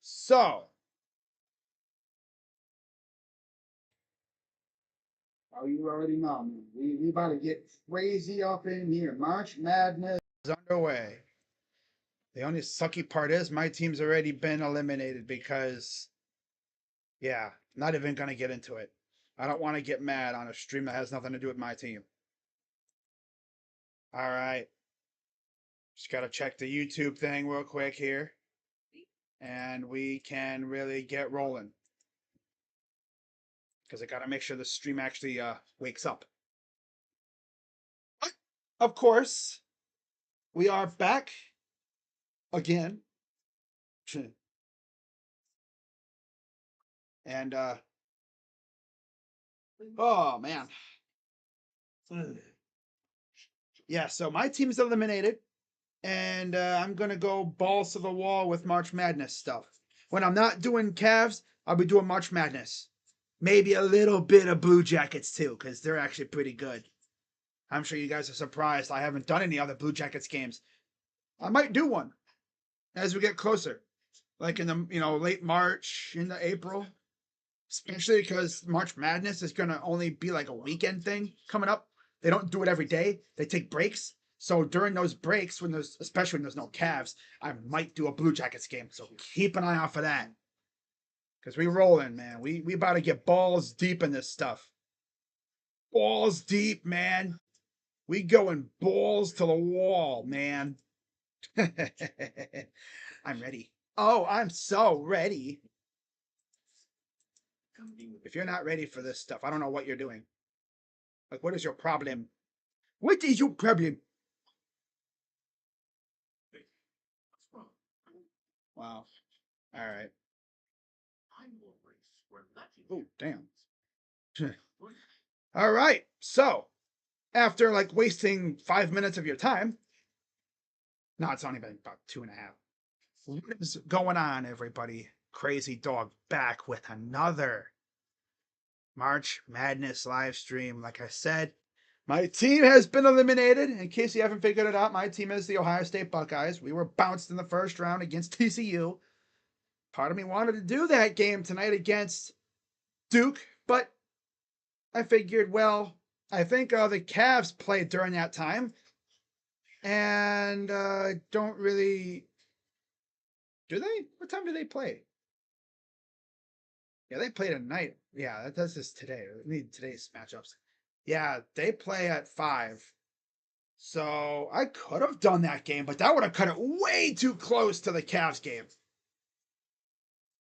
So, oh, you already know, man. We about to get crazy up in here. March Madness is underway. The only sucky part is my team's already been eliminated because, yeah, not even going to get into it. I don't want to get mad on a stream that has nothing to do with my team. All right. Just got to check the YouTube thing real quick here. And we can really get rolling. Because I got to make sure the stream actually wakes up. Of course, we are back again. And oh man. Yeah, so my team's eliminated, and I'm gonna go balls to the wall with March Madness stuff. When I'm not doing Cavs, I'll be doing March Madness. Maybe a little bit of Blue Jackets too, because they're actually pretty good. I'm sure you guys are surprised I haven't done any other Blue Jackets games. I might do one as we get closer, like in the late March into April, especially because March Madness is gonna only be like a weekend thing coming up. They don't do it every day. They take breaks. So during those breaks, especially when there's no Cavs, I might do a Blue Jackets game. So keep an eye out for that. Because we rolling, man. We about to get balls deep in this stuff. Balls deep, man. We going balls to the wall, man. I'm ready. Oh, I'm so ready. If you're not ready for this stuff, I don't know what you're doing. Like, what is your problem? What is your problem? Wow. All right. Oh, damn. All right. So, after like wasting 5 minutes of your time, no, it's only been about 2.5. What is going on, everybody? Crazy Dog back with another March Madness live stream. Like I said, my team has been eliminated. In case you haven't figured it out, my team is the Ohio State Buckeyes. We were bounced in the first round against TCU. Part of me wanted to do that game tonight against Duke, but I figured, well, I think the Cavs played during that time, and don't really. Do they? What time do they play? Yeah, they played at night. Yeah, that's just today. I need today's matchups. Yeah, they play at 5. So I could have done that game, but that would have cut it way too close to the Cavs game.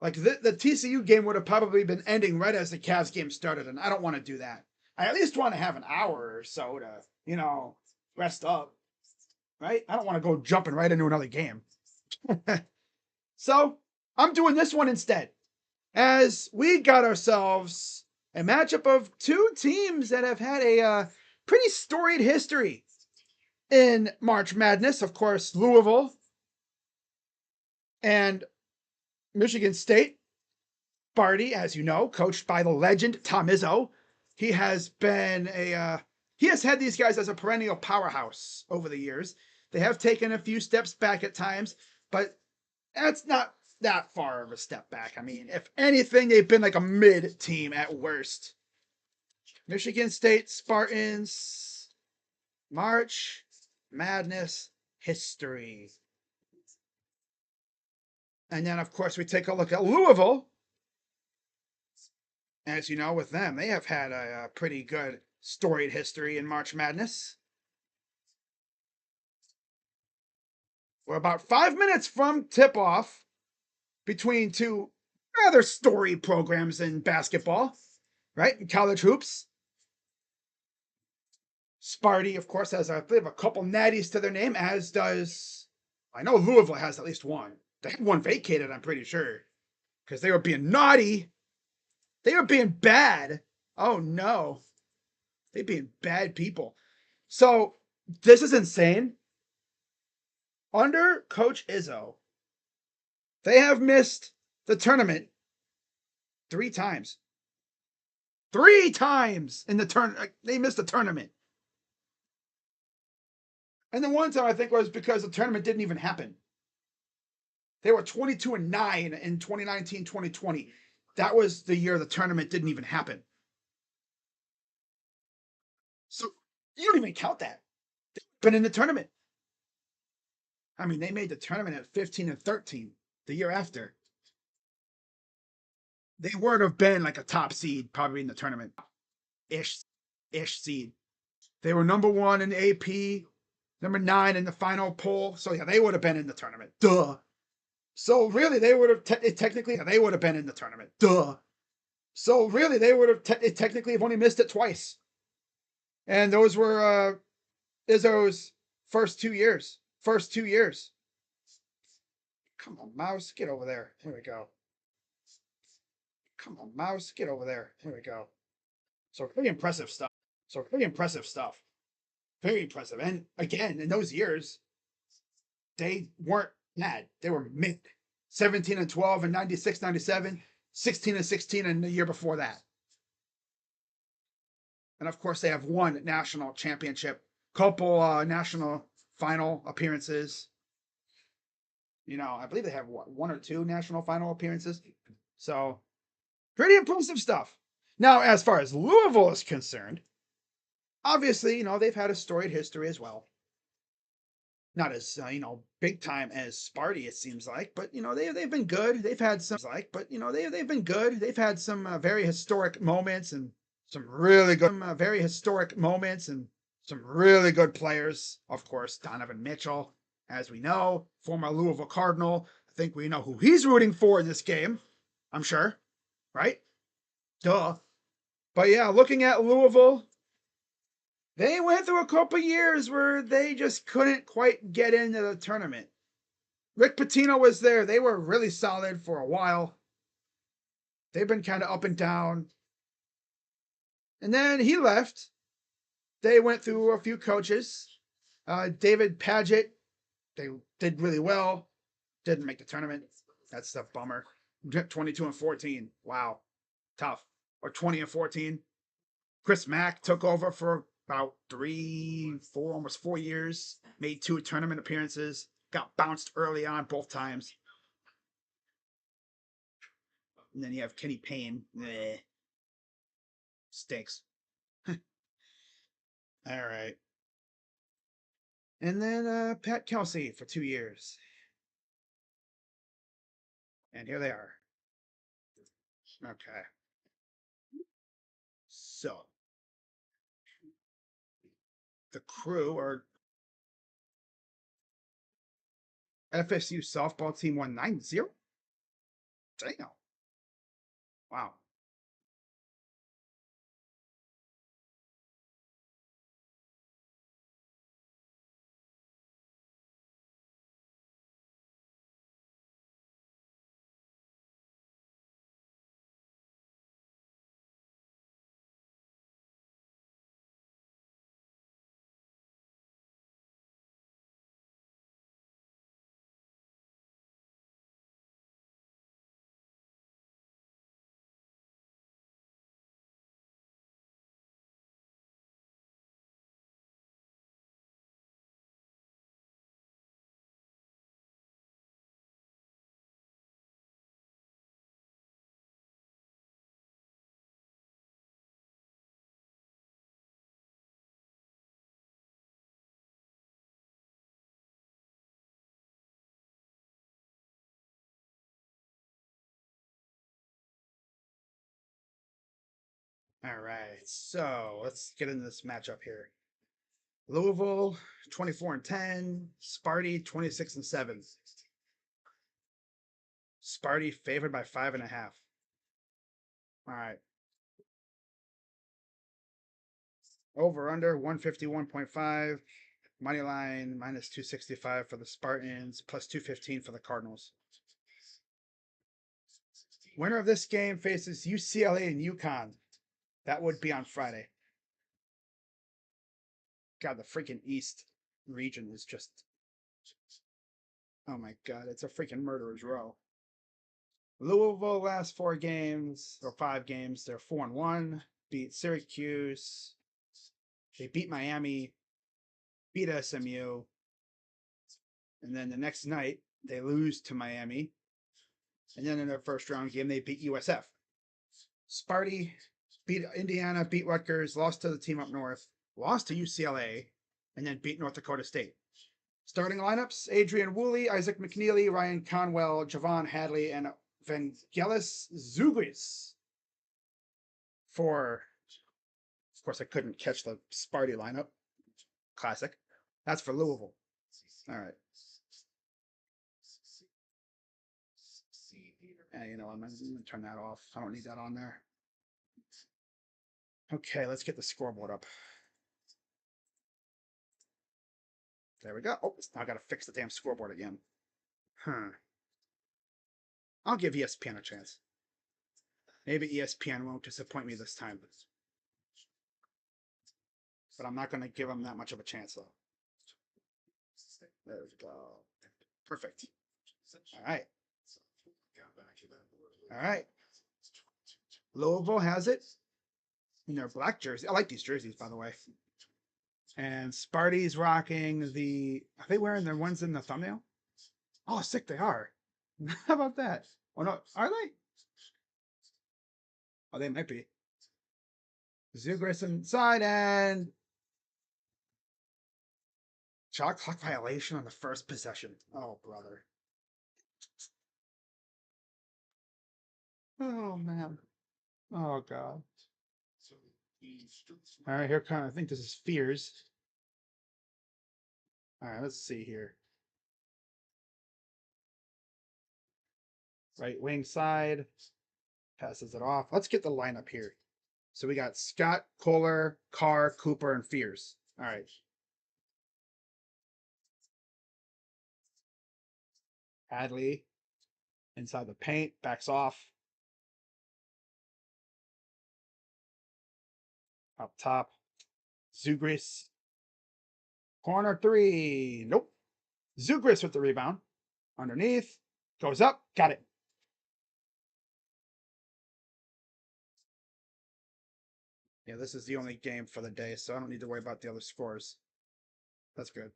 Like the TCU game would have probably been ending right as the Cavs game started, and I don't want to do that. I at least want to have an hour or so to, rest up, right? I don't want to go jumping right into another game. So I'm doing this one instead, as we got ourselves a matchup of two teams that have had a pretty storied history in March Madness. Of course, Louisville and Michigan State. Sparty, as you know, coached by the legend Tom Izzo. He has been he has had these guys as a perennial powerhouse over the years. They have taken a few steps back at times, but that's not that far of a step back. I mean, if anything, they've been like a mid team at worst. Michigan State Spartans, March Madness history. And then, of course, we take a look at Louisville. As you know, with them, they have had a pretty good storied history in March Madness. We're about 5 minutes from tip-off between two rather storied programs in basketball, right? In college hoops. Sparty, of course, has, I believe, a couple natties to their name, as does, I know Louisville has at least one. They had one vacated, I'm pretty sure, because they were being naughty. They were being bad. Oh, no. They being bad people. So, this is insane. Under Coach Izzo, they have missed the tournament 3 times. 3 times in the tournament. They missed the tournament. And then one time I think was because the tournament didn't even happen. They were 22-9 in 2019-2020. That was the year the tournament didn't even happen. So you don't even count that. They've been in the tournament. I mean, they made the tournament at 15-13 the year after. They would have been like a top seed probably in the tournament. Ish seed. They were number 1 in AP, number 9 in the final poll. So yeah, they would have been in the tournament. Duh. So really, they would have technically they would have been in the tournament. Duh. So really, they would have technically have only missed it twice, and those were Izzo's first 2 years. First 2 years. Come on, mouse, get over there. Here we go. Come on, mouse, get over there. Here we go. So pretty impressive stuff. Very impressive. And again, in those years, they weren't bad. They were mid. 17-12 in 96, 97, 16-16 in the year before that. And of course, they have one national championship, couple national final appearances. You know, I believe they have what, 1 or 2 national final appearances. So pretty impressive stuff. Now, as far as Louisville is concerned, obviously, you know, they've had a storied history as well. Not as big time as Sparty, it seems like, but you know they've been good. They've had some they've been good. They've had some very historic moments and some really good some really good players. Of course, Donovan Mitchell, as we know, former Louisville Cardinal. I think we know who he's rooting for in this game. I'm sure, right? Duh. But yeah, looking at Louisville, they went through a couple years where they just couldn't quite get into the tournament. Rick Pitino was there. They were really solid for a while. They've been kind of up and down. And then he left. They went through a few coaches. David Paget, they did really well. Didn't make the tournament. That's a bummer. 22-14. Wow. Tough. Or 20-14. Chris Mack took over for about 3, 4, almost 4 years. Made 2 tournament appearances. Got bounced early on both times. And then you have Kenny Payne. Stinks. All right. And then Pat Kelsey for 2 years. And here they are. Okay. So, the Crew, or FSU softball team, won 9-0. Damn. Wow. All right. So, let's get into this matchup here. Louisville 24-10, Sparty 26-7. Sparty favored by 5.5. All right. Over under 151.5. Money line minus 265 for the Spartans, plus 215 for the Cardinals. Winner of this game faces UCLA and UConn. That would be on Friday. God, the freaking East region is just... Oh my God, it's a freaking murderer's row. Louisville last 4 games, or 5 games, they're 4-1. Beat Syracuse. They beat Miami. Beat SMU. And then the next night, They lose to Miami. And then in their first round game, they beat USF. Sparty beat Indiana, beat Rutgers, lost to the team up north, lost to UCLA, and then beat North Dakota State. Starting lineups: Adrian Woolley, Isaac McNeely, Ryan Conwell, Javon Hadley, and Vangelis Zugris. For, of course, I couldn't catch the Sparty lineup. Classic. That's for Louisville. All right. You know, I'm going to turn that off. I don't need that on there. Okay, let's get the scoreboard up. There we go. Oh, now I got to fix the damn scoreboard again. I'll give ESPN a chance. Maybe ESPN won't disappoint me this time. But I'm not going to give them that much of a chance, though. There we go. Perfect. All right. All right. Louisville has it in their black jersey. I like these jerseys, by the way. And Sparty's rocking the... Are they wearing the ones in the thumbnail? Oh, sick they are. How about that? Oh, no. Are they? Oh, they might be. Zugris inside and... Shot clock violation on the first possession. Oh, brother. Oh, man. Oh, God. All right, here comes... I think this is Fears. All right, let's see here. Right wing side. Passes it off. Let's get the lineup here. So we got Scott, Kohler, Carr, Cooper, and Fears. All right. Hadley inside the paint, backs off. Up top. Zugris. Corner three. Nope. Zugris with the rebound. Underneath. Goes up. Got it. Yeah, this is the only game for the day, so I don't need to worry about the other scores. That's good.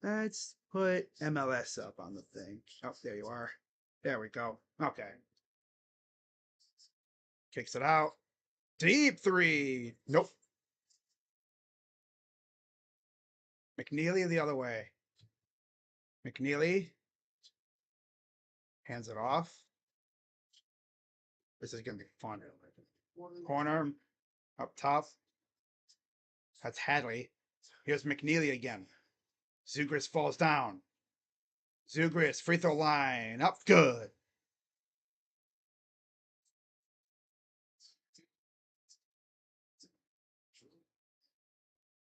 Let's put MLS up on the thing. Oh, there you are. There we go. Okay. Kicks it out. Deep three. Nope. McNeely the other way. McNeely hands it off. This is going to be fun. Corner up top. That's Hadley. Here's McNeely again. Zugris falls down. Zugris, free throw line. Up good.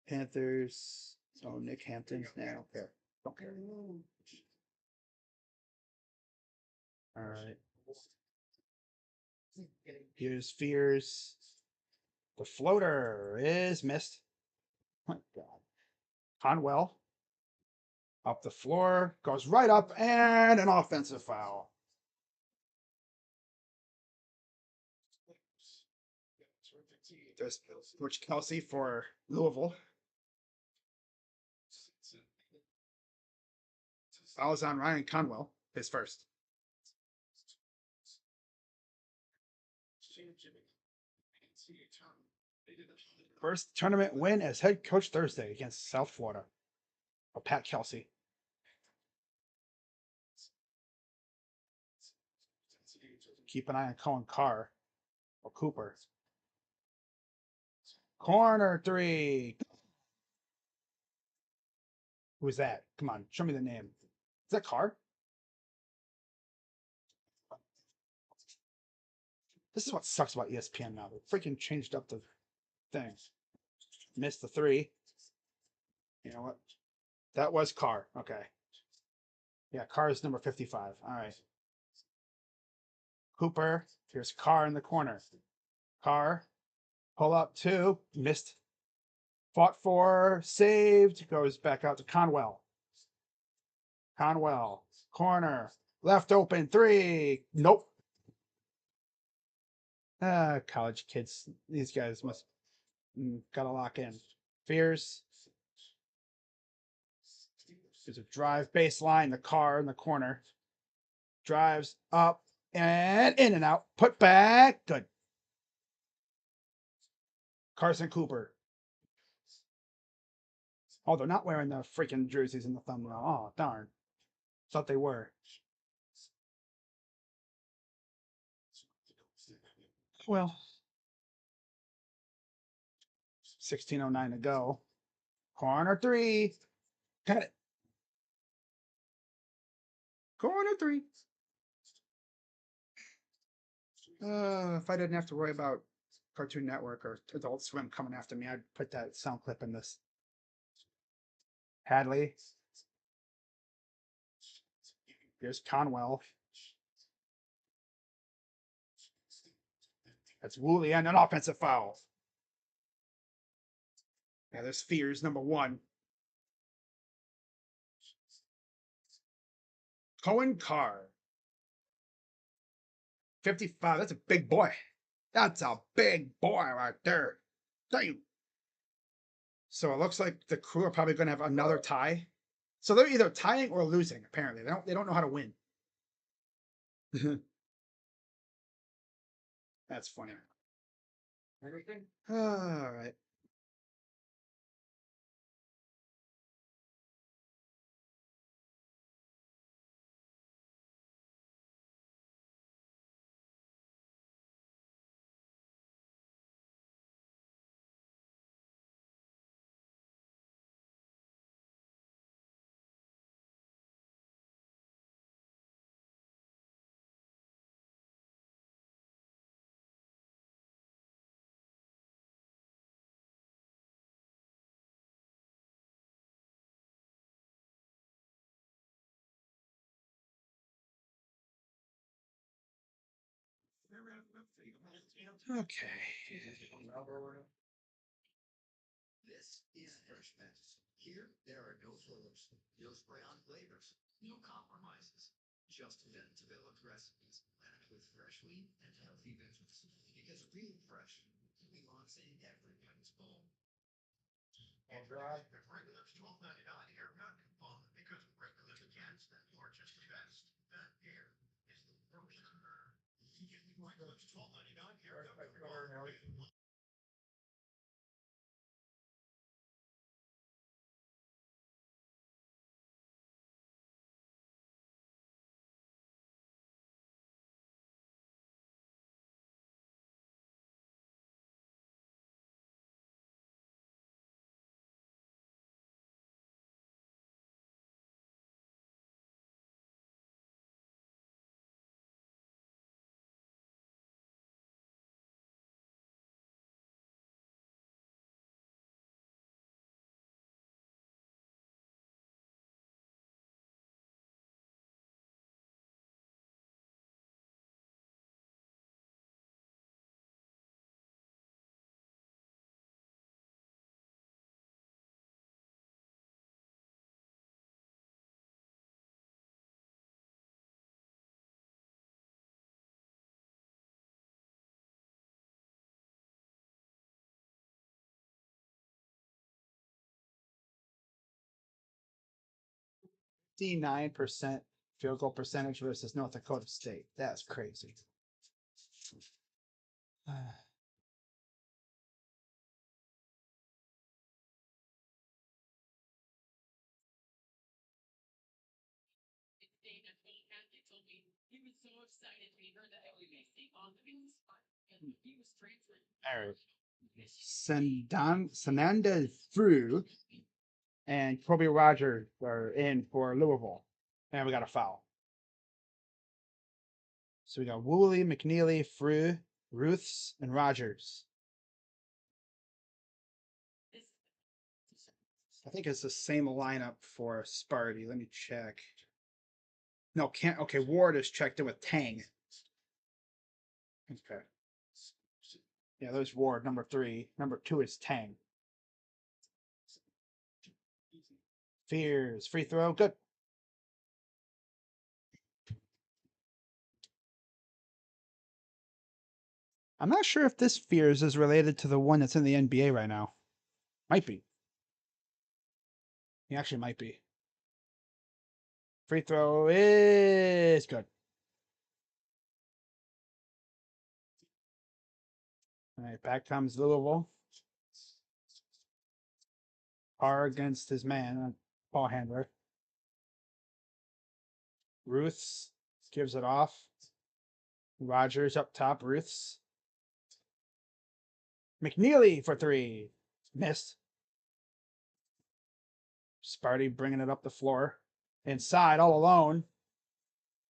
Panthers. Oh, Nick Hampton. Nah, I don't care. Don't care. All right. Here's Fears. The floater is missed. Oh, God. Conwell. Up the floor. Goes right up and an offensive foul. There's Coach Kelsey for Louisville. Foul's on Ryan Conwell, his first. First tournament win as head coach Thursday against South Florida. Oh, Pat Kelsey. Keep an eye on Cohen Carr or Cooper. Corner three. Who's that? Come on, show me the name. Is that Carr? This is what sucks about ESPN now. They freaking changed up the thing. Missed the three. You know what? That was Carr. Okay. Yeah, Carr is number 55. All right. Cooper. Here's Carr in the corner. Carr. Pull up two. Missed. Fought for. Saved. Goes back out to Conwell. Conwell. Corner. Left open. Three. Nope. College kids. These guys must gotta lock in. Fears. There's a drive baseline, the car in the corner. Drives up and in and out. Put back. Good. Carson Cooper. Oh, they're not wearing the freaking jerseys in the thumbnail. Oh, darn. Thought they were. Well, 16:09 to go. Corner 3. Got it. Corner 3. If I didn't have to worry about Cartoon Network or Adult Swim coming after me, I'd put that sound clip in this. Hadley. Here's Conwell. That's Woolley and an offensive foul. Yeah, there's Fears, number 1. Cohen Carr. 55. That's a big boy. That's a big boy right there. Damn. So it looks like the Crew are probably going to have another tie. So they're either tying or losing. Apparently, they don't know how to win. That's funny. Everything. All right. Okay. This is Fresh Mess. Here, there are no fillers, no spray-on flavors, no compromises. Just vent-to-developed recipes blended with fresh wheat and healthy veggies. Because real fresh belongs in everybody's bowl. And the regular $12.99 haircut coupon because regular begins that you're just the best. That hair is the first curve. You get the regular $12.99 haircut coupon. %59 field goal percentage versus North Dakota State. That's crazy. All right. Sananda Frew and Kobe Rogers are in for Louisville. And we got a foul. So we got Woolley, McNeely, Frew, Ruths, and Rogers. I think it's the same lineup for Sparty. Let me check. No, can't. Okay, Ward is checked in with Tang. Okay. Yeah, there's Ward, number 3. Number 2 is Tang. Fears, free throw, good. I'm not sure if this Fears is related to the one that's in the NBA right now. Might be. He actually might be. Free throw is good. All right, back comes Louisville. Par against his man, ball handler. Ruths gives it off. Rogers up top. Ruths. McNeely for three. Missed. Sparty bringing it up the floor. Inside, all alone.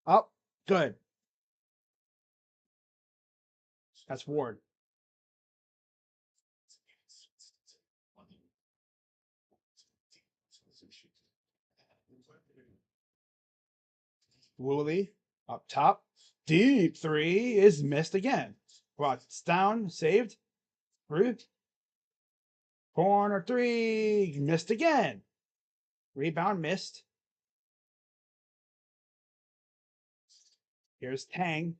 Up. Good. That's Ward. Woolley up top. Deep three is missed again. Well, it's down. Saved. Ruth. Corner three. Missed again. Rebound missed. Here's Tang.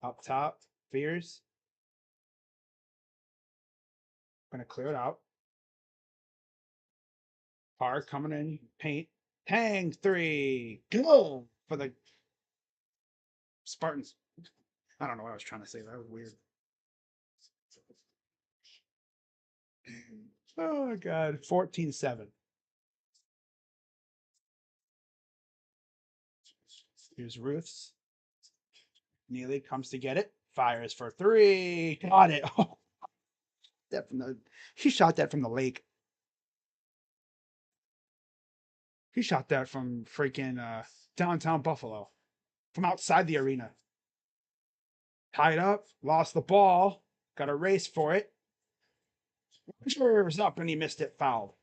Up top. Fears. Gonna clear it out. Parr coming in. Paint. Tang three. Go for the Spartans. I don't know what I was trying to say. That was weird. Oh, God. 14-7. Here's Ruths. Neely comes to get it. Fires for three. Got it. Oh, that from the, he shot that from the lake. He shot that from freaking downtown Buffalo. From outside the arena. Tied up. Lost the ball. Got a race for it. Serves up and he missed it. Fouled.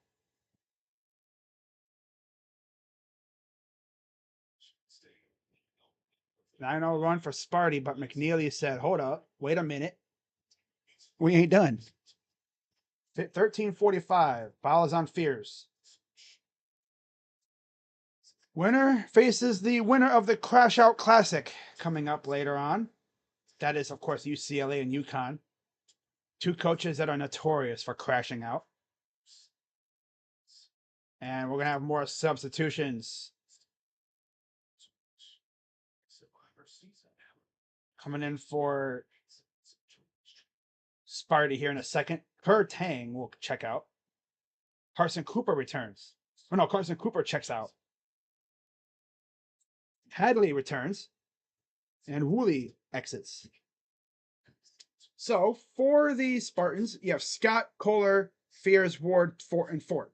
9-0 run for Sparty, but McNeely said, hold up, wait a minute. We ain't done. 13:45. Foul is on Fears. Winner faces the winner of the Crash Out Classic coming up later on. That is, of course, UCLA and UConn. Two coaches that are notorious for crashing out. And we're going to have more substitutions. Coming in for Sparty here in a second. Per Tang will check out. Carson Cooper returns. Oh no, Carson Cooper checks out. Hadley returns. And Woolley exits. So for the Spartans, you have Scott, Kohler, Fears, Ward, Fort, and Fort.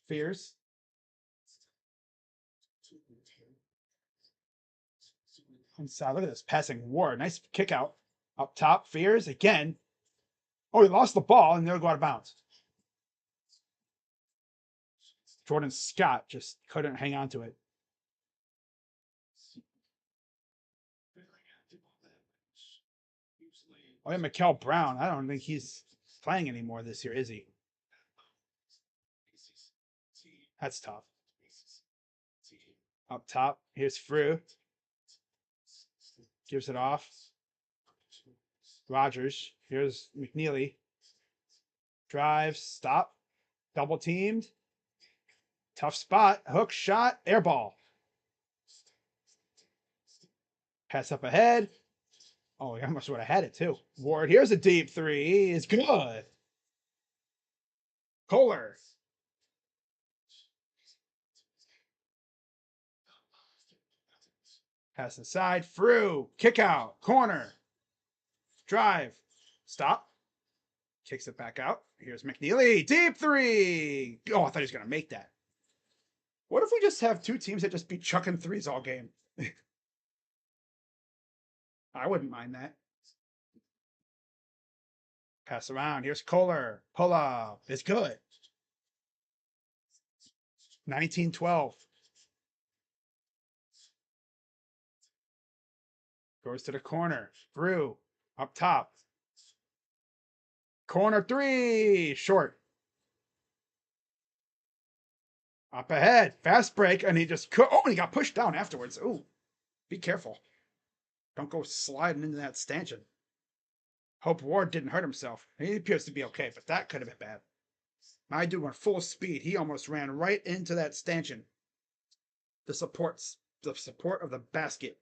Fears. Inside, look at this passing Ward. Nice kick out. Up top, Fears again. Oh, he lost the ball and they'll go out of bounds. Jordan Scott just couldn't hang on to it. Oh, yeah, Mikal Brown. I don't think he's playing anymore this year, is he? That's tough. Up top, here's Frew. Gives it off. Rogers. Here's McNeely. Drives. Stop. Double teamed. Tough spot. Hook shot. Air ball. Pass up ahead. Oh, he almost would have had it too. Ward. Here's a deep three. Is good. Kohler. Pass inside. Frew. Kick out. Corner. Drive. Stop. Kicks it back out. Here's McNeely. Deep three. Oh, I thought he was going to make that. What if we just have two teams that just be chucking threes all game? I wouldn't mind that. Pass around. Here's Kohler. Pull up. It's good. 19-12. Goes to the corner. Through. Up top. Corner three. Short. Up ahead. Fast break. And he just... Oh, and he got pushed down afterwards. Ooh. Be careful. Don't go sliding into that stanchion. Hope Ward didn't hurt himself. He appears to be okay, but that could have been bad. My dude went full speed. He almost ran right into that stanchion. The support of the basket.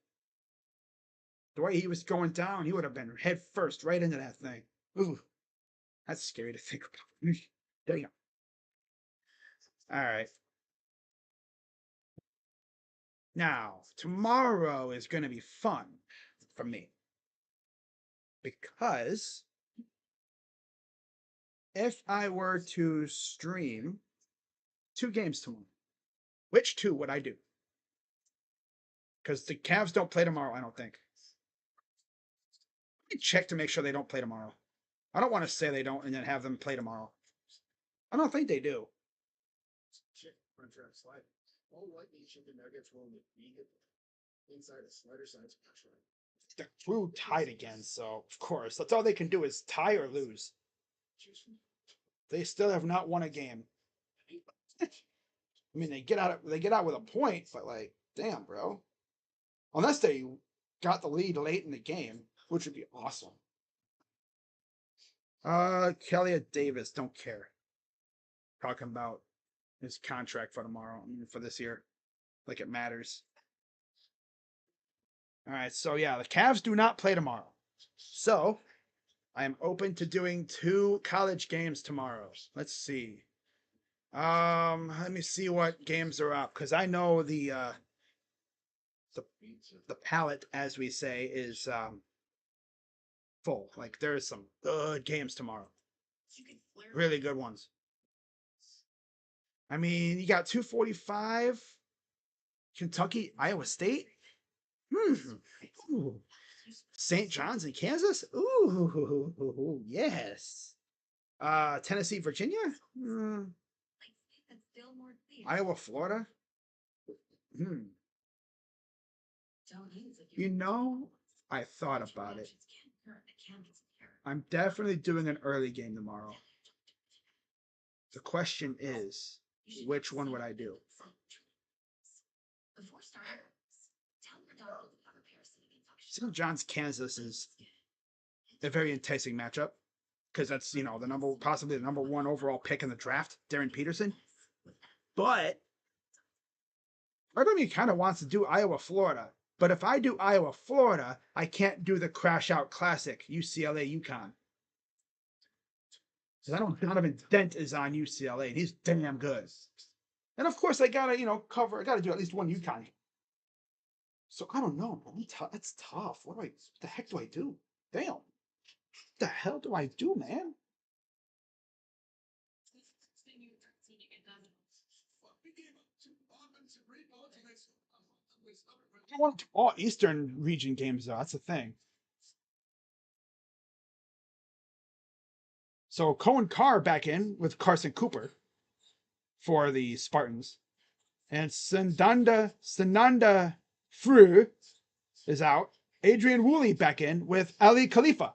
The way he was going down, he would have been head first right into that thing. Ooh, that's scary to think about. Damn. All right. Now, tomorrow is going to be fun for me. Because if I were to stream 2 games tomorrow, which 2 would I do? Because the Cavs don't play tomorrow, I don't think. Let me check to make sure they don't play tomorrow. I don't want to say they don't and then have them play tomorrow. I don't think they do. All white meat chicken nuggets rolled with vegan inside a slider size punch line. The Crew tied again, so of course that's all they can do is tie or lose. They still have not won a game. I mean, they get out with a point, but like, damn, bro. Unless they got the lead late in the game, which would be awesome. Kelly Davis, don't care. Talking about his contract for tomorrow, for this year. Like it matters. All right, so yeah, the Cavs do not play tomorrow. So I am open to doing 2 college games tomorrow. Let's see. Let me see what games are up, because I know the palette, as we say, is full. Like there's some good games tomorrow. Really good ones. I mean, you got 2:45, Kentucky, Iowa State. Ooh. St. John's in Kansas. Ooh, yes. Tennessee, Virginia. Iowa, Florida. You know, I thought about it. I'm definitely doing an early game tomorrow. The question is, which one would I do? St. John's, Kansas is a very enticing matchup because that's, possibly the number 1 overall pick in the draft, Darren Peterson. But part of me kind of wants to do Iowa, Florida. But if I do Iowa, Florida, I can't do the Crash Out Classic, UCLA, UConn. Because Donovan Dent is on UCLA, and he's damn good. And of course, I gotta, I gotta do at least 1 UConn. So I don't know, man. That's tough. What the heck do I do? Damn. What the hell do I do, man? I want to do all Eastern region games, though. That's the thing. So Cohen Carr back in with Carson Cooper for the Spartans. And Sananda Fru is out. Adrian Woolley back in with Ali Khalifa.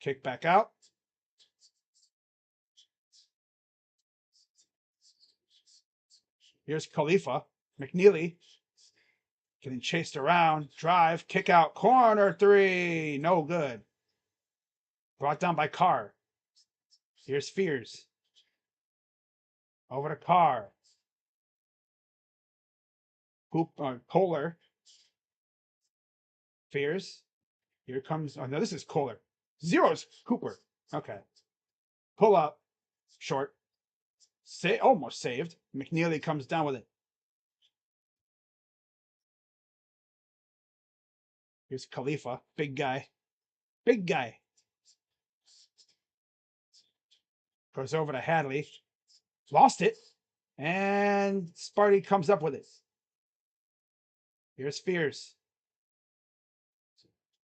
Kick back out. Here's Khalifa. McNeely getting chased around. Drive. Kick out. Corner 3. No good. Brought down by Carr. Here's Fears. Over to Carr. Kohler. Fears. Here comes. Oh, no, this is Kohler. Zero's Cooper. Okay. Pull up. Short. Almost saved. McNeely comes down with it. Here's Khalifa. Big guy. Big guy. Goes over to Hadley. Lost it. And Sparty comes up with it. Here's Fears.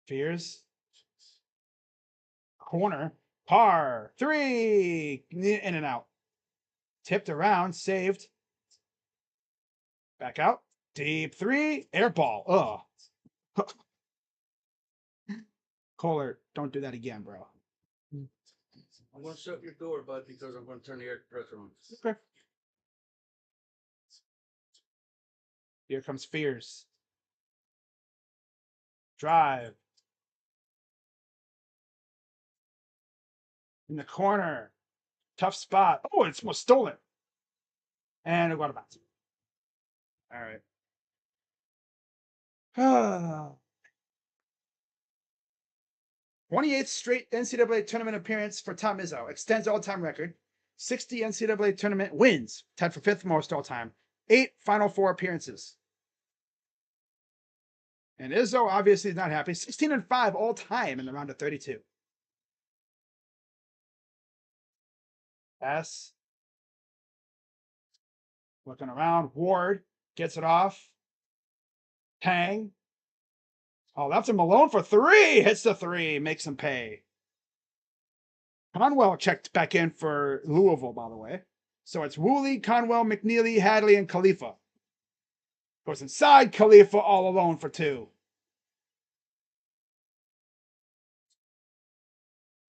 Fears. Corner. Par. 3. In and out. Tipped around. Saved. Back out. Deep 3. Air ball. Ugh. Kohler, don't do that again, bro. I'm going to shut your door, bud, because I'm going to turn the air compressor on. Okay. Here comes Fears. Drive. In the corner. Tough spot. Oh, it's was stolen. And it got a bounce. All right. 28th straight NCAA tournament appearance for Tom Izzo. Extends all-time record. 60 NCAA tournament wins. Tied for 5th most all-time. 8 Final Four appearances. And Izzo obviously is not happy. 16-5 all-time in the round of 32. Pass. Looking around. Ward gets it off. Tang. Oh, that's a Malone for 3. Hits the 3. Makes him pay. Conwell checked back in for Louisville, by the way. So it's Woolley, Conwell, McNeely, Hadley, and Khalifa. Goes inside. Khalifa all alone for 2.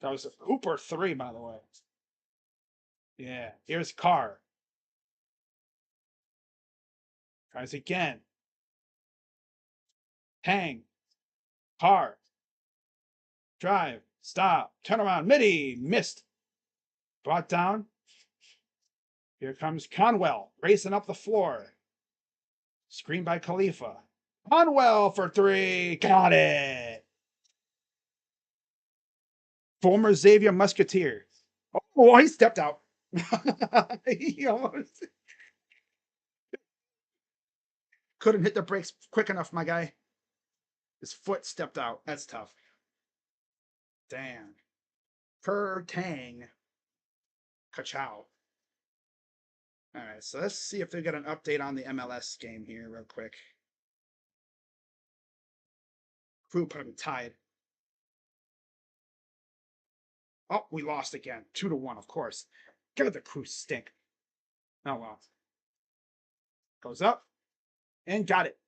That was Hooper 3, by the way. Yeah. Here's Carr. Tries again. Hang. Carr. Drive. Stop. Turn around. Midi. Missed. Brought down. Here comes Conwell. Racing up the floor. Screen by Khalifa. Conwell for 3. Got it. Former Xavier Musketeer. Oh, he stepped out. He almost couldn't hit the brakes quick enough, my guy. His foot stepped out. That's tough. Damn. Per Tang. Ka-chow. All right, so let's see if they got an update on the MLS game here real quick. Crew probably tied. Oh, we lost again. 2-1, of course. God, the Crew stink. Oh, well. Goes up and got it.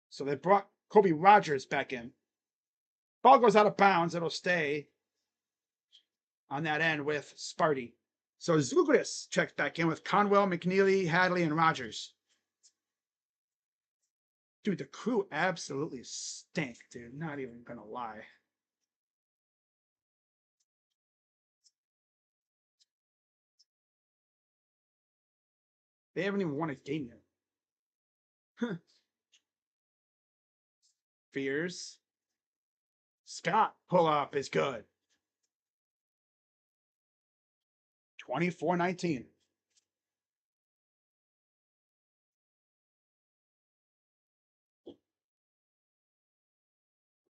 So they brought Kobe Rogers back in. Ball goes out of bounds. It'll stay on that end with Sparty. So Zugris checks back in with Conwell, McNeely, Hadley, and Rogers. Dude, the Crew absolutely stink, dude. Not even gonna lie. They haven't even won a game yet. Fears. Scott pull up is good. 24-19.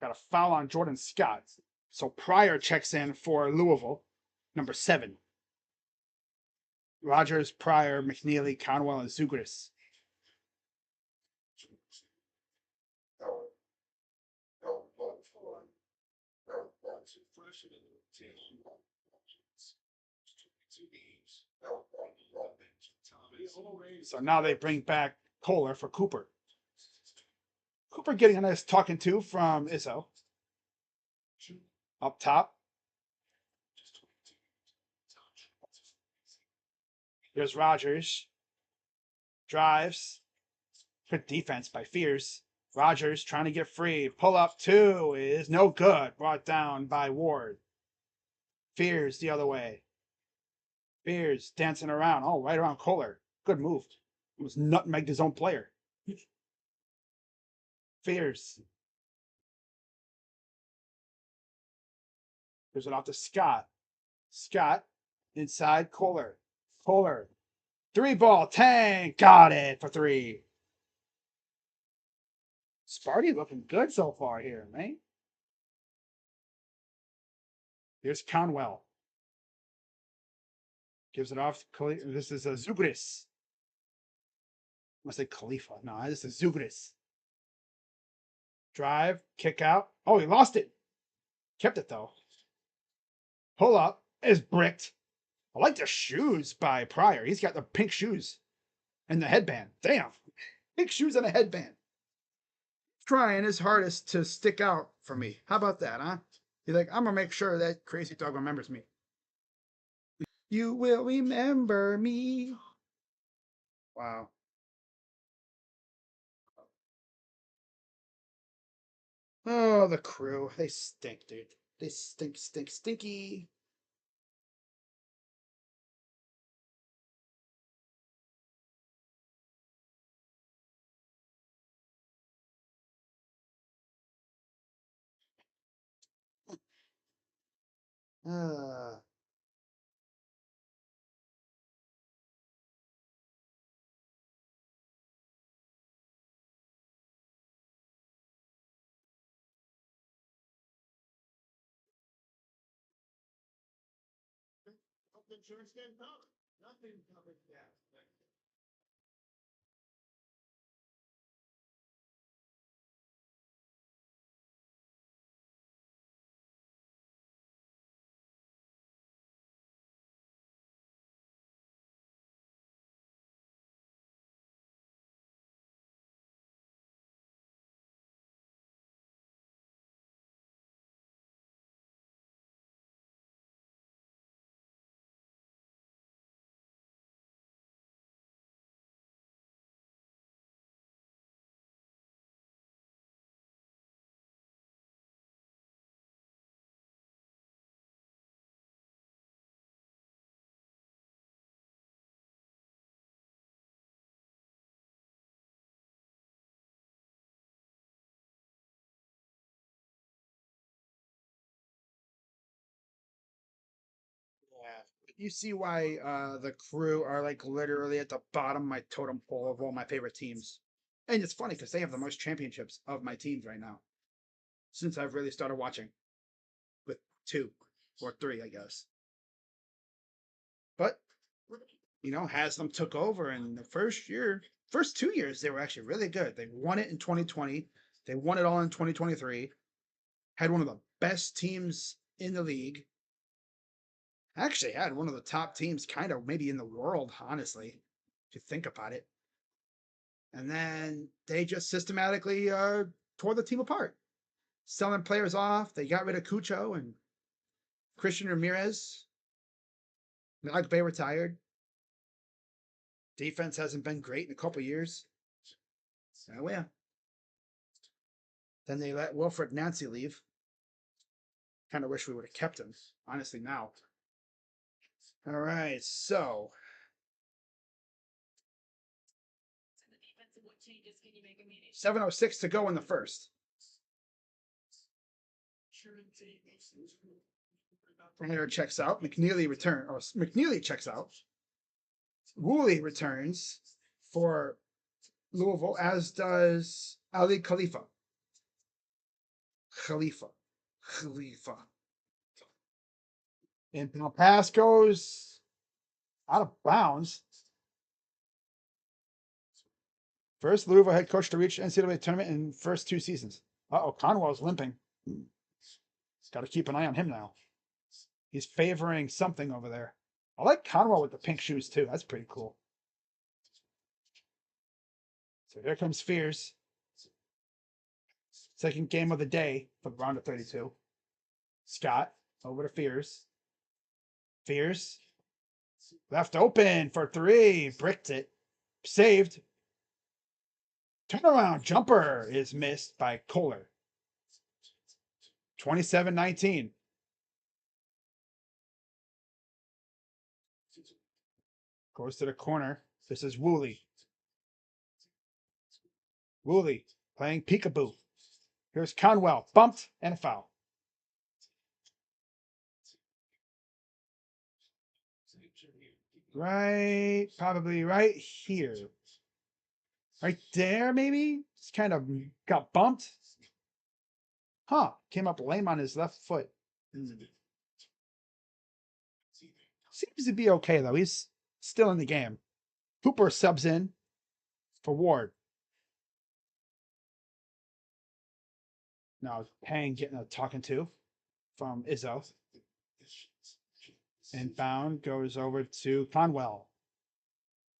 Got a foul on Jordan Scott. So Pryor checks in for Louisville, number 7. Rogers, Pryor, McNeely, Conwell, and Zugris. So now they bring back Kohler for Cooper. Cooper getting a nice talking to from Izzo. Up top. Here's Rogers. Drives. Good defense by Fears. Rogers trying to get free. Pull up 2 is no good. Brought down by Ward. Fears the other way. Fears dancing around. Oh, right around Kohler. Good move. He was nutmegged his own player. Fears. Gives it off to Scott. Scott inside Kohler. Kohler. 3-ball. Tang. Got it for 3. Sparty looking good so far here, man. Here's Conwell. Gives it off. This is a Zugris. I must say Khalifa. No, this is Zugris. Drive. Kick out. Oh, he lost it. Kept it, though. Pull up. Is bricked. I like the shoes by Pryor. He's got the pink shoes and the headband. Damn. Pink shoes and a headband. Trying his hardest to stick out for me. How about that, huh? He's like, I'm going to make sure that crazy dog remembers me. You will remember me. Wow. Oh, the Crew. They stink, dude. They stink, stinky. Uh, Insurance didn't cover. Nothing covered that. yeah. You see why the Crew are like literally at the bottom of my totem pole of all my favorite teams. And it's funny because they have the most championships of my teams right now since I've really started watching with 2 or 3, I guess. But Haslam took over in the first 2 years, they were actually really good. They won it in 2020. They won it all in 2023. Had one of the best teams in the league. Actually, had one of the top teams, kind of maybe in the world, honestly, if you think about it. And then they just systematically tore the team apart, selling players off. They got rid of Cucho and Christian Ramirez. Bay retired. Defense hasn't been great in a couple years. So yeah. Then they let Wilfred Nancy leave. Kind of wish we would have kept him, honestly, now. All right, so. What changes can you make immediately? 7:06 to go in the first. Runner checks out. McNeely checks out. Woolley returns for Louisville, as does Ali Khalifa. And now pass goes out of bounds. First Louisville head coach to reach NCAA tournament in first 2 seasons. Conwell's limping. Got to keep an eye on him now. He's favoring something over there. I like Conwell with the pink shoes too. That's pretty cool. So here comes Fears. Second game of the day for the round of 32. Scott over to Fears. Fears. Left open for 3. Bricked it. Saved. Turnaround jumper is missed by Kohler. 27-19. Goes to the corner. This is Woolley. Woolley playing peekaboo. Here's Conwell. Bumped and a foul. Probably right here. Right there, maybe? Just kind of got bumped. Came up lame on his left foot. Seems to be okay, though. He's still in the game. Hooper subs in for Ward. Now Pang getting a talking to from Izzo. And Bound goes over to Conwell.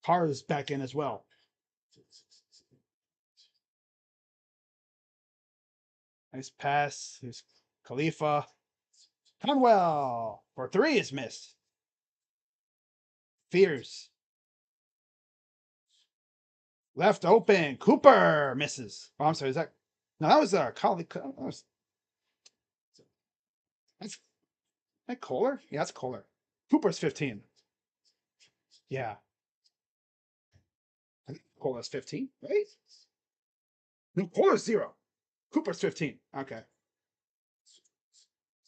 Carr's back in as well. Nice pass. Here's Khalifa. Conwell for 3 is missed. Fears. Left open. Cooper misses. Oh, I'm sorry. Is that? No, that was a colleague. That's that Kohler? Yeah, that's Kohler. Cooper's 15. Yeah. I think Kohler's 15, right? No, Kohler's 0. Cooper's 15. Okay.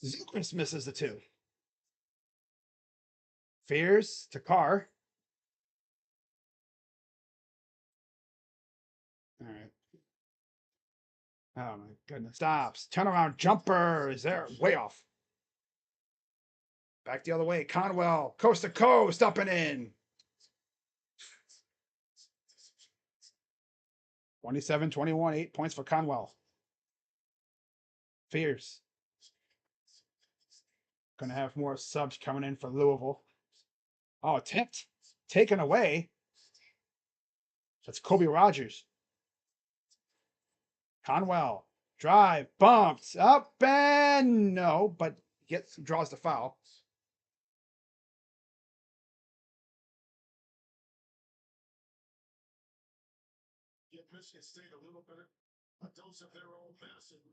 Zucris misses the 2. Fears to Carr. All right. Oh my goodness. Stops. Turnaround jumper is there. Way off. Back the other way. Conwell. Coast to coast. Up and in. 27-21. 8 points for Conwell. Fears. Gonna have more subs coming in for Louisville. Oh, tipped. Taken away. That's Kobe Rogers. Conwell. Drive. Bumped. Up and no, but draws the foul.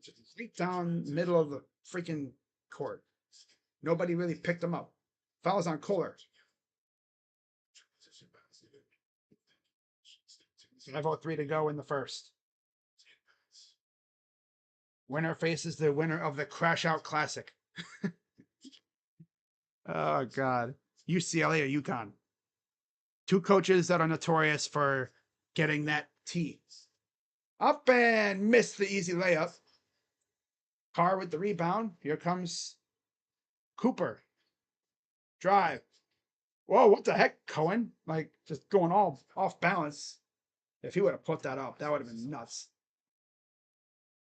Just right down middle of the freaking court. Nobody really picked him up. Fouls on Kohler. 5:03 to go in the first. Winner faces the winner of the Crash Out Classic. Oh, God. UCLA or UConn. Two coaches that are notorious for getting that T. Up and missed the easy layup. Carr with the rebound. Here comes Cooper. Drive. Whoa, what the heck, Cohen? Like, just going all off balance. If he would have put that up, that would have been nuts.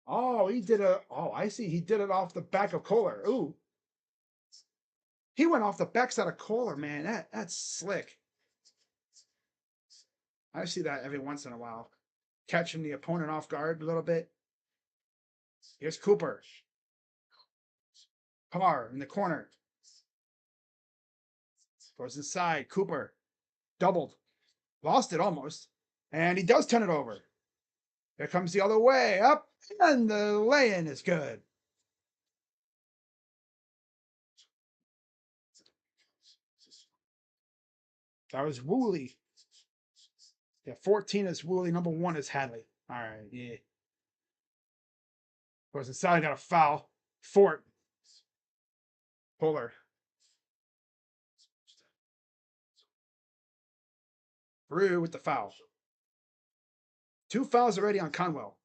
Oh, he did I see. He did it off the back of Kohler. Ooh. He went off the backside of Kohler, man. That's slick. I see that every once in a while. Catching the opponent off guard a little bit. Here's Cooper. Carr in the corner. Goes inside. Cooper. Doubled. Lost it almost. And he does turn it over. Here comes the other way. Up. And the lay-in is good. That was Woolley. Yeah, 14 is Woolley. Number 1 is Hadley. All right, yeah. Goes inside. Got a foul. Fort. Kohler. Brew with the foul. 2 fouls already on Conwell.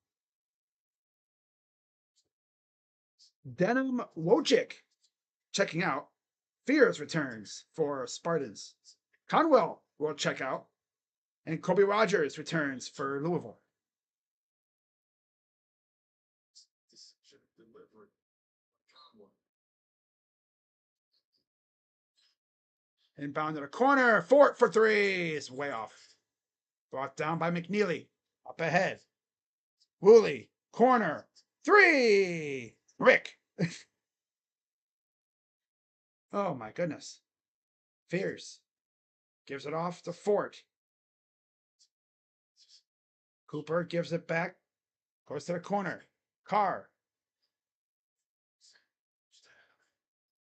Denim Wojcik checking out. Fears returns for Spartans. Conwell will check out. And Kobe Rogers returns for Louisville. Inbound to the corner. Fort for 3 is way off. Brought down by McNeely. Up ahead. Woolley. Corner. 3. Rick. Oh my goodness. Fears. Gives it off to Fort. Cooper gives it back. Goes to the corner. Carr.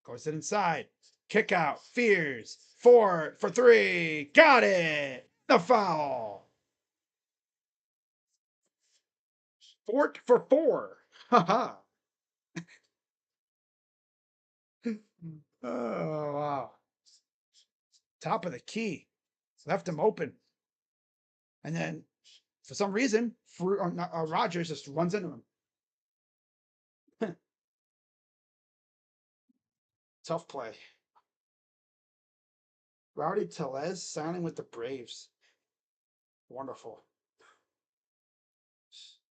Goes it inside. Kick out. Fears. Fort for 3. Got it. The foul. Fort for 4. Haha. Oh, wow. Top of the key. Left him open. And then, for some reason, Rogers just runs into him. Tough play. Rowdy Tellez signing with the Braves. Wonderful.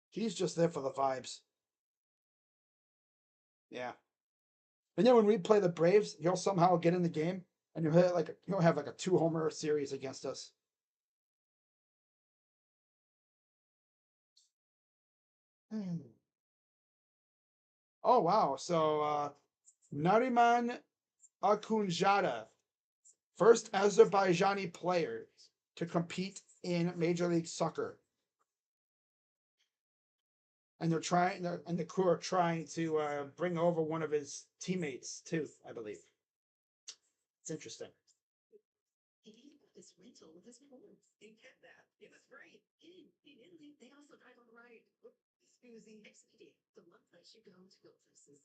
He's just there for the vibes. Yeah. And then when we play the Braves, he'll somehow get in the game and he'll have like a 2-homer series against us. Oh wow. So Nariman Akhundzada, first Azerbaijani player to compete in Major League Soccer. And the crew are trying to bring over one of his teammates too, I believe. It's interesting. This rental with his parents. Didn't get that. It was great. He didn't think they also drive on the right. Excuse Expedia, the one place you go to go places.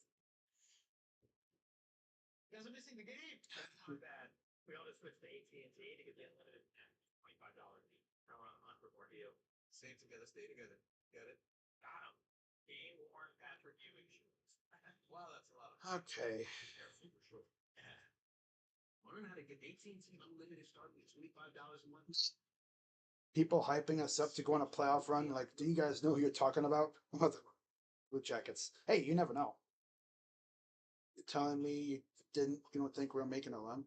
You guys are missing the game. That's not bad. We ought to switch to AT&T to get the unlimited $25 on for deal. Stay together, stay together. Get it? Got him. Game worn Patrick Ewing shoes. Wow, that's a lot of. Okay. They're super short. Yeah. Learn how to get AT&T unlimited starting at $25 a month. People hyping us up to go on a playoff run. Like, do you guys know who you're talking about? What the Blue Jackets? Hey, you never know. You're telling me you don't think we're making a run?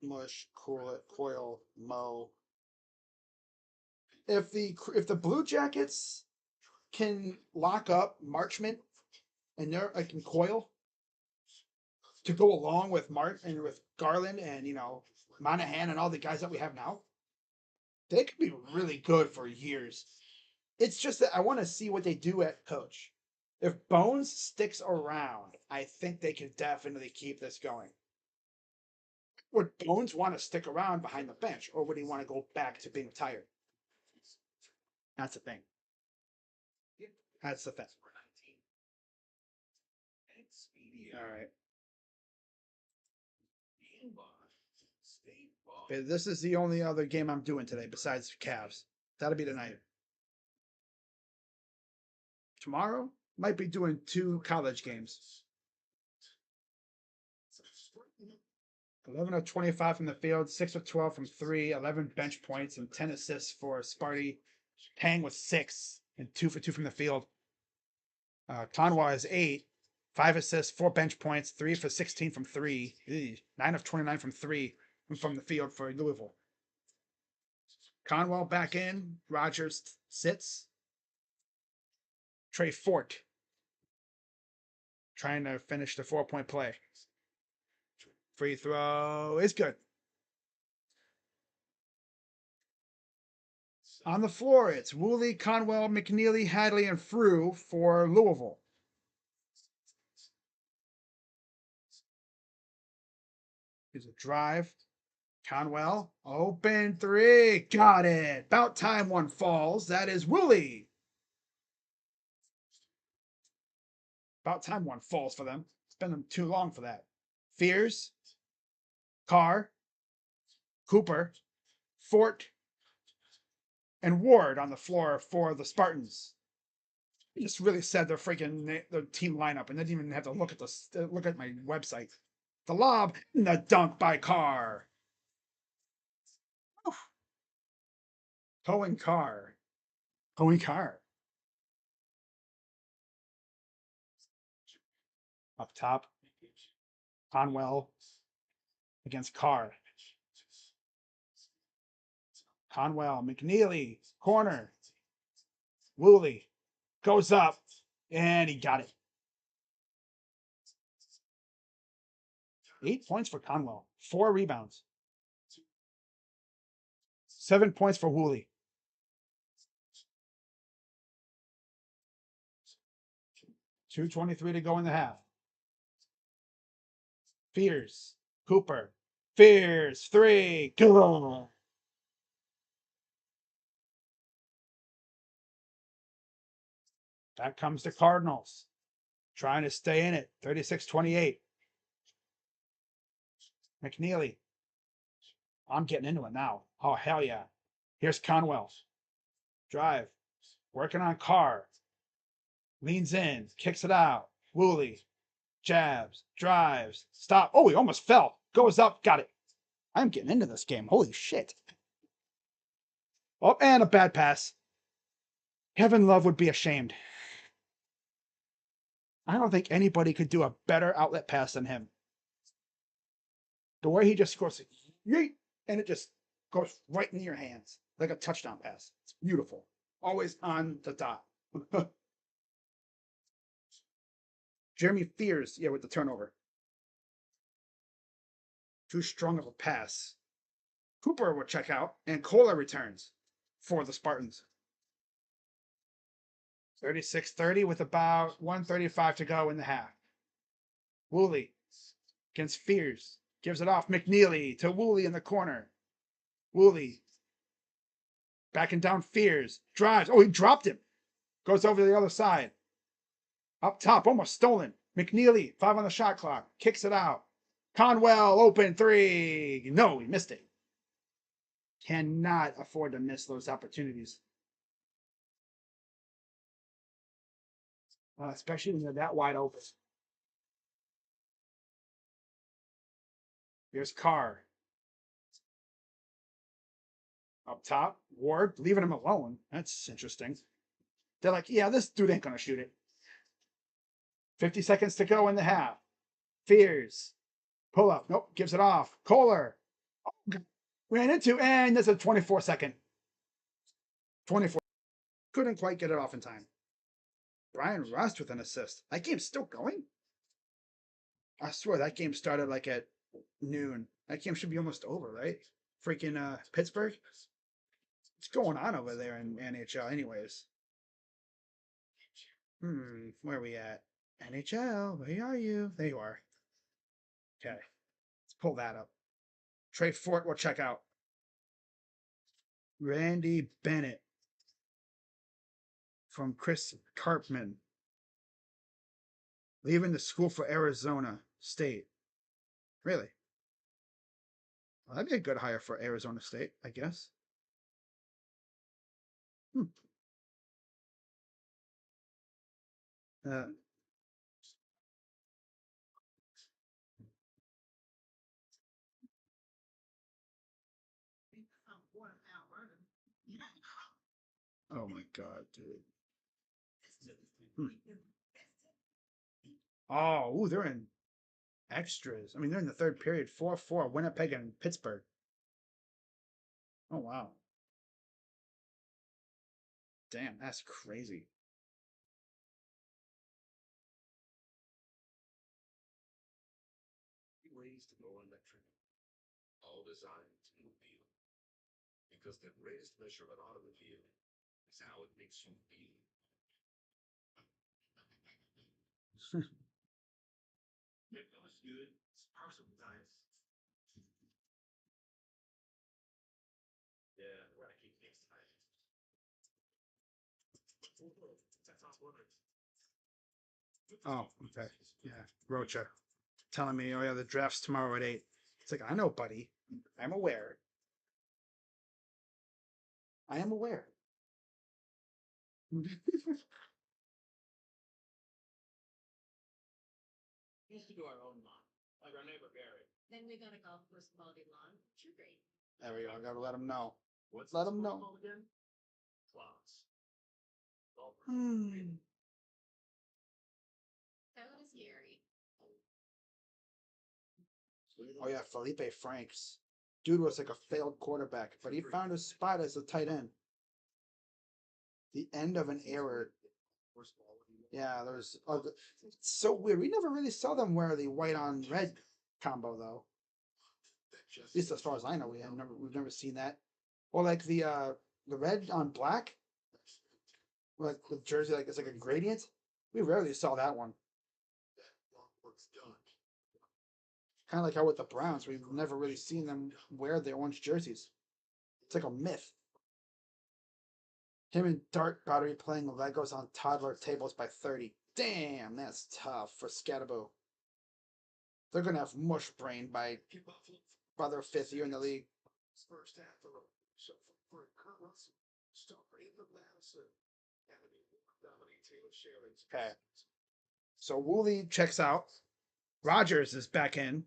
Mush, coil, mow. If the Blue Jackets can lock up Marchment and they're like in Coil to go along with Mart and with Garland and Monahan and all the guys that we have now, they could be really good for years. It's just that I want to see what they do at coach. If Bones sticks around, I think they can definitely keep this going. Would Bones want to stick around behind the bench, or would he want to go back to being tired? That's the thing. That's the thing. All right. Okay, this is the only other game I'm doing today besides Cavs. That'll be tonight. Tomorrow, might be doing 2 college games. 11 of 25 from the field, 6 of 12 from 3, 11 bench points, and 10 assists for Sparty. Tang with 6 and 2 for 2 from the field. Conwa has 8, 5 assists, 4 bench points, 3 for 16 from 3, 9 of 29 from 3 from the field for Louisville. Conwell back in. Rogers sits. Trey Fort trying to finish the 4-point play. Free throw is good. On the floor, it's Woolley, Conwell, McNeely, Hadley, and Frew for Louisville. Here's a drive. Conwell, open 3. Got it. About time one falls. That is Woolley. About time one falls for them. It's been too long for that. Fears, Carr, Cooper, Fort, and Ward on the floor for the Spartans. They just really said their team lineup and didn't even have to look at my website. The lob and the dunk by Carr. Cohen Carr. Up top. Conwell against Carr. Conwell, McNeely, corner. Woolley goes up, and he got it. 8 points for Conwell, 4 rebounds. 7 points for Woolley. 2:23 to go in the half. Fears, Cooper, Fears, 3, go. Back comes the Cardinals, trying to stay in it. 36-28. McNeely. I'm getting into it now. Oh, hell yeah. Here's Conwell. Drive. Working on Carr. Leans in. Kicks it out. Woolley. Jabs. Drives. Stop. Oh, he almost fell. Goes up. Got it. I'm getting into this game. Holy shit. Oh, and a bad pass. Kevin Love would be ashamed. I don't think anybody could do a better outlet pass than him. The way he just goes, yeet, and it just goes right into your hands like a touchdown pass. It's beautiful. Always on the dot. Jeremy Fears, with the turnover. Too strong of a pass. Cooper will check out, and Kohler returns for the Spartans. 36-30 with about 1:35 to go in the half. Woolley against Fears. Gives it off. McNeely to Woolley in the corner. Woolley backing down Fears. Drives. Oh, he dropped him. Goes over to the other side. Up top, almost stolen. McNeely, 5 on the shot clock. Kicks it out. Conwell, open 3. No, he missed it. Cannot afford to miss those opportunities. Especially when they're that wide open. Here's Carr. Up top, Ward, leaving him alone. That's interesting. They're like, yeah, this dude ain't going to shoot it. 50 seconds to go in the half. Fears. Pull up. Nope. Gives it off. Kohler. Oh, ran into, and there's a 24-second. 24. Couldn't quite get it off in time. Brian Rust with an assist. That game's still going? I swear that game started like at noon. That game should be almost over, right? Freaking Pittsburgh. What's going on over there in NHL anyways? Where are we at? NHL, where are you? There you are. Okay. Let's pull that up. Trey Fort will check out. Randy Bennett from Chris Karpman. Leaving the school for Arizona State. Really? Well, that'd be a good hire for Arizona State, I guess. Oh my god, dude. Oh, ooh, they're in extras. I mean, they're in the third period. 4-4, Winnipeg and Pittsburgh. Oh, wow. Damn, that's crazy. Ways to go electric. All designed to feel. Because the greatest measure of an automobile is how it makes you feel. It feels good. It's personal nice. Yeah, we're gonna keep things tonight. Oh, okay. Yeah, Rocha telling me, oh yeah, the draft's tomorrow at 8. It's like, I know, buddy. I'm aware. I am aware. We used to do our own lawn, like our neighbor Barry. Then we got a golf course quality lawn, which are great. There we go. I gotta let him know. What's Let this him one know. called again? Clouds. That was scary. Oh yeah, Felipe Franks. Dude was like a failed quarterback, but he found his spot as a tight end. The end of an era. Yeah, there's. It's so weird. We never really saw them wear the white on red combo though. At least as far as I know, we've never seen that. Or like the red on black, like the jersey, like it's like a gradient. We rarely saw that one. Kind of like how with the Browns, we've never really seen them wear the orange jerseys. It's like a myth. Him and Dart about to be playing Legos on toddler tables by 30. Damn, that's tough for Scatabo. They're gonna have mush brain by their 5th year in the league. First half of so for Carlos, starting the Madison, Okay. So Woolley checks out. Rogers is back in.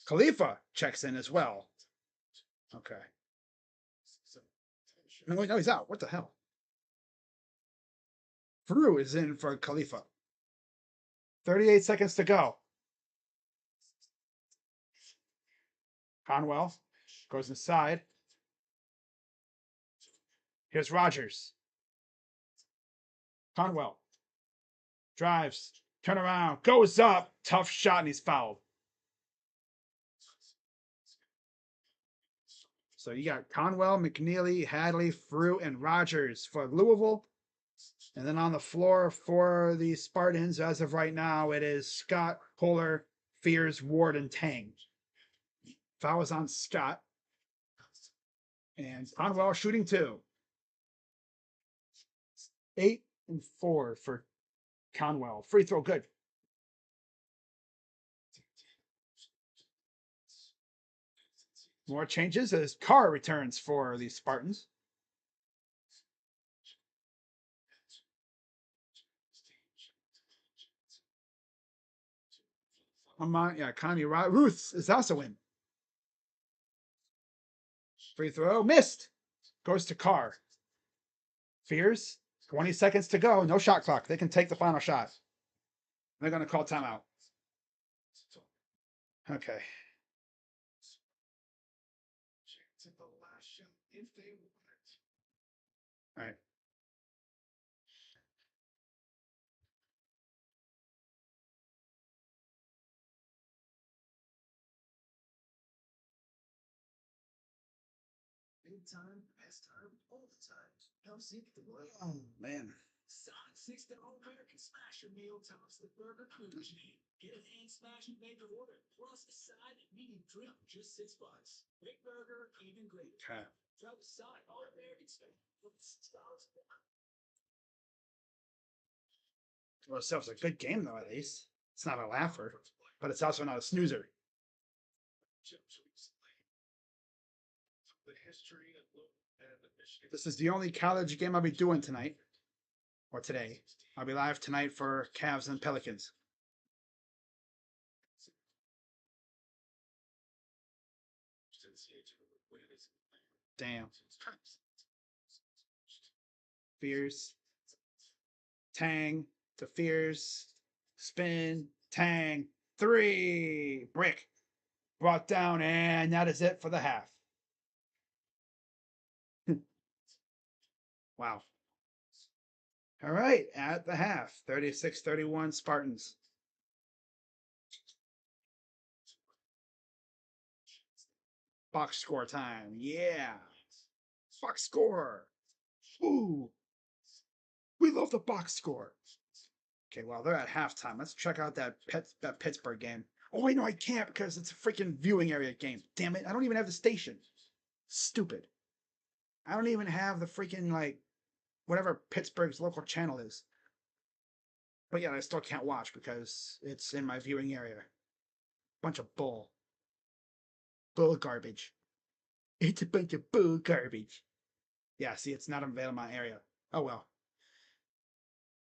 Khalifa checks in as well. Okay. No, wait, no, he's out. What the hell? Frew is in for Khalifa. 38 seconds to go. Conwell goes inside. Here's Rogers. Conwell drives, turn around, goes up, tough shot, and he's fouled. So you got Conwell, McNeely, Hadley, Frew, and Rogers for Louisville. And then on the floor for the Spartans, as of right now, it is Scott, Kohler, Fears, Ward, and Tang. Foul is on Scott. And Conwell shooting 2. 8 and 4 for Conwell. Free throw, good. More changes as Carr returns for the Spartans. Connie Ruth is also in. Free throw, missed. Goes to Carr. Fears, 20 seconds to go. No shot clock. They can take the final shot. They're going to call timeout. Okay. All right. Big time, best time, all the time. Come see the world. Oh, man. Sonic $6 American Smasher meal tops the burger conclusion. Get a hand smash and make an order, plus a side and medium trim, just $6. Big burger, even greater. Okay. Try the side, all American style. $6. Well, so it's a good game, though, at least. It's not a laugher, but it's also not a snoozer. The history of Louisville and the Michigan. This is the only college game I'll be doing tonight, or today. I'll be live tonight for Cavs and Pelicans. Damn. Fears. Tang to Fears. Spin. Tang. 3. Brick. Brought down, and that is it for the half. Wow. All right, at the half, 36-31 Spartans. Box score time. Yeah. Box score. Ooh. We love the box score. Okay, well, they're at halftime. Let's check out that Pittsburgh game. Oh, wait, no, I can't because it's a freaking viewing area game. Damn it. I don't even have the station. Stupid. I don't even have the freaking, like, whatever Pittsburgh's local channel is. But yeah, I still can't watch because it's in my viewing area. Bunch of bull. Bull garbage. It's a bunch of bull garbage. Yeah, see, it's not available in my area. Oh well.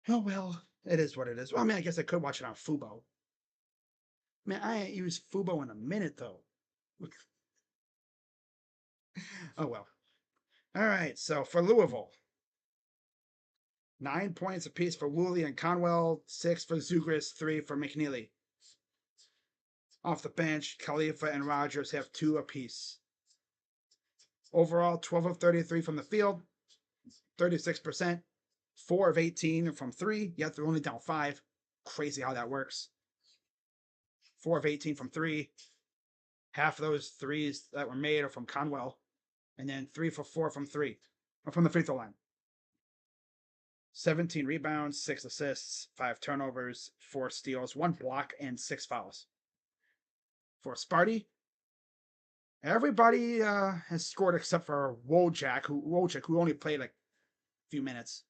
Oh well. It is what it is. Well, I mean, I guess I could watch it on Fubo. Man, I ain't used Fubo in a minute, though. Oh well. All right, so for Louisville, 9 points apiece for Woolley and Conwell, 6 for Zugris, 3 for McNeely. Off the bench, Khalifa and Rogers have 2 apiece. Overall, 12 of 33 from the field, 36%, 4 of 18 from 3, yet they're only down 5. Crazy how that works. 4 of 18 from 3. Half of those threes that were made are from Conwell, and then 3 for 4 from 3, or from the free throw line. 17 rebounds, 6 assists, 5 turnovers, 4 steals, 1 block, and 6 fouls. For Sparty, everybody has scored except for Wojak, who only played like a few minutes.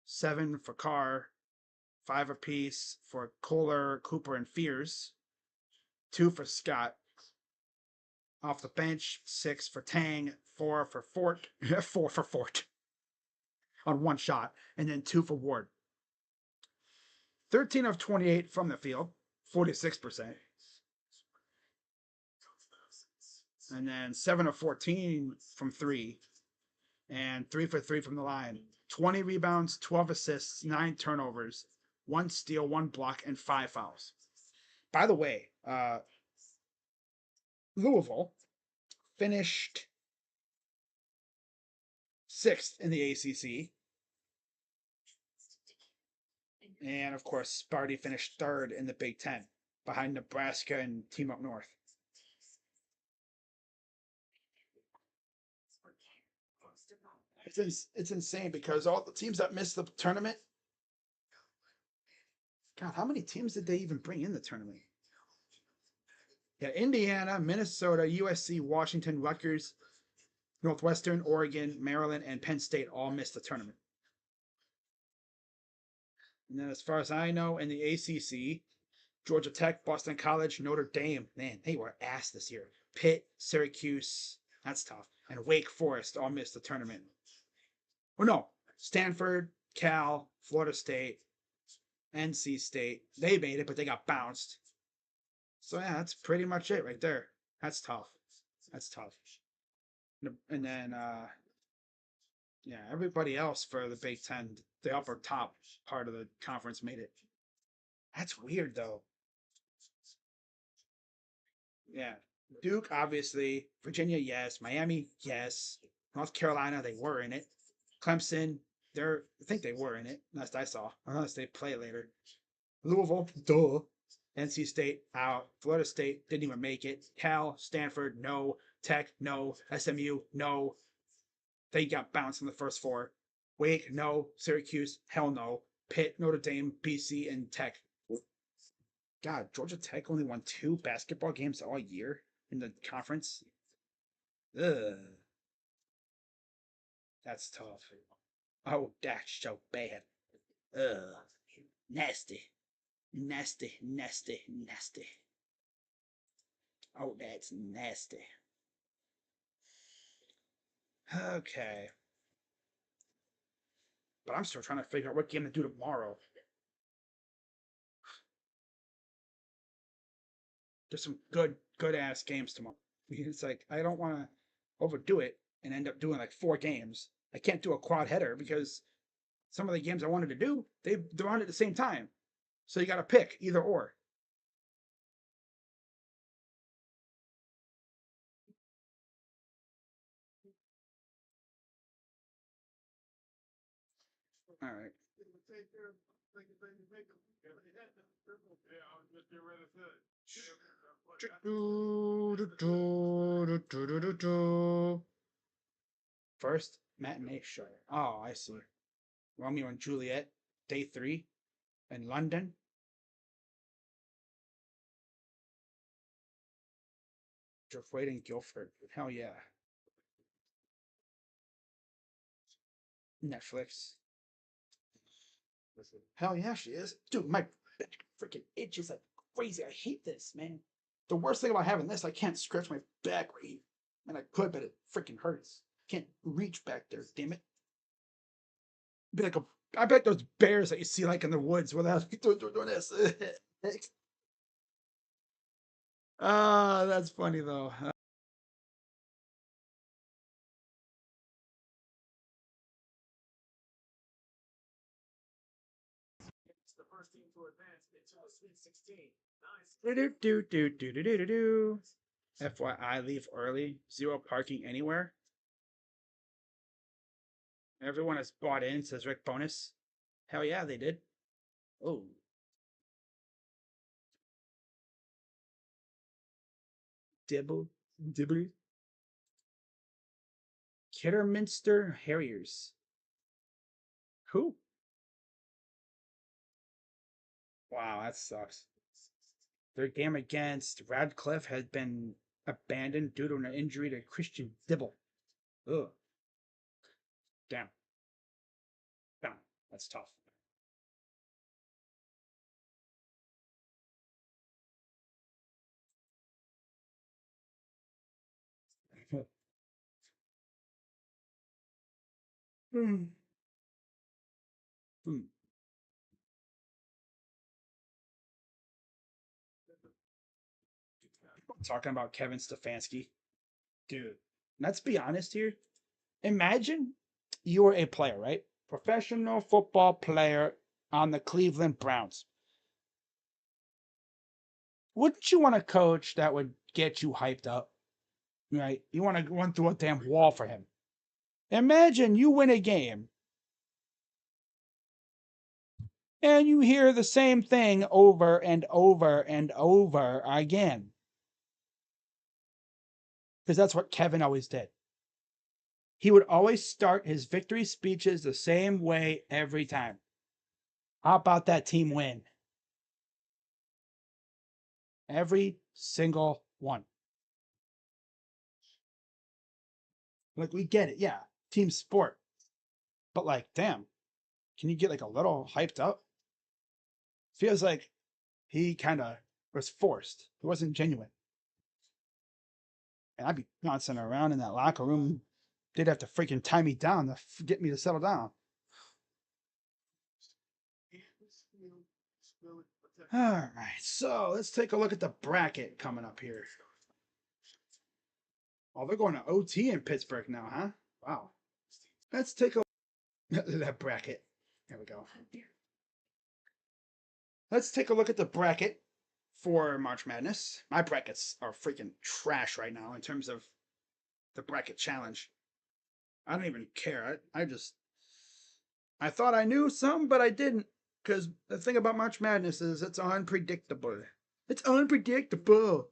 7 for Carr, 5 apiece for Kohler, Cooper, and Fears. 2 for Scott. Off the bench, 6 for Tang, 4 for Fort, 4 for Fort on 1 shot, and then 2 for Ward. 13 of 28 from the field, 46%. And then 7 of 14 from 3, and 3 for 3 from the line. 20 rebounds, 12 assists, 9 turnovers, 1 steal, 1 block, and 5 fouls. By the way, Louisville finished 6th in the ACC. And, of course, Sparty finished 3rd in the Big Ten, behind Nebraska and Team Up North. It's insane because all the teams that missed the tournament. God, how many teams did they even bring in the tournament? Yeah, Indiana, Minnesota, USC, Washington, Rutgers, Northwestern, Oregon, Maryland, and Penn State all missed the tournament. And then as far as I know, in the ACC, Georgia Tech, Boston College, Notre Dame, man, they were ass this year. Pitt, Syracuse, that's tough. And Wake Forest all missed the tournament. Oh no, Stanford, Cal, Florida State, NC State, they made it, but they got bounced. So yeah, that's pretty much it right there. That's tough. That's tough. And then yeah, everybody else for the Big Ten, the upper top part of the conference made it. That's weird though. Yeah. Duke, obviously. Virginia, yes. Miami, yes. North Carolina, they were in it. Clemson, I think they were in it, last I saw, unless they play later. Louisville, duh. NC State, out. Florida State, didn't even make it. Cal, Stanford, no. Tech, no. SMU, no. They got bounced in the first four. Wake, no. Syracuse, hell no. Pitt, Notre Dame, BC, and Tech. God, Georgia Tech only won 2 basketball games all year in the conference. Ugh. That's tough. Oh, that's so bad. Ugh. Nasty. Nasty, nasty, nasty. Oh, that's nasty. Okay. But I'm still trying to figure out what game to do tomorrow. There's some good ass games tomorrow. It's like I don't want to overdo it and end up doing like 4 games. I can't do a quad header because some of the games I wanted to do, they're on at the same time. So you got to pick either or. All right. First matinee show. Oh, I see. Romeo and Juliet, day 3 in London. Jeffrey and Guilford. Hell yeah. Netflix. Hell yeah, she is. Dude, my back freaking itches like crazy. I hate this, man. The worst thing about having this, I can't stretch my back right. And I could, but it freaking hurts. Can't reach back there, damn it. Be like I bet those bears that you see like in the woods without doing this. Ah, that's funny though. It's the first team to advance into the Sweet 16. FYI, leave early. 0 parking anywhere. Everyone has bought in, says Rick Bonus. Hell yeah, they did. Oh. Dibble. Kidderminster Harriers. Who? Wow, that sucks. Their game against Radcliffe had been abandoned due to an injury to Christian Dibble. Ugh. Damn. That's tough. Hmm. Talking about Kevin Stefanski. Dude, let's be honest here. Imagine you were a player, right? Professional football player on the Cleveland Browns. Wouldn't you want a coach that would get you hyped up? Right? You want to run through a damn wall for him. Imagine you win a game and you hear the same thing over and over and over again. Because that's what Kevin always did. He would always start his victory speeches the same way every time. How about that team win? Every single one. Like, we get it. Yeah. Team sport. But, like, damn. Can you get, like, a little hyped up? Feels like he kind of was forced. He wasn't genuine. And I'd be bouncing around in that locker room. They'd have to freaking tie me down to get me to settle down. All right, so let's take a look at the bracket coming up here. Oh, they're going to OT in Pittsburgh now, huh? Wow. Let's take a look at that bracket. There we go. Let's take a look at the bracket for March Madness. My brackets are freaking trash right now in terms of the bracket challenge. I don't even care. I thought I knew some, but I didn't. Because the thing about March Madness is it's unpredictable. It's unpredictable.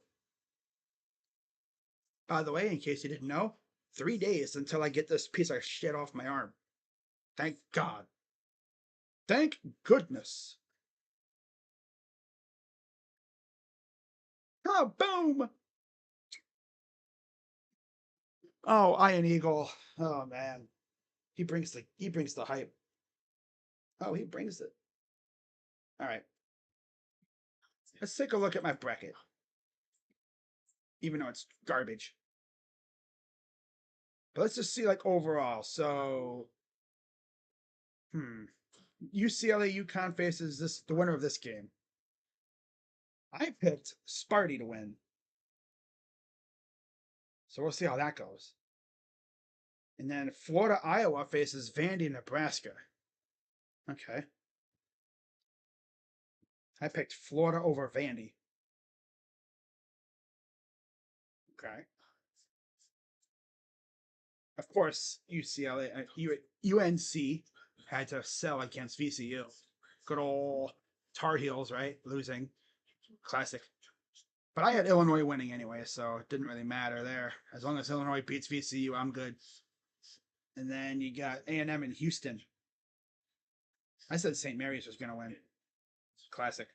By the way, in case you didn't know, 3 days until I get this piece of shit off my arm. Thank God. Thank goodness. Oh, boom! Oh, Iron Eagle. Oh man. He brings the hype. Oh, he brings it. All right. Let's take a look at my bracket. Even though it's garbage. But let's just see like overall. So UCLA UConn faces the winner of this game. I picked Sparty to win. So we'll see how that goes. And then Florida Iowa faces Vandy Nebraska. Okay. I picked Florida over Vandy. Okay. Of course, UNC had to sell against VCU. Good old Tar Heels, right? Losing. Classic. But I had Illinois winning anyway, so it didn't really matter there. As long as Illinois beats VCU, I'm good. And then you got A&M in Houston. I said St. Mary's was going to win. Classic.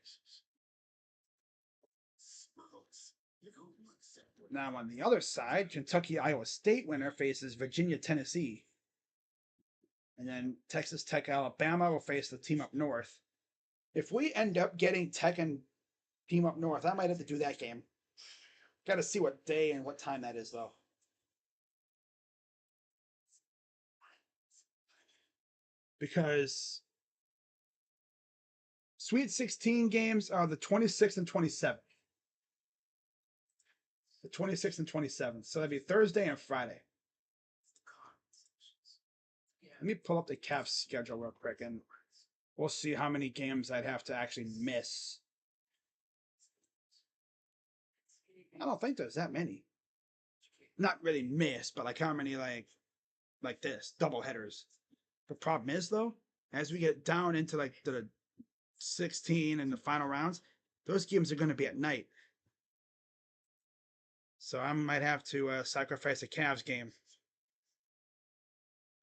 Now on the other side, Kentucky Iowa State winner faces Virginia Tennessee. And then Texas Tech Alabama will face the team up north. If we end up getting Tech and team up north, I might have to do that game. Got to see what day and what time that is, though. Because Sweet 16 games are the 26th and 27th. The 26th and 27th. So that'd be Thursday and Friday. Let me pull up the Cavs schedule real quick and we'll see how many games I'd have to actually miss. I don't think there's that many. Not really miss, but like how many like this, double headers. The problem is though, as we get down into like the 16 and the final rounds, those games are going to be at night. So I might have to sacrifice a Cavs game.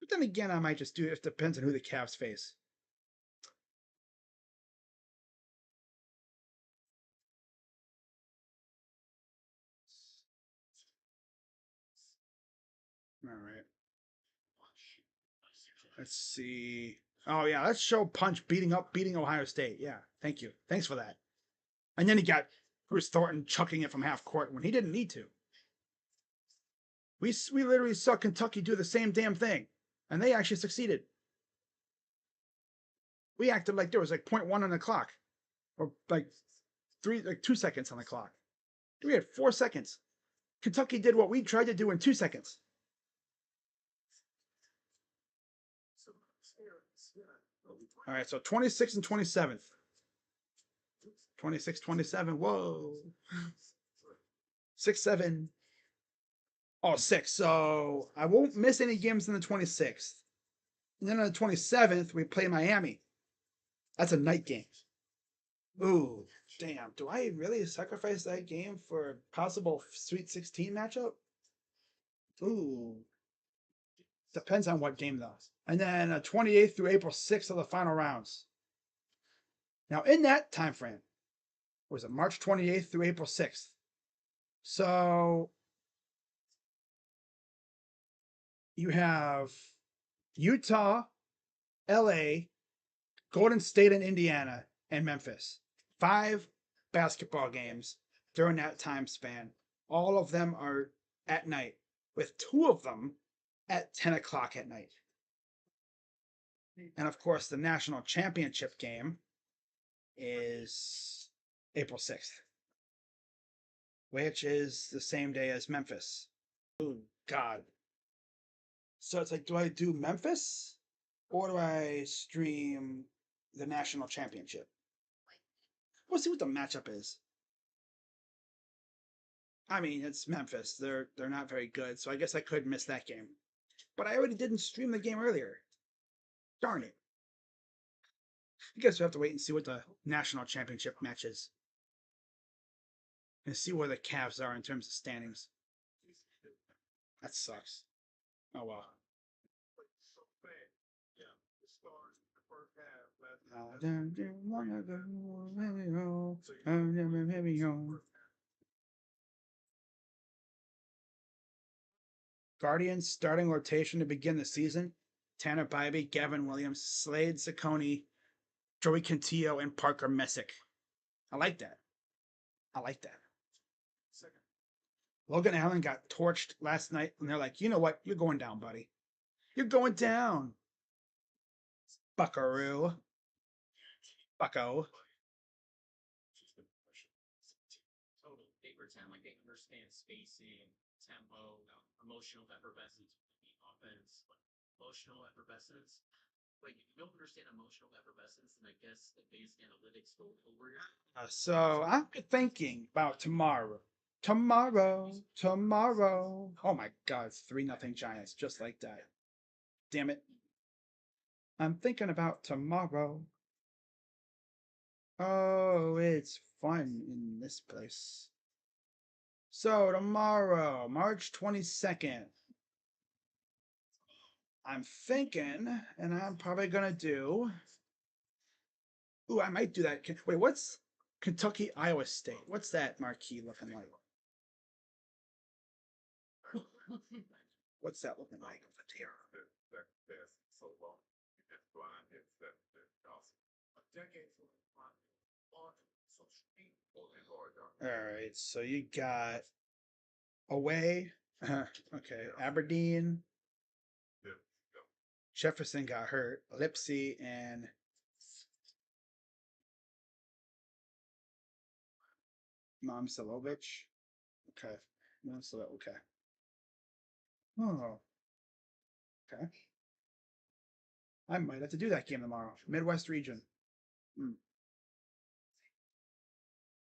But then again, I might just do it. It depends on who the Cavs face. All right. Let's see. Oh yeah, let's show Punch beating Ohio State. Yeah, thank you. Thanks for that. And then he got Bruce Thornton chucking it from half court when he didn't need to. We literally saw Kentucky do the same damn thing, and they actually succeeded. We acted like there was like 0.1 on the clock, or like 2 seconds on the clock. We had 4 seconds. Kentucky did what we tried to do in 2 seconds. All right, so 26th and 27th. 26, 27. Whoa. 6, 7. Oh, 6. So I won't miss any games on the 26th. And then on the 27th, we play Miami. That's a night game. Ooh, damn. Do I really sacrifice that game for a possible Sweet 16 matchup? Ooh. Depends on what game, though. And then 28th through April 6th are the final rounds. Now, in that time frame, was it March 28th through April 6th? So you have Utah, LA, Golden State and Indiana, and Memphis. 5 basketball games during that time span. All of them are at night, with 2 of them at 10 o'clock at night. And of course, the national championship game is April 6th, which is the same day as Memphis. Oh, God. So it's like, do I do Memphis or do I stream the national championship? We'll see what the matchup is. I mean, it's Memphis. They're not very good, so I guess I could miss that game. But I already didn't stream the game earlier. Darn it. I guess we have to wait and see what the national championship match is. And see where the Cavs are in terms of standings. That sucks. Oh well. Guardians starting rotation to begin the season. Tanner Bybee, Gavin Williams, Slade Ciccone, Joey Cantillo, and Parker Messick. I like that. I like that. Logan Allen got torched last night, and they're like, you know what? You're going down, buddy. You're going down. Buckaroo. Bucko. Total paper time, like they understand spacing, tempo, emotional effervescence with the offense, like emotional effervescence. Like if you don't understand emotional effervescence, then I guess advanced analytics go over your So I'm thinking about tomorrow. Tomorrow. Oh my God, it's 3-0 Giants, just like that. Damn it. I'm thinking about tomorrow. Oh, it's fun in this place. So tomorrow, March 22nd. I'm thinking, and I'm probably gonna do. Ooh, I might do that. Wait, what's Kentucky, Iowa State? What's that marquee looking like? What's that looking like over there? All right, so you got away. Okay, Aberdeen. Jefferson got hurt. Lipsy and Momsilovich. Okay, Momsilovich. Okay. Oh, okay. I might have to do that game tomorrow. Midwest region.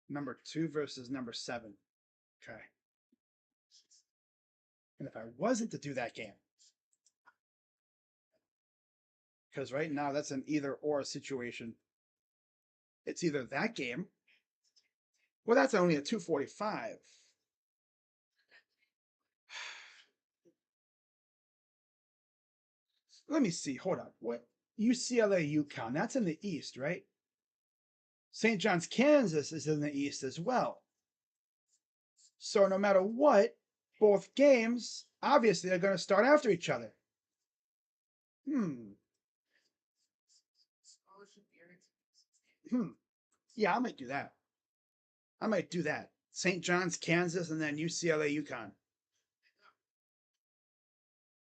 Number 2 versus number 7. Okay. And if I wasn't to do that game, because right now that's an either or situation. It's either that game. Well, that's only a 245. Let me see. Hold on. What? UCLA UConn. That's in the East, right? St. John's, Kansas is in the East as well. So no matter what, both games obviously are going to start after each other. Yeah, I might do that. I might do that. St. John's, Kansas, and then UCLA UConn.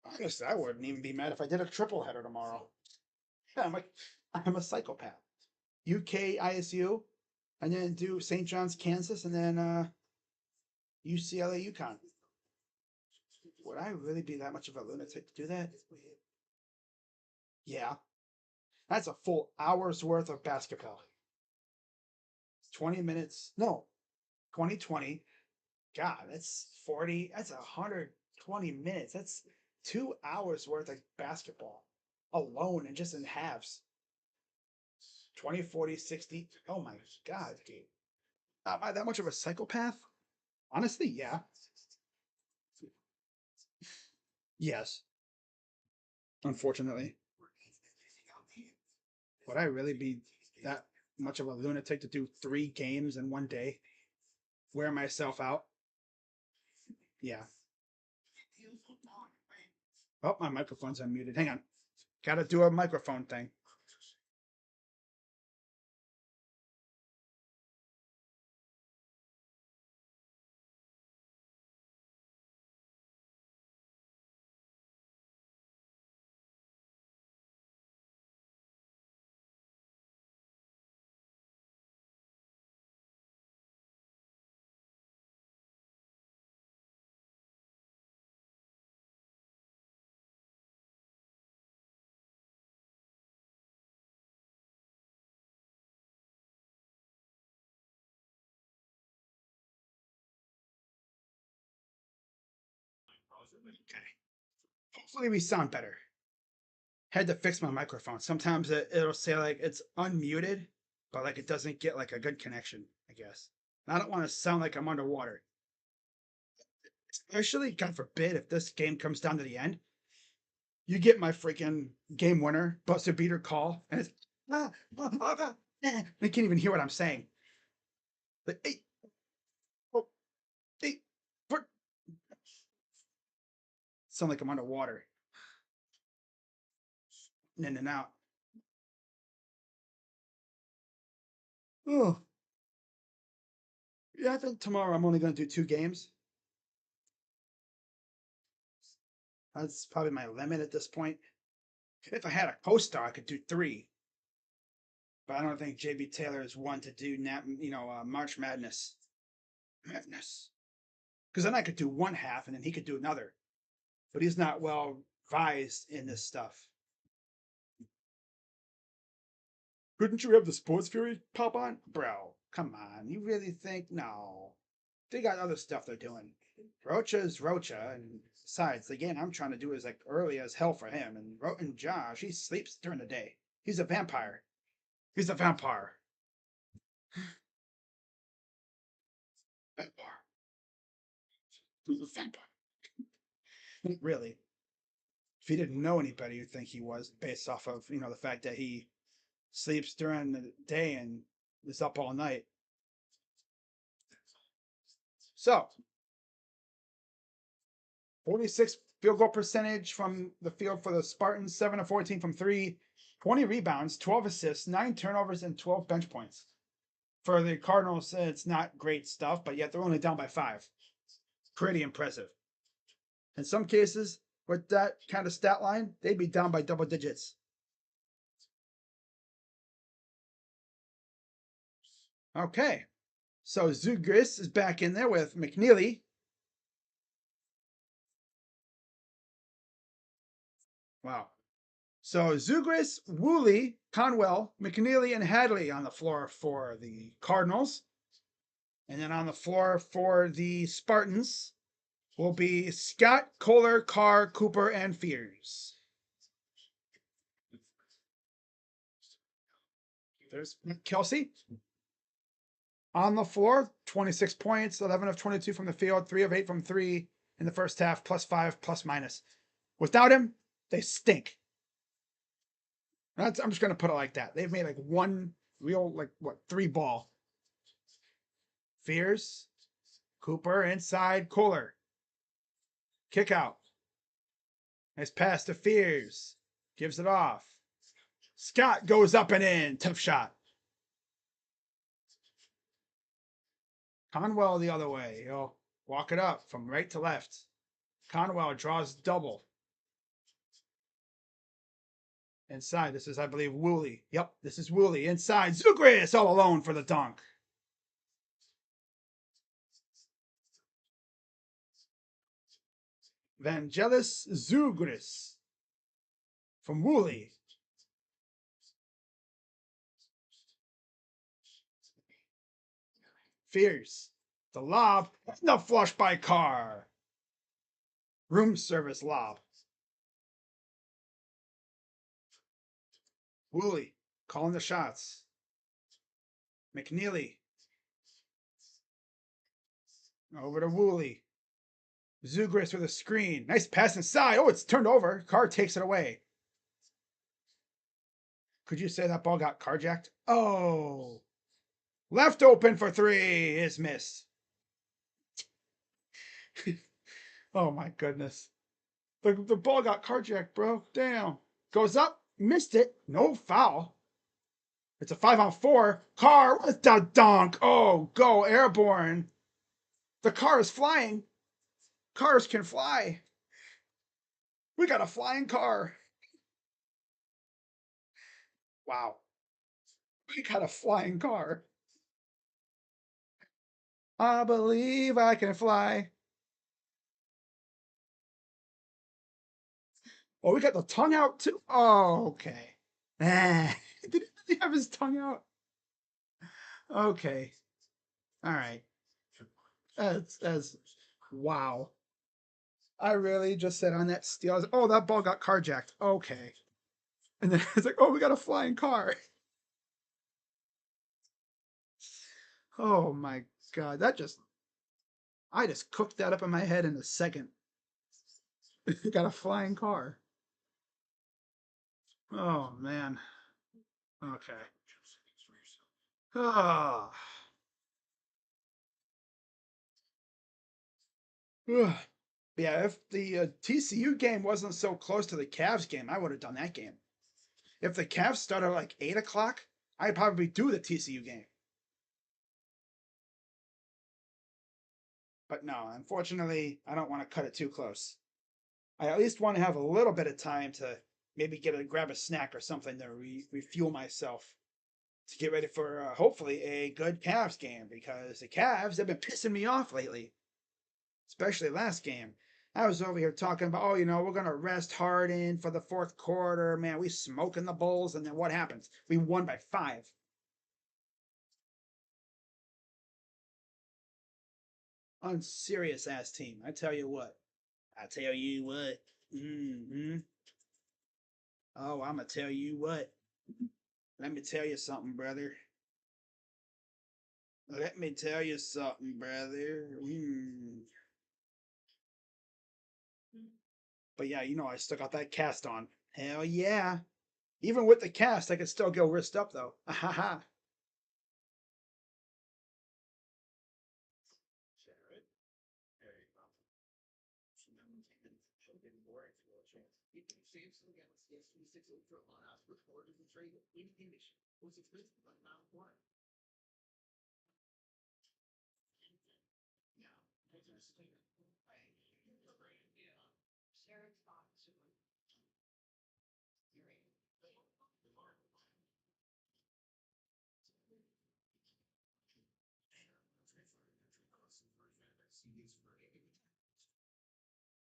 Honestly, I wouldn't even be mad if I did a triple header tomorrow. Yeah, I'm a psychopath. UK ISU, and then do St. John's, Kansas, and then UCLA UConn. Would I really be that much of a lunatic to do that? Yeah. That's a full hour's worth of basketball. 20 minutes. No, 2020. God, that's 40. That's 120 minutes. That's 2 hours worth of basketball alone and just in halves. 20, 40, 60. Oh my God, dude. Am I that much of a psychopath? Honestly, yeah. Yes. Unfortunately. Would I really be that much of a lunatic to do 3 games in one day? Wear myself out? Yeah. Oh, my microphone's unmuted. Hang on. Gotta do a microphone thing. Okay. Hopefully we sound better. Had to fix my microphone. Sometimes it'll say like it's unmuted, but like it doesn't get like a good connection, I guess. And I don't want to sound like I'm underwater. Especially, God forbid, if this game comes down to the end, you get my freaking game winner, buzzer beater call, and it's they can't even hear what I'm saying. Like, hey, oh, hey, what? Sound like I'm underwater. In and out. Oh, yeah, I think tomorrow I'm only going to do 2 games. That's probably my limit at this point. If I had a co-star, I could do 3. But I don't think JB Taylor is one to do March Madness. Madness. Because then I could do one half and then he could do another. But he's not well advised in this stuff. Couldn't you have the Sports Fury pop on? Bro, come on. You really think? No. They got other stuff they're doing. Rocha's Rocha, and besides, the game I'm trying to do is like early as hell for him. And Josh, he sleeps during the day. He's a vampire. He's a vampire. Vampire. He's a vampire. Really. If he didn't know anybody, you'd think he was, based off of, the fact that he sleeps during the day and is up all night. So, 46 field goal percentage from the field for the Spartans, 7 of 14 from 3, 20 rebounds, 12 assists, 9 turnovers, and 12 bench points. For the Cardinals, it's not great stuff, but yet they're only down by 5. Pretty impressive. In some cases, with that kind of stat line, they'd be down by double digits. Okay. So Zugris is back in there with McNeely. Wow. So Zugris, Woolley, Conwell, McNeely, and Hadley on the floor for the Cardinals. And then on the floor for the Spartans will be Scott, Kohler, Carr, Cooper, and Fears. There's Kelsey. On the floor, 26 points, 11 of 22 from the field, 3 of 8 from 3 in the first half, +5, plus minus. Without him, they stink. I'm just going to put it like that. They've made like one real, 3 ball. Fears, Cooper inside, Kohler. Kick out. Nice pass to Fears. Gives it off. Scott goes up and in. Tough shot. Conwell the other way. He'll walk it up from right to left. Conwell draws double. Inside, this is, I believe, Woolley. Yep, this is Woolley. Inside, Zugris all alone for the dunk. Vangelis Zugris from Woolley. Fierce. The lob. The flush by Carr. Room service lob. Woolley calling the shots. McNeely. Over to Woolley. Zugris with a screen. Nice pass inside. Oh, it's turned over. Carr takes it away. Could you say that ball got carjacked? Oh. Left open for 3 is missed. Oh my goodness. The ball got carjacked, bro. Damn. Goes up. Missed it. No foul. It's a 5-on-4. Carr with the dunk. Oh, go airborne. The car is flying. Cars can fly. We got a flying car. Wow. We got a flying car. I believe I can fly. Oh, we got the tongue out too. Oh, okay. Did he have his tongue out? Okay. All right. That's wow. I really just said on that steal, I was, oh, that ball got carjacked. Okay. And then it's like, oh, we got a flying car. Oh my God. I just cooked that up in my head in a second. Got a flying car. Oh man. Okay. Ah. Ugh. Yeah, if the TCU game wasn't so close to the Cavs game, I would have done that game. If the Cavs started at like 8 o'clock, I'd probably do the TCU game. But no, unfortunately, I don't want to cut it too close. I at least want to have a little bit of time to maybe grab a snack or something to refuel myself to get ready for hopefully a good Cavs game because the Cavs have been pissing me off lately, especially last game. I was over here talking about, oh, we're going to rest Harden for the fourth quarter. Man, we smoking the Bulls. And then what happens? We won by 5. Unserious ass team. I tell you what. Mm-hmm. Oh, I'm going to tell you what. Let me tell you something, brother. Let me tell you something, brother. But yeah, I still got that cast on. Hell yeah. Even with the cast, I could still go wrist up though. Ahaha.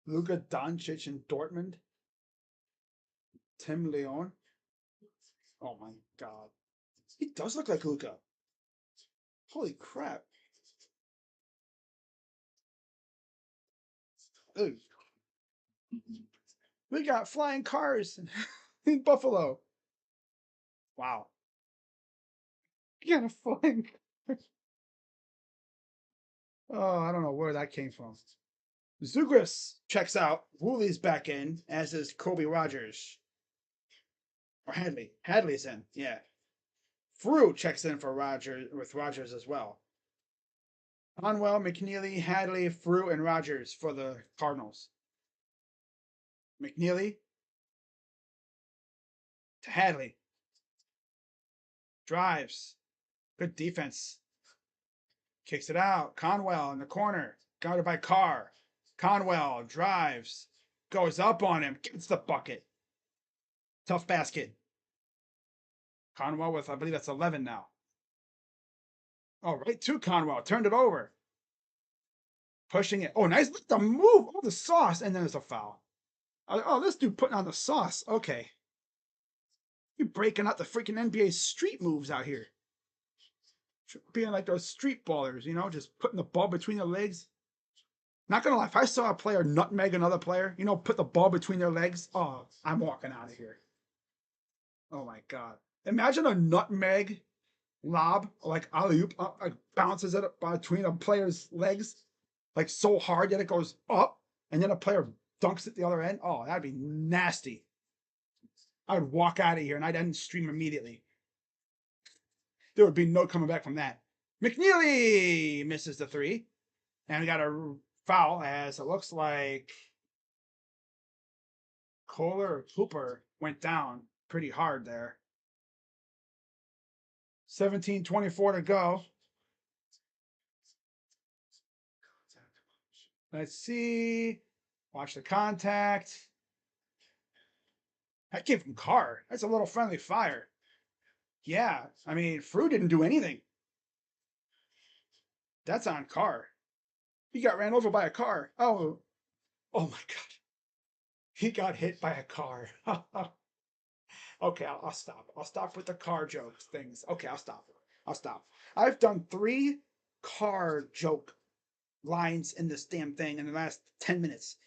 Luka Doncic in Dortmund. Tim Leon. Oh my god. He does look like Luka. Holy crap. Ooh. We got flying cars in Buffalo. Wow. You got a flying car. Oh, I don't know where that came from. Zugris checks out. Wooley's back in, as is Kobe Rogers. Or Hadley. Hadley's in, yeah. Frew checks in for Rogers as well. Conwell, McNeely, Hadley, Frew, and Rogers for the Cardinals. McNeely to Hadley. Drives. Good defense. Kicks it out. Conwell in the corner. Guarded by Carr. Conwell drives. Goes up on him. Gets the bucket. Tough basket. Conwell with, I believe that's 11 now. Oh, right to Conwell. Turned it over. Pushing it. Oh, nice. Look at the move. Oh, the sauce. And then there's a foul. Oh, this dude putting on the sauce. Okay. You're breaking out the freaking NBA street moves out here. Being like those street ballers, just putting the ball between their legs. Not gonna lie, if I saw a player nutmeg another player, put the ball between their legs, oh, I'm walking out of here. Oh my god. Imagine a nutmeg lob, like alley-oop, like bounces it up between a player's legs, like so hard that it goes up, and then a player dunks at the other end. Oh, that'd be nasty. I would walk out of here and I'd end stream immediately. There would be no coming back from that. McNeely misses the 3. And we got a foul as it looks like Kohler or Cooper went down pretty hard there. 17:24 to go. Let's see. Watch the contact. I gave him Carr. That's a little friendly fire. Yeah, I mean, Frew didn't do anything. That's on Carr. He got ran over by a car. Oh my God. He got hit by a car. Okay, I'll stop. I'll stop with the car jokes things. Okay, I'll stop. I've done 3 car joke lines in this damn thing in the last 10 minutes.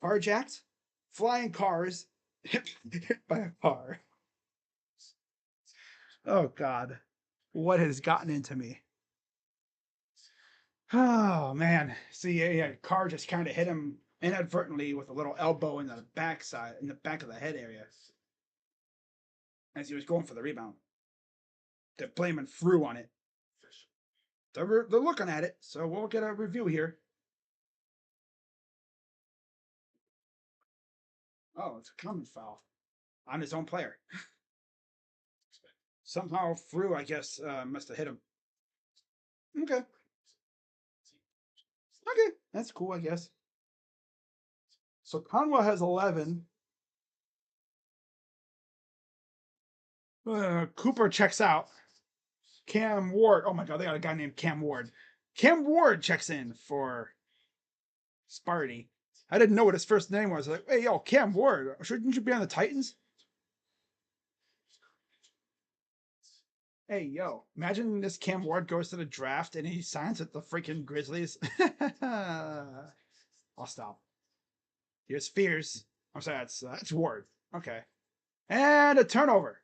carjacked, flying cars, hit by a car. Oh God, what has gotten into me? Oh man, see, yeah, car just kind of hit him inadvertently with a little elbow in the backside, in the back of the head area, as he was going for the rebound. They're blaming Frew on it. They're looking at it, so we'll get a review here. Oh, it's a common foul on his own player. Somehow Frew, I guess, must have hit him. Okay. Okay, that's cool, I guess. So Conwell has 11. Cooper checks out. Cam Ward. Oh my God, they got a guy named Cam Ward. Cam Ward checks in for Sparty. I didn't know what his first name was. Like, hey, yo, Cam Ward. Shouldn't you be on the Titans? Hey, yo, imagine this Cam Ward goes to the draft and he signs with the freaking Grizzlies. I'll stop. Here's Fears. I'm sorry, that's Ward. Okay. And a turnover.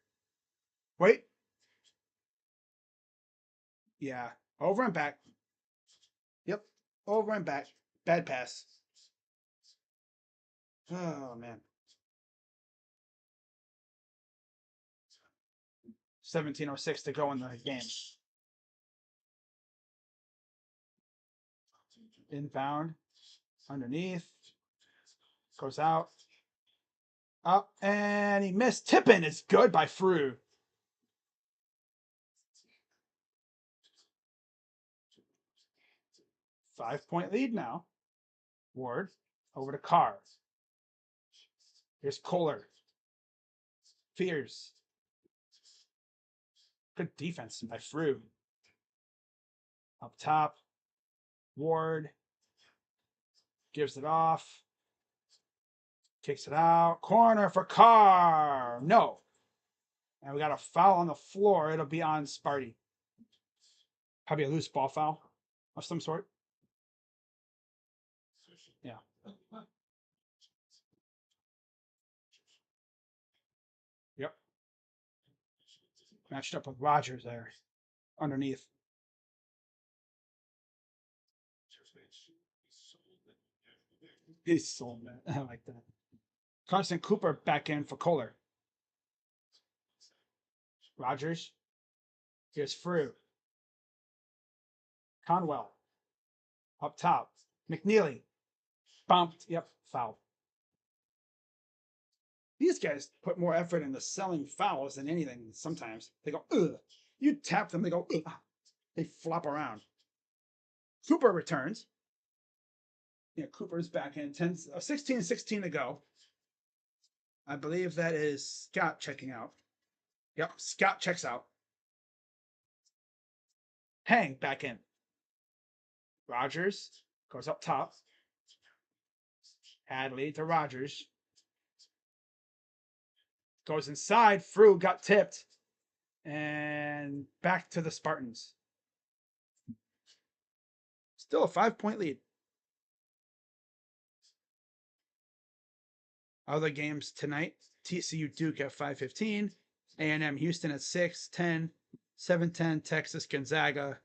Wait. Yeah. Over and back. Yep. Over and back. Bad pass. Oh, man. 17:06 to go in the game. Inbound. Underneath. Goes out. Up. And he missed. Tippin is good by Frew. Five-point lead now. Ward. Over to Carr. Here's Kohler. Fears. Good defense by Frew. Up top. Ward. Gives it off. Kicks it out. Corner for Carr. No. And we got a foul on the floor. It'll be on Sparty. Probably a loose ball foul of some sort. Yeah. Yep. Matched up with Rogers there. Underneath. He's sold that. I like that. Constant Cooper back in for Kohler. Rogers. Here's Frew. Conwell. Up top. McNeely. Bumped. Yep. Foul. These guys put more effort into selling fouls than anything sometimes. They go, ugh. You tap them, they go, ugh. They flop around. Cooper returns. Yeah, Cooper's back in. 16 to go. I believe that is Scott checking out. Yep, Scott checks out. Hang back in. Rogers goes up top. Hadley to Rogers. Goes inside. Frew got tipped. And back to the Spartans. Still a 5-point lead. Other games tonight. TCU Duke at 5:15. A&M Houston at 6:10. 7:10 Texas Gonzaga.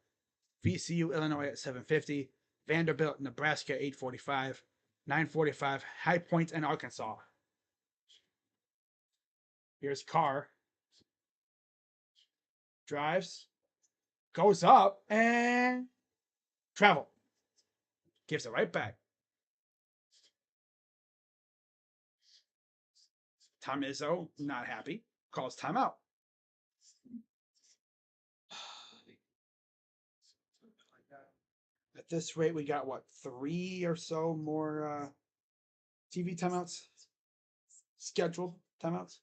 VCU Illinois at 7:50. Vanderbilt Nebraska 8:45. 9:45 High Point and Arkansas. Here's Carr. Drives. Goes up and travel. Gives it right back. Tom Izzo, not happy. Calls timeout. At this rate, we got what, 3 or so more TV timeouts? Scheduled timeouts?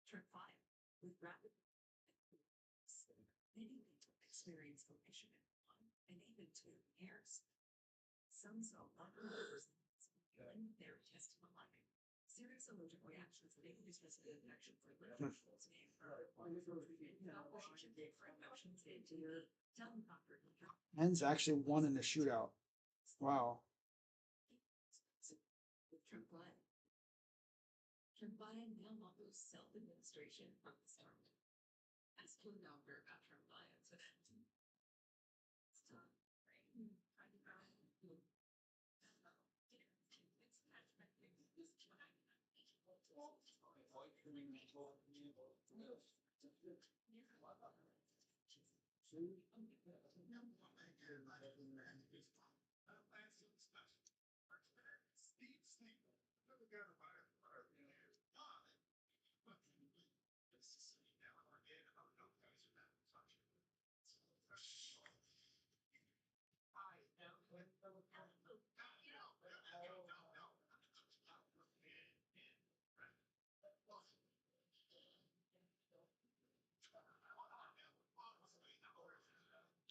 Turn 5 with rapid many people experience formation in 1 and even 2 years. Some cell feeling their intestinal lining. Serious allergic reactions may be dismissed as infection for relationship Men's actually won in the shootout. Wow. With Tremblay now offers self-administration from the start. Ask your doctor about Tremblay today. Stop.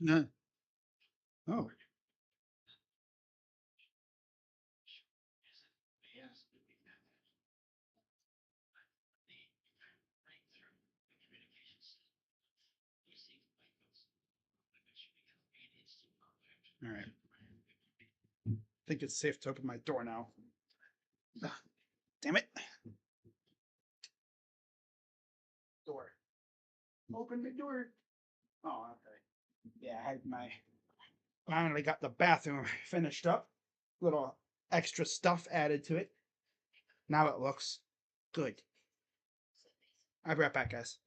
Yeah. Oh. All right. I think it's safe to open my door now. Ah, damn it. Door. Open the door. Oh, okay. Yeah, I had my finally got the bathroom finished up. Little extra stuff added to it. Now it looks good. I'll be right back, guys.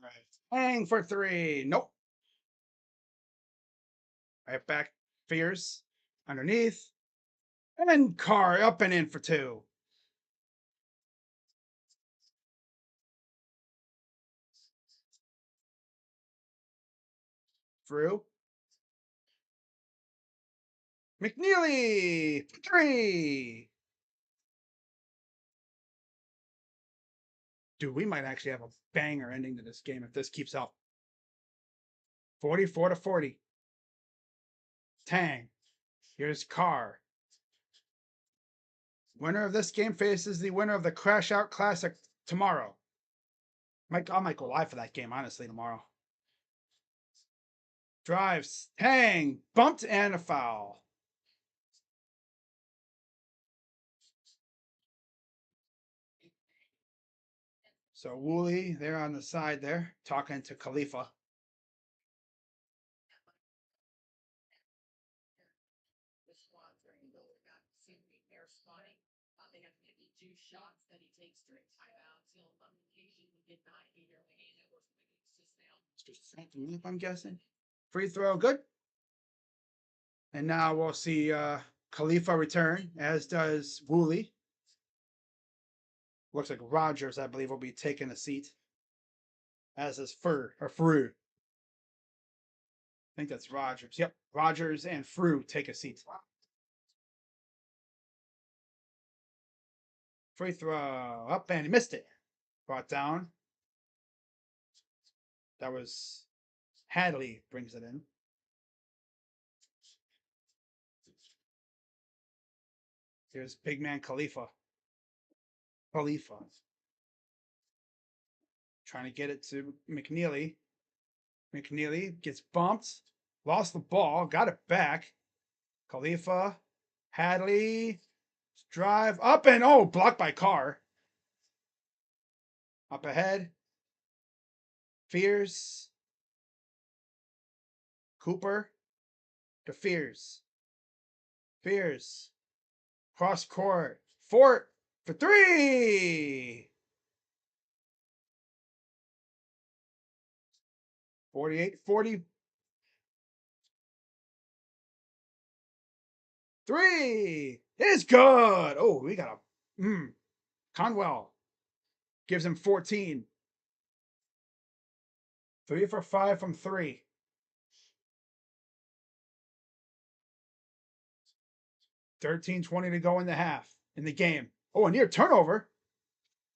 Right. Hang for three. Nope. Right back. Fierce. Underneath. And car up and in for two. Through. McNeely. Three. Dude, we might actually have a banger ending to this game if this keeps up. 44 to 40. Tang. Here's Carr. Winner of this game faces the winner of the Crash Out Classic tomorrow. I might go live for that game, honestly, tomorrow. Drives. Tang. Bumped and a foul. So Wooly, they're on the side there, talking to Khalifa. The squad during the goal got seemed to be fair spotting. They have 52 shots that he takes during timeouts. He'll on occasion get 9 either way, and it was just now. I'm guessing. Free throw, good. And now we'll see Khalifa return, as does Wooly. Looks like Rogers, I believe, will be taking a seat. As is Fru. I think that's Rogers. Yep, Rogers and Fru take a seat. Free throw up and he missed it. Brought down. That was Hadley brings it in. Here's big man Khalifa. Trying to get it to McNeely. McNeely gets bumped. Lost the ball. Got it back. Khalifa. Hadley. Drive up and oh, blocked by Carr. Up ahead. Fears. Cooper. To Fears. Fears. Cross court. Fort for 3. 48-40. 3 is good. Oh, we got a Conwell gives him 14. 3 for 5 from 3. 13:20 to go in the half in the game. Oh, a near turnover.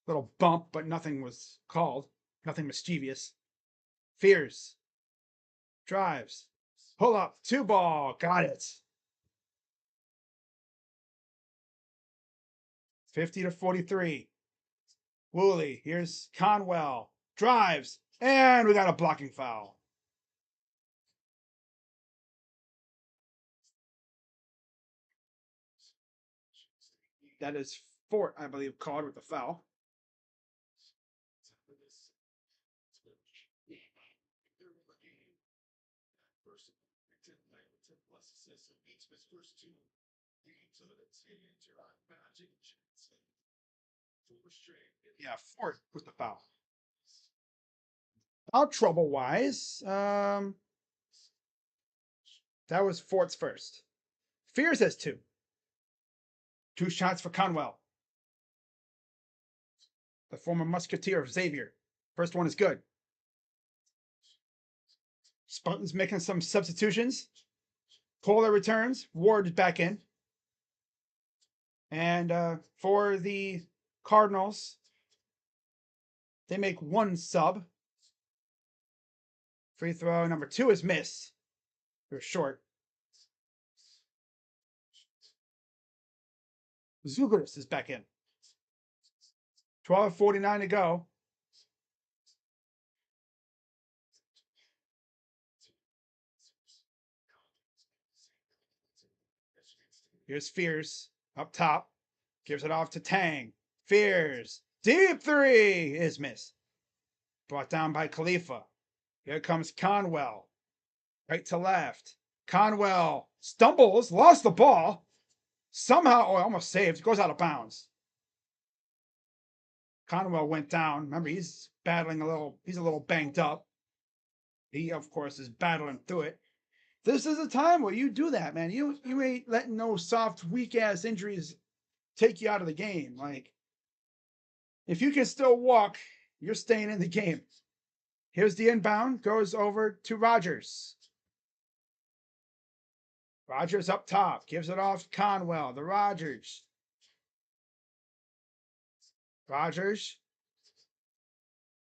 Little bump, but nothing was called. Nothing mischievous. Fears. Drives. Pull up. 2 ball. Got it. 50-43. Woolley. Here's Conwell. Drives. And we got a blocking foul. That is Fort, I believe, called with the foul. Yeah, Fort with the foul. Foul trouble wise, that was Fort's first. Fears has 2. 2 shots for Conwell, the former musketeer of Xavier. First one is good. Spartans making some substitutions. Kohler returns. Ward is back in. And for the Cardinals, they make 1 sub. Free throw number 2 is miss. They're short. Zugaris is back in. 12:49 to go. Here's Fears up top. Gives it off to Tang. Fears. Deep 3 is missed. Brought down by Khalifa. Here comes Conwell. Right to left. Conwell stumbles, lost the ball. Somehow, oh, almost saved. Goes out of bounds. Conwell went down. Remember, he's battling he's a little banged up. He, of course, is battling through it. This is a time where you do that, man. You ain't letting no soft, weak-ass injuries take you out of the game. Like, if you can still walk, you're staying in the game. Here's the inbound. Goes over to Rogers. Rogers up top. Gives it off to Conwell. The Rogers. Rogers.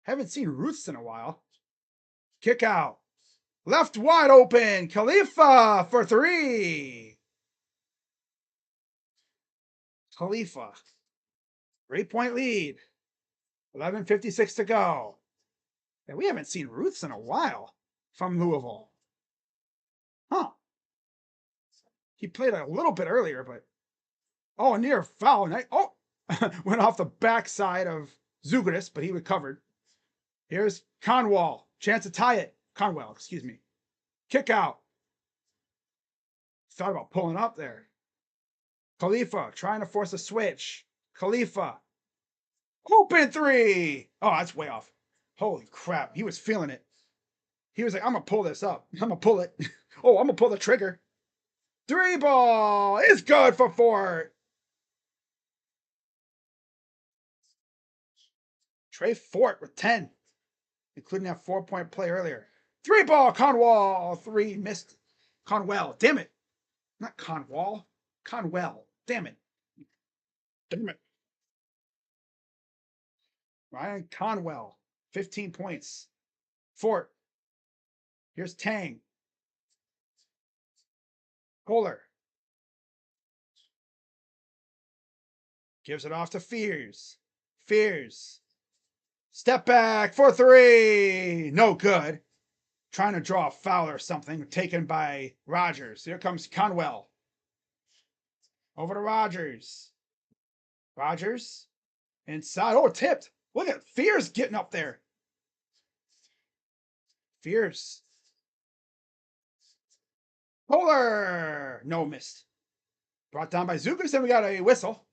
Haven't seen Ruths in a while. Kick out. Left wide open. Khalifa for 3. Khalifa. 3-point lead. 11:56 to go. Yeah, we haven't seen Ruths in a while from Louisville. Huh. He played a little bit earlier, but oh, near foul. Oh, went off the backside of Zugaris, but he recovered. Here's Conwell. Chance to tie it. Conwell, excuse me. Kick out. Thought about pulling up there. Khalifa trying to force a switch. Khalifa. Open 3. Oh, that's way off. Holy crap. He was feeling it. He was like, I'm going to pull this up. I'm going to pull it. Oh, I'm going to pull the trigger. 3 ball is good for Fort. Trey Fort with 10, including that 4-point play earlier. 3 ball, Conwell. 3 missed. Conwell, damn it. Not Conwell. Conwell, damn it. Damn it. Ryan Conwell, 15 points. Fort. Here's Tang. Kohler. Gives it off to Fears. Fears. Step back for 3. No good. Trying to draw a foul or something. Taken by Rogers. Here comes Conwell. Over to Rogers. Rogers. Inside. Oh, tipped. Look at Fears getting up there. Fears. Polar. No, missed. Brought down by Zukas, and we got a whistle.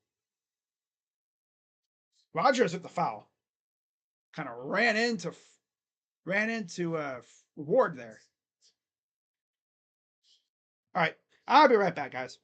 Rogers with the foul. Kind of ran into Ward there. All right. I'll be right back, guys.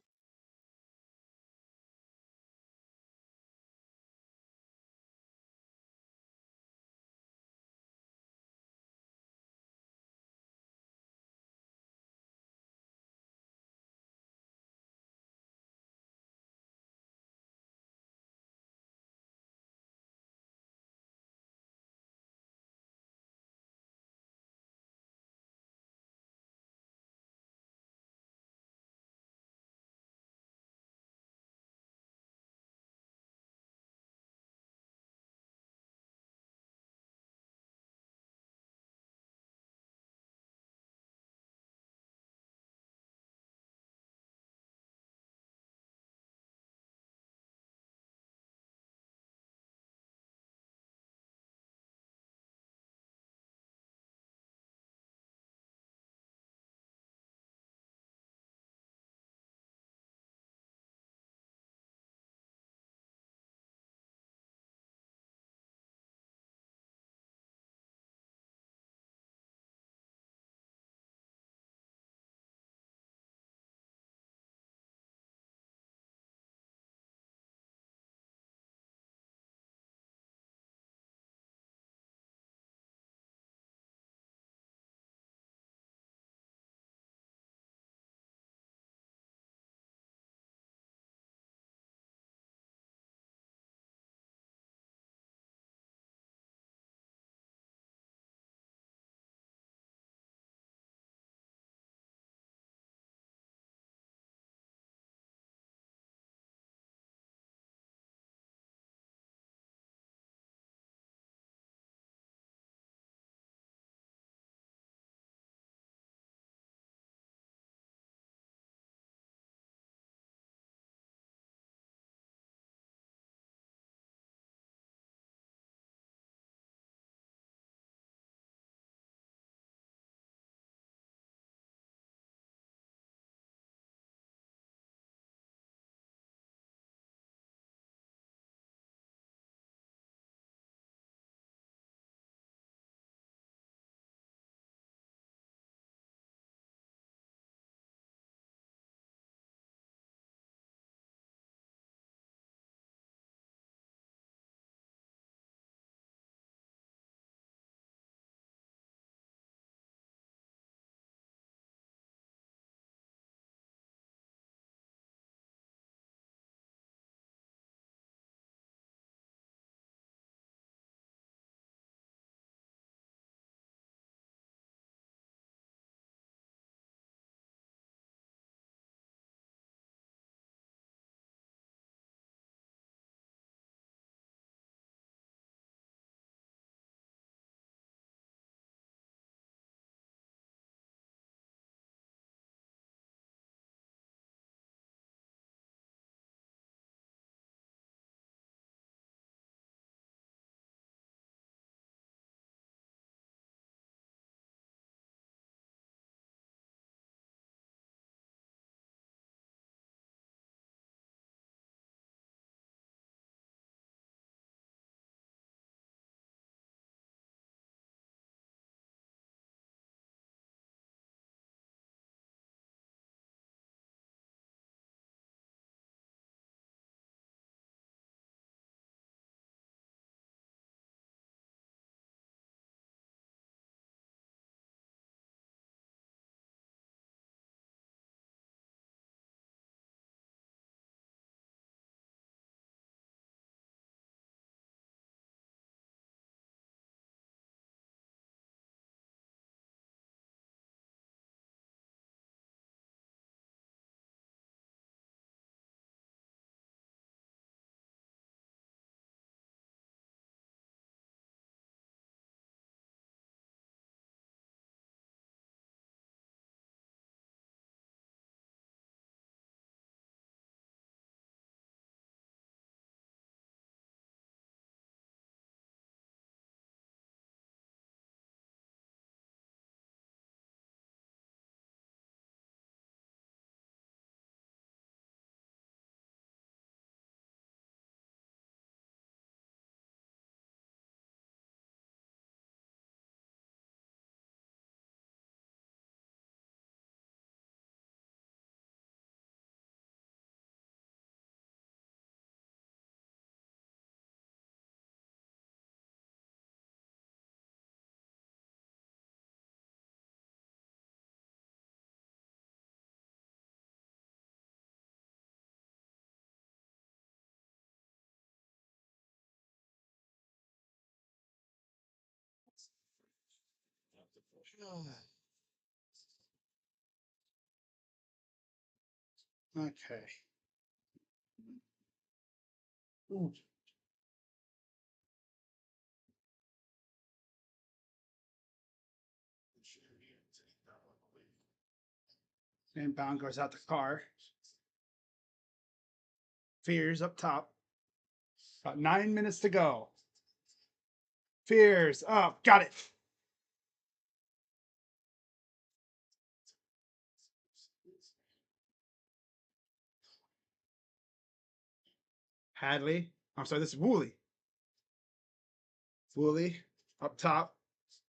Okay. Ooh. Inbound goes out the car. Fears up top. About 9 minutes to go. Fears up. Got it. Hadley. I'm sorry, this is Woolley. Woolley up top.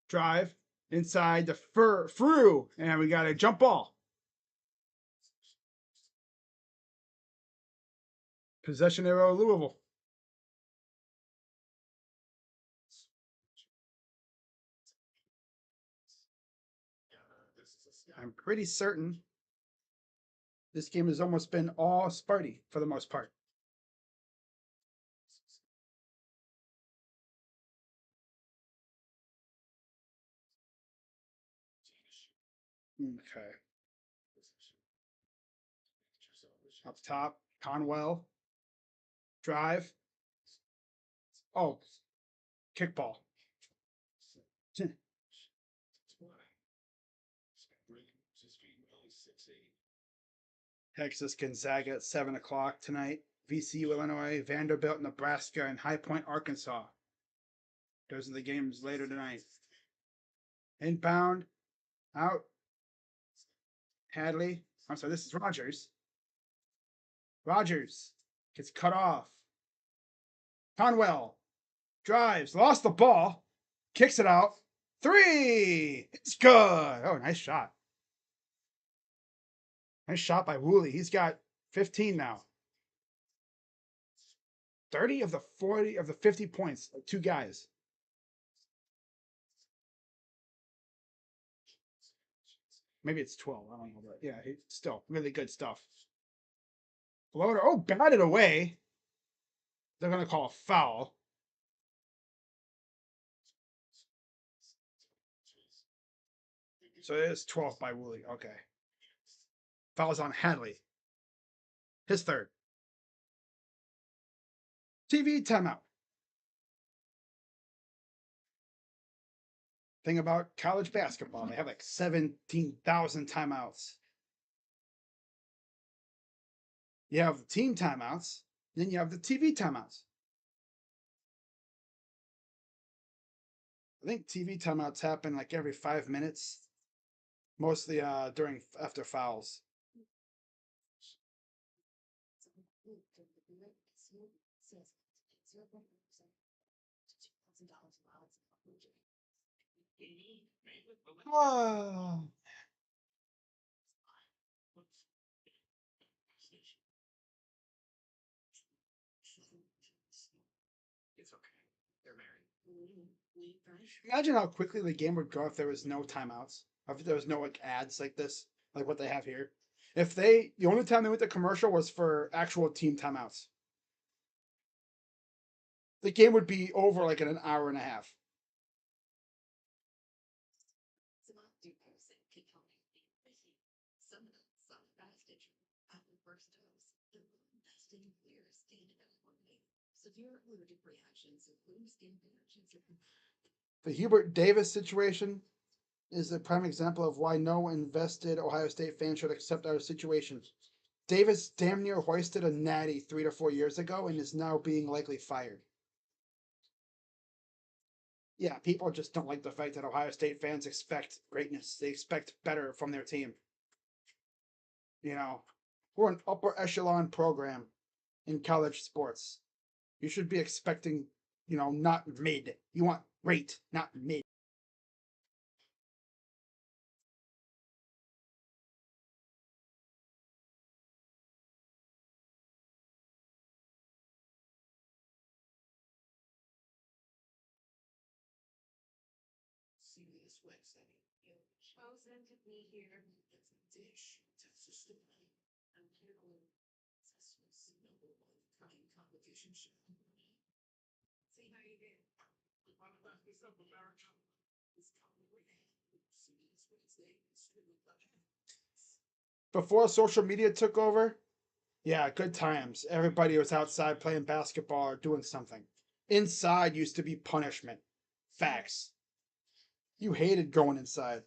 Drive. Inside the through. And we got a jump ball. Possession arrow, Louisville. I'm pretty certain this game has almost been all Sparty for the most part. Okay. Up top, Conwell. Drive. Oh, kickball. Texas Gonzaga at 7 o'clock tonight. VCU, Illinois, Vanderbilt, Nebraska, and High Point, Arkansas. Those are the games later tonight. Inbound. Out. Hadley. I'm sorry, this is Rogers. Rogers gets cut off. Conwell drives, lost the ball, kicks it out. 3! It's good. Oh, nice shot. Nice shot by Woolley. He's got 15 now. 30 of the 40 of the 50 points. Two guys. Maybe it's 12. I don't know. But yeah, still really good stuff. Floater. Oh, batted away. They're going to call a foul. So it is 12 by Woolley. Okay. Foul's on Hadley. His third. TV timeout. Thing about college basketball, they have like 17,000 timeouts. You have the team timeouts, then you have the TV timeouts. I think TV timeouts happen like every 5 minutes, mostly after fouls. Oh. It's okay. They're married. Imagine how quickly the game would go if there was no timeouts. If there was no like ads like this, like what they have here. If the only time they went to commercial was for actual team timeouts, the game would be over like in an hour and a half. Severe allergic reactions, including skin reactions. The Hubert Davis situation is a prime example of why no invested Ohio State fan should accept our situation. Davis damn near hoisted a natty 3 to 4 years ago and is now being likely fired. Yeah, people just don't like the fact that Ohio State fans expect greatness. They expect better from their team. You know, we're an upper echelon program in college sports. You should be expecting, not mid. You want great, not mid. Serious website. Chosen to be here. It's a dish. Texas to play. I'm here. Texas number one cooking competition show. See how you do. This company Before social media took over, yeah, good times. Everybody was outside playing basketball or doing something. Inside used to be punishment. Facts. You hated going inside.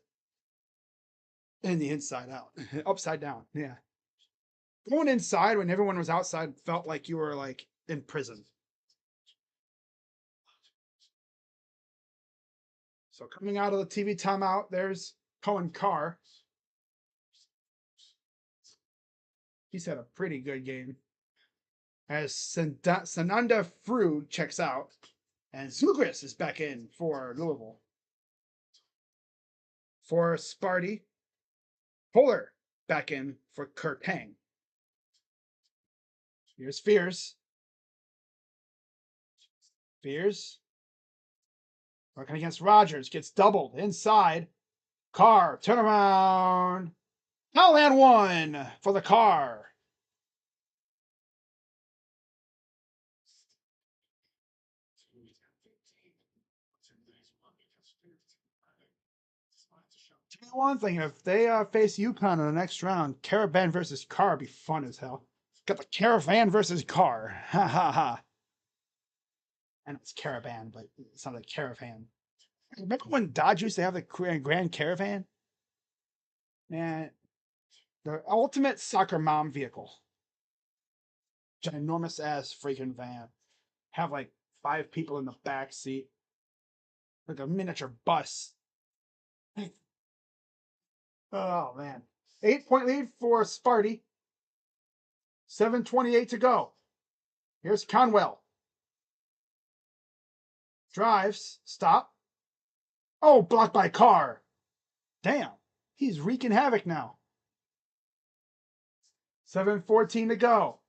In the inside out. Upside down. Yeah. Going inside when everyone was outside felt like you were like in prison. So coming out of the TV timeout, there's Cohen Carr. He's had a pretty good game. As Sananda Frood checks out, and Zugris is back in for Louisville. For Sparty, Polar back in for Kurt Hang. Here's Fears. Fears. Working against Rogers. Gets doubled inside. Carr. Turn around. Foul and one for the Carr. Tell you one thing, if they face UConn in the next round, Caravan versus Carr would be fun as hell. Got the Caravan versus Carr. Ha ha ha. And it's Caravan, but it's not a Caravan. Remember when Dodge used to have the Grand Caravan? Man, the ultimate soccer mom vehicle. Ginormous ass freaking van. Have like 5 people in the back seat. Like a miniature bus. Oh man. 8-point lead for Sparty. 7:28 to go. Here's Conwell. Drives. Stop. Oh, blocked by Carr. Damn. He's wreaking havoc now. 7:14 to go.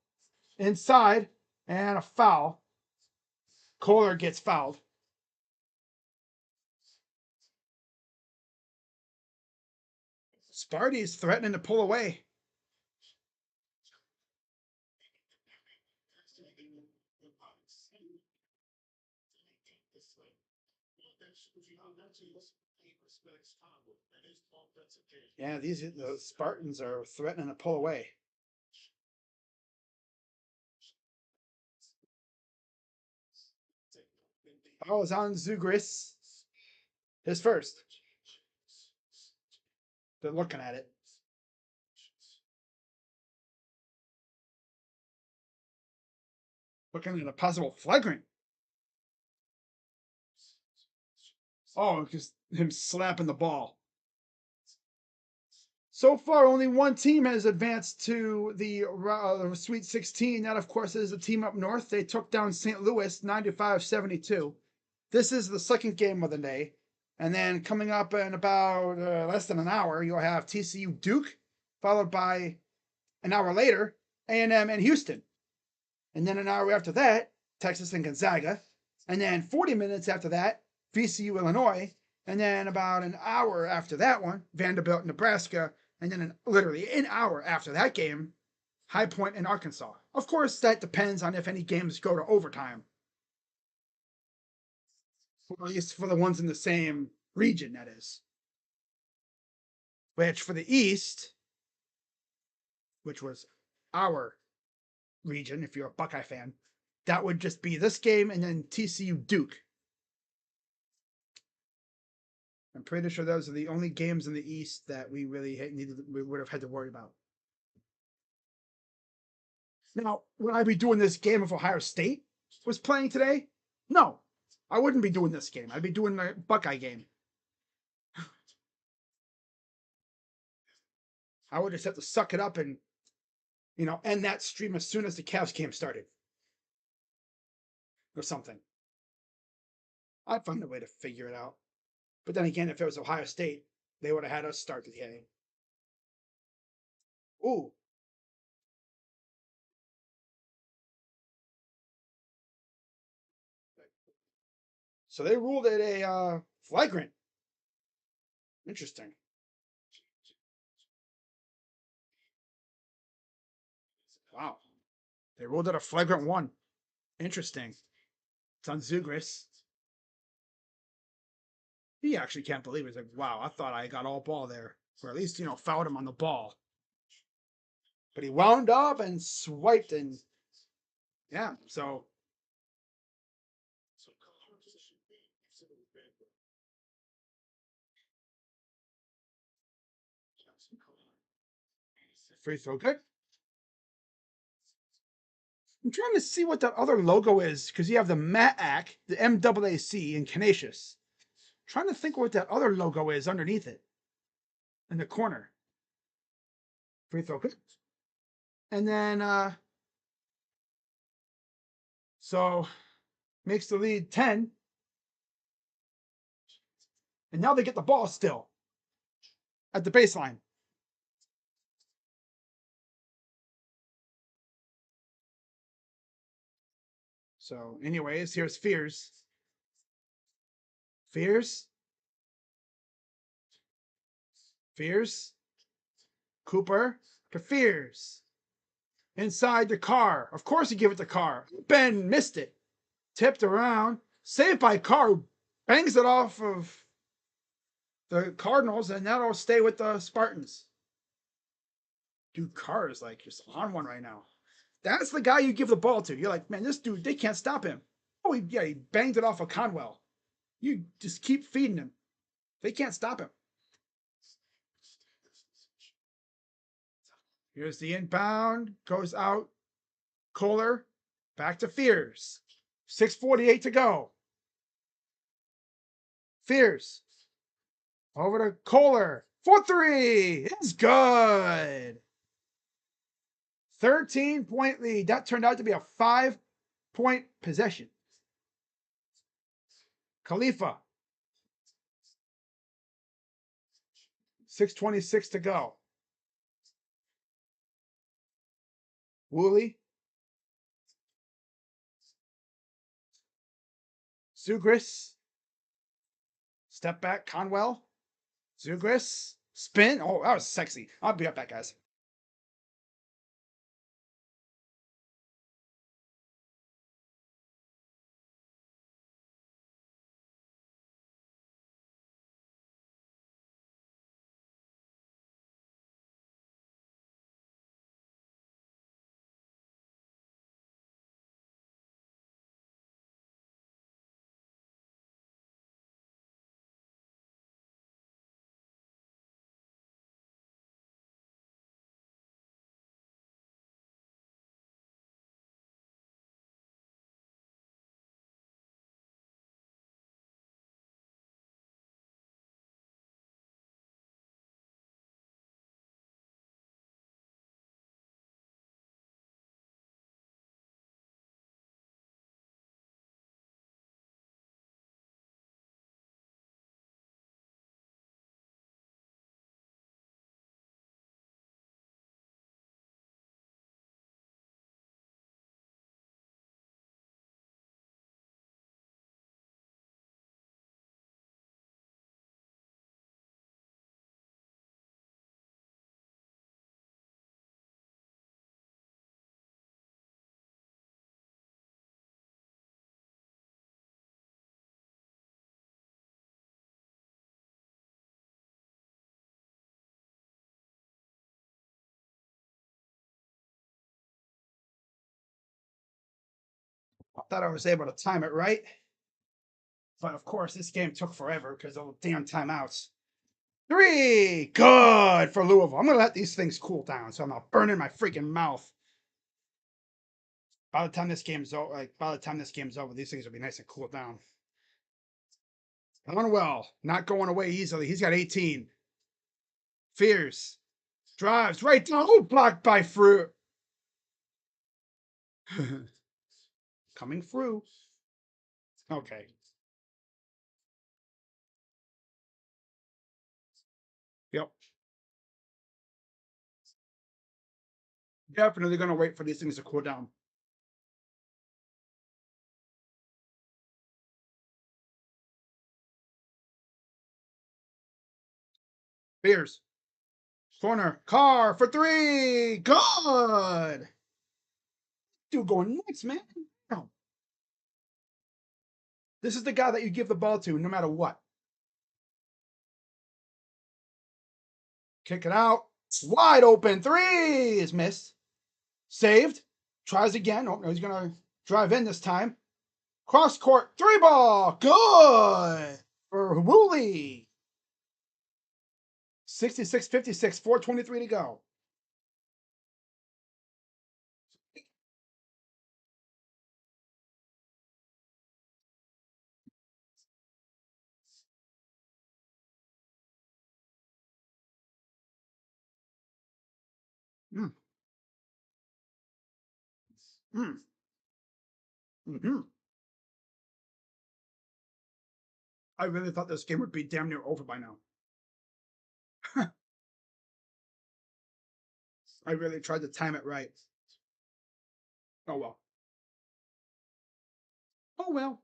Inside. And a foul. Kohler gets fouled. Sparty's threatening to pull away. Yeah, the Spartans are threatening to pull away. Oh, it's on Zugris. His first. They're looking at it. Looking at a possible flagrant. Oh, just him slapping the ball. So far, only one team has advanced to the Sweet 16. That, of course, is the team up north. They took down St. Louis 95-72. This is the second game of the day. And then coming up in about less than an hour, you'll have TCU Duke, followed by an hour later, A&M and Houston. And then an hour after that, Texas and Gonzaga. And then 40 minutes after that, VCU Illinois. And then about an hour after that one, Vanderbilt Nebraska. And then literally an hour after that game, High Point in Arkansas. Of course, that depends on if any games go to overtime. Or at least for the ones in the same region, that is. Which for the East, which was our region, if you're a Buckeye fan, that would just be this game and then TCU Duke. I'm pretty sure those are the only games in the East that we really we would have had to worry about. Now, would I be doing this game if Ohio State was playing today? No, I wouldn't be doing this game. I'd be doing the Buckeye game. I would just have to suck it up and, end that stream as soon as the Cavs game started. Or something. I'd find a way to figure it out. But then again, if it was Ohio State, they would have had us start the game. Ooh. So they ruled it a flagrant. Interesting. Wow. They ruled it a flagrant one. Interesting. It's on Zugris. He actually can't believe it. He's like, wow, I thought I got all ball there. Or at least, fouled him on the ball. But he wound up and swiped and yeah, so free throw good. I'm trying to see what that other logo is because you have the MAAC, the MAAC, and Canisius. Trying to think what that other logo is underneath it in the corner. Free throw good. And then so makes the lead 10. And now they get the ball still at the baseline. So, anyways, here's Fears. Fears. Fears. Cooper to Fears. Inside the car. Of course, you give it to Carr. Ben missed it. Tipped around. Saved by Carr, who bangs it off of the Cardinals, and that'll stay with the Spartans. Dude, Carr is like just on one right now. That's the guy you give the ball to. You're like, man, this dude, they can't stop him. Oh, he banged it off of Conwell. You just keep feeding him. They can't stop him. Here's the inbound. Goes out. Kohler. Back to Fears. 6:48 to go. Fears. Over to Kohler. For 3. It's good. 13-point lead. That turned out to be a 5-point possession. Khalifa. 6:26 to go. Woolley. Zugris. Step back, Conwell. Zugris. Spin. Oh, that was sexy. I'll be right back, guys. I thought I was able to time it right. But of course, this game took forever because of the damn timeouts. 3. Good for Louisville. I'm going to let these things cool down so I'm not burning my freaking mouth. By the time this game's over, these things will be nice and cooled down. Conwell, not going away easily. He's got 18. Fears. Drives right down. Oh, blocked by Fruit. Coming through. Okay. Yep. Definitely going to wait for these things to cool down. Fears. Corner. Carr for 3. Good. Dude going nuts, man. No. This is the guy that you give the ball to no matter what. Kick it out. Wide open. Three is missed. Saved. Tries again. Oh, no, he's going to drive in this time. Cross court. 3-ball. Good for Woolley. 66-56. 4:23 to go. Mm. Mm. Mm-hmm. I really thought this game would be damn near over by now. I really tried to time it right. Oh well. Oh well.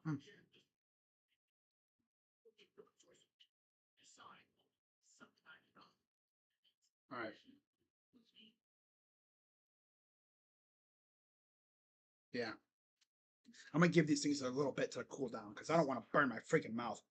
Hmm. All right. Yeah. I'm gonna give these things a little bit to cool down because I don't want to burn my freaking mouth.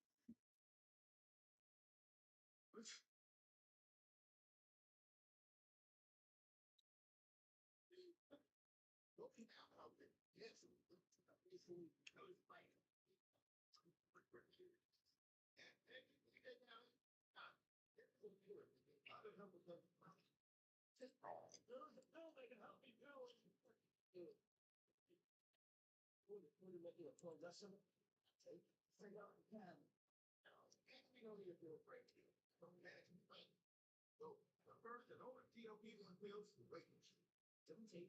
Don't take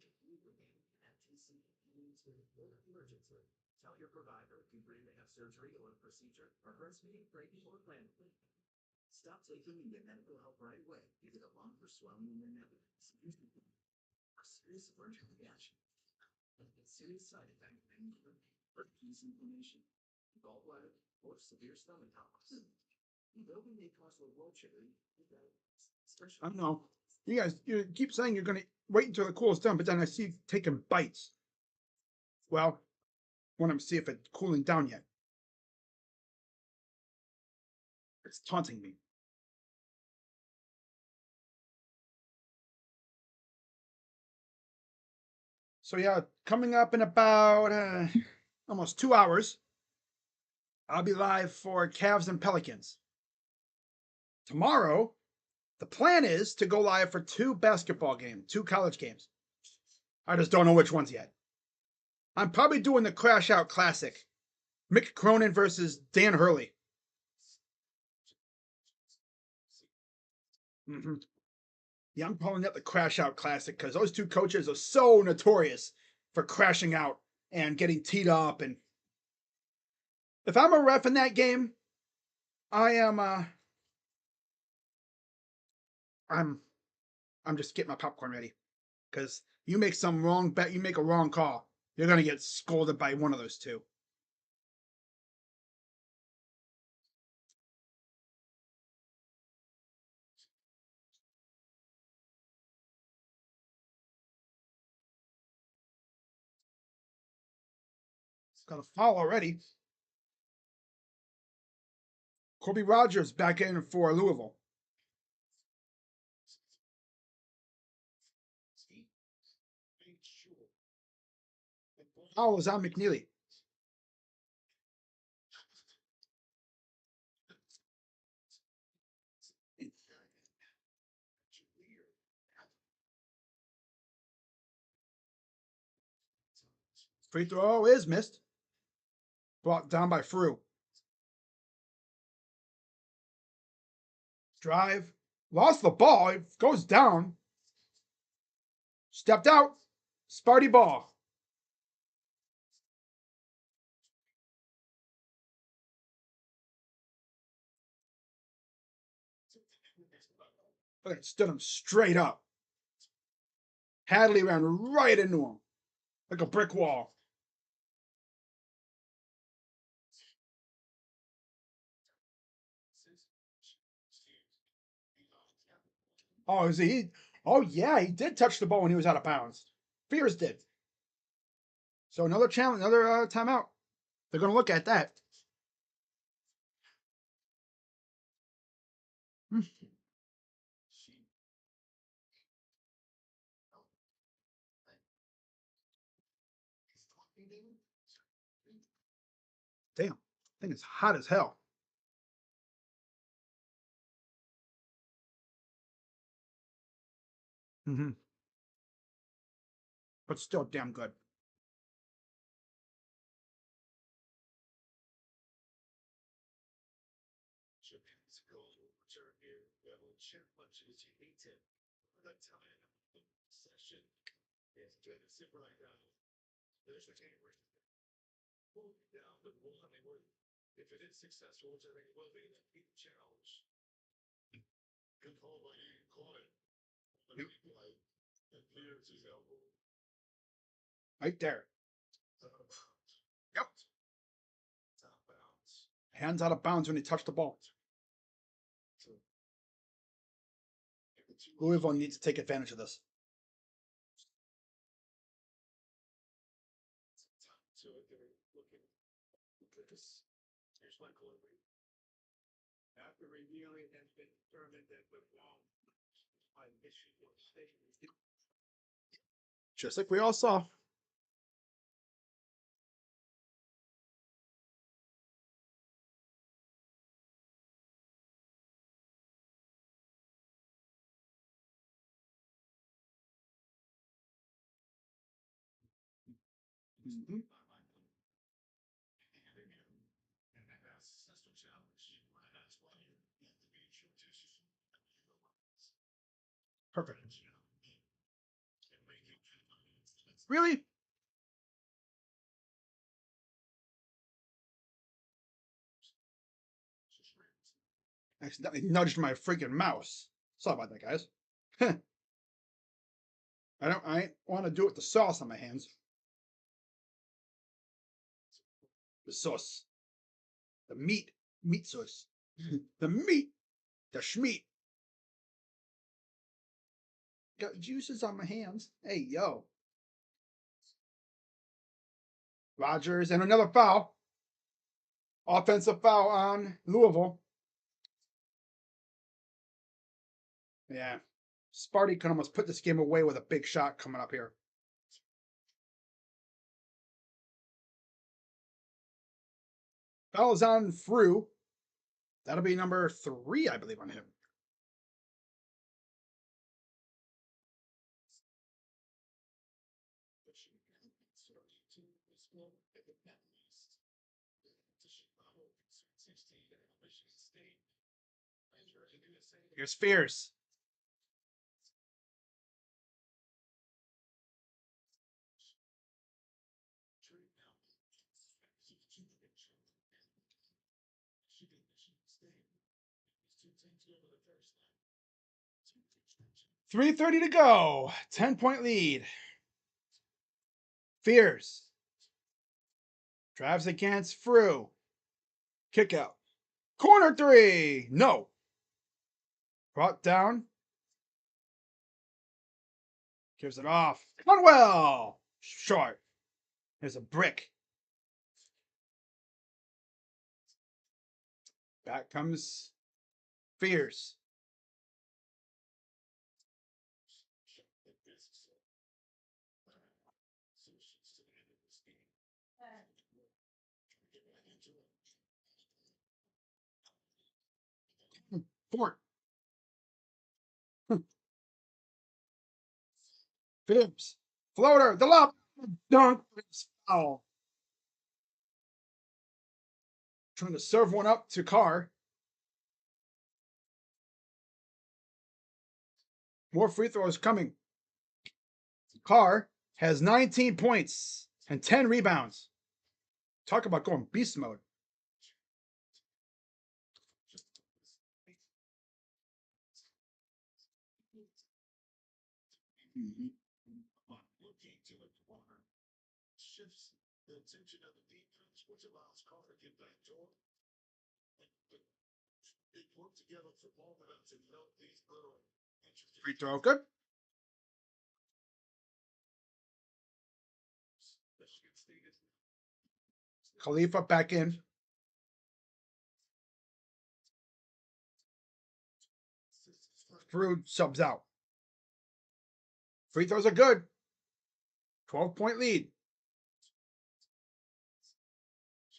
a MTC emergency. Tell your provider if you're ready to have surgery or a procedure, or breastfeeding, breaking, or planning. Stop taking and get medical help right away. You get a lung for swelling in your neck. A serious allergic reaction. Serious side effect. Or disease inflammation. Gallbladder or severe stomach problems. Though we may cause a low sugar, I don't know. You guys, you keep saying you're gonna wait until it cools down, but then I see you taking bites. Well, want to see if it's cooling down yet. It's taunting me. So yeah, coming up in about almost 2 hours, I'll be live for Cavs and Pelicans. Tomorrow, the plan is to go live for 2 basketball games, 2 college games. I just don't know which ones yet. I'm probably doing the Crash Out Classic. Mick Cronin versus Dan Hurley. Mm-hmm. Yeah, I'm calling that the Crash Out Classic because those 2 coaches are so notorious for crashing out and getting teed up. And if I'm a ref in that game, I'm just getting my popcorn ready because you make some wrong bet, you make a wrong call, you're gonna get scolded by one of those 2. Got a foul already. Kobe Rogers back in for Louisville. Foul is on McNeely. Free throw is missed. Brought down by Frew. Drive. Lost the ball. It goes down. Stepped out. Sparty ball. Look, stood him straight up. Hadley ran right into him like a brick wall. Oh, is he? Oh, yeah, he did touch the ball when he was out of bounds. Fears did. So another challenge, another timeout. They're going to look at that. Hmm. Damn, thing is hot as hell. Mm-hmm. But still damn good. Japan's goal return here. Level check much as you hate him. The time session is good to sit right down. There's the camera. Pull down the wall. I mean, if it is successful, which I think it will be, then beat the challenge. Good call by you. Caught it. The replay. And clears his elbow. Right there. Yep. Top bounce. Hands out of bounds when he touched the ball. Louisville needs to take advantage of this. So they're looking at this. Here's my clue. After reviewing and been determined that the wrong by Michigan State. Just like we all saw. Mm-hmm. Perfect. Really? I accidentally nudged my freaking mouse. Sorry about that, guys. I want to do it with the sauce on my hands. The sauce. The meat sauce. The meat. The schmeat. Got juices on my hands. Hey, yo. Rogers and another foul. Offensive foul on Louisville. Yeah. Sparty could almost put this game away with a big shot coming up here. Foul is on Frew. That'll be number 3, I believe, on him. Here's Fierce. .330 to go. 10-point lead. Fierce. Drives against Frew. Kick out. Corner 3. No. Brought down. Gives it off. Conwell. Short. There's a brick. Back comes Fierce. Fort. Fibs. Floater. The lob. Dunk. Foul. Trying to serve one up to Carr. More free throws coming. Carr has 19 points and 10 rebounds. Talk about going beast mode. Looking to the corner. Shifts the attention of the defense, which allows Carr to get back to him. They work together for long enough to note these little interesting Free throw, good. Michigan State is Khalifa back in. Fruit subs out. Free throws are good. 12-point lead.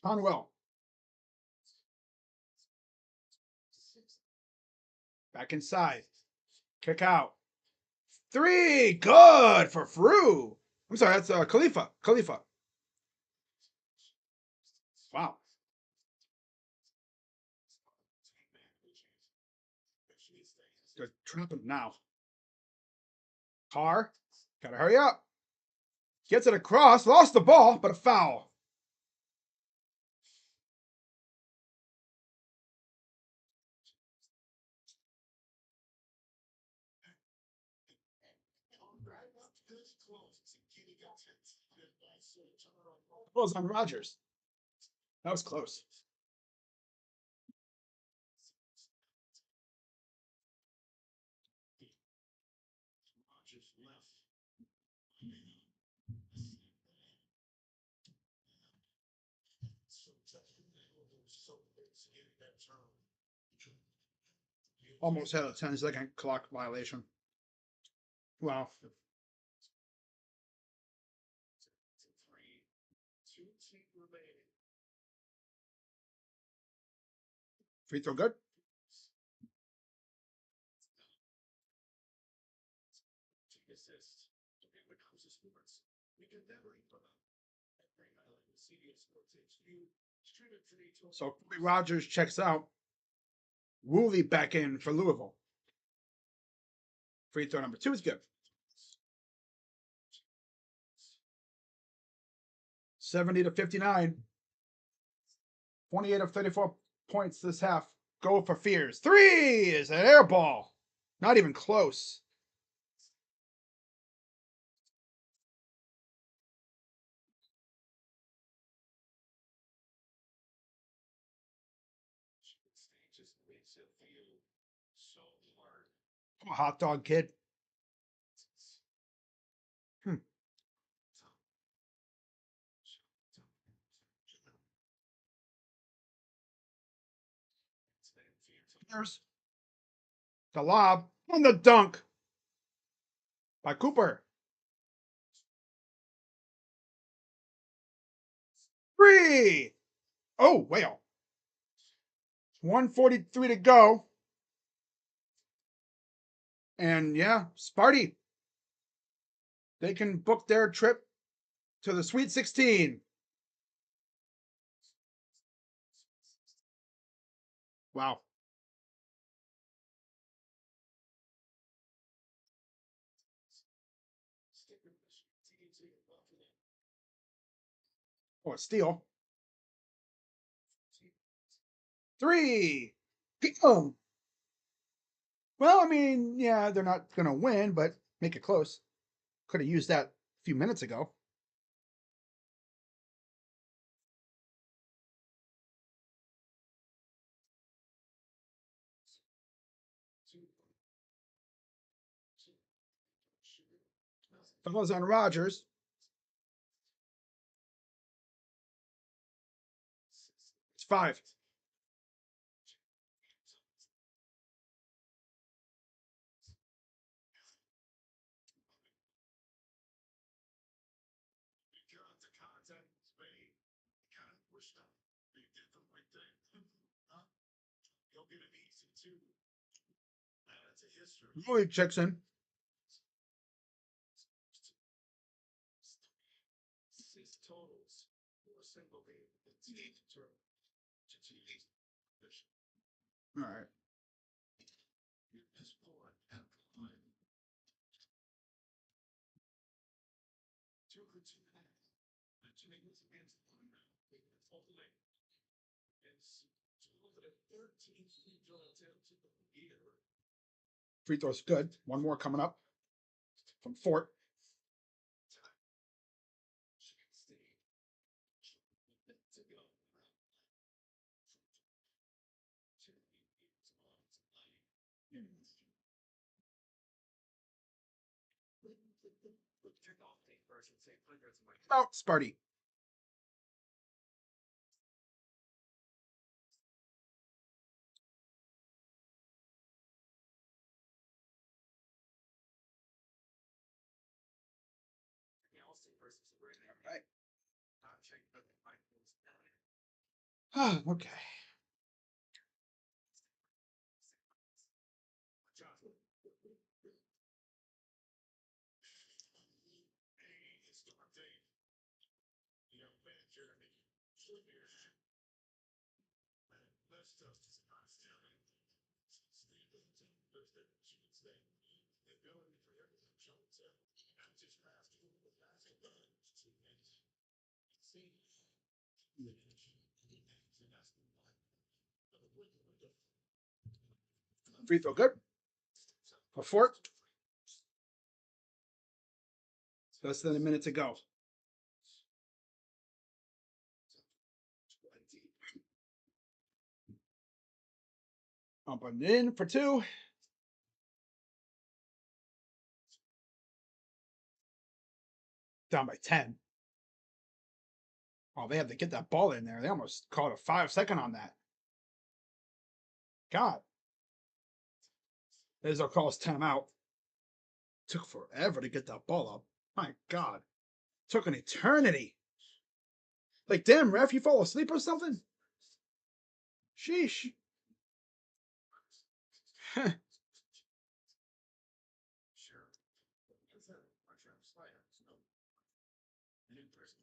Conwell. Back inside. Kick out. 3. Good for Fru. I'm sorry, that's Khalifa. Khalifa. Wow. They're trapping now. Carr. Gotta hurry up. Gets it across. Lost the ball, but a foul. Well, it's on Rogers. That was close. Rogers left. Almost had a 10-second clock violation. Wow. 2 remaining. Free throw good. Assist. It becomes a sports. We can never eat them up. At Great Island with CBS Sports HQ. Stream it today. So Rogers checks out. Woolley back in for Louisville. Free throw number 2 is good. 70-59. 28 of 34 points this half. Go for Fears. 3 is an air ball. Not even close. Just makes it feel so hard. Come on, hot dog kid. There's the lob and the dunk by Cooper. 3. Oh, whale. 1:43 to go. And yeah, Sparty. They can book their trip to the Sweet 16. Wow. Oh, a steal. 3. Go. Well, I mean, yeah, they're not going to win, but make it close. Could have used that a few minutes ago. Fellas on Rogers. It's 5. Lloyd checks in. Totals for a single game. All right. Free throw's good. One more coming up from Fort. Kickoff take first and say hundreds of my Oh, Sparty. I'll say first is a great idea. Right. Check the microphones. Okay. John. Hey, it's Dante. Young man, Jeremy. That stuff is not stealing. The ability for everything shown to not just pass through the basketball to see. Free throw good. For 4. Less than a minute to go. Up and in for 2. Down by 10. Oh, they have to get that ball in there. They almost called a 5-second on that. God. Izzo calls timeout. Took forever to get that ball up. My God. Took an eternity. Like, damn, ref, you fall asleep or something? Sheesh.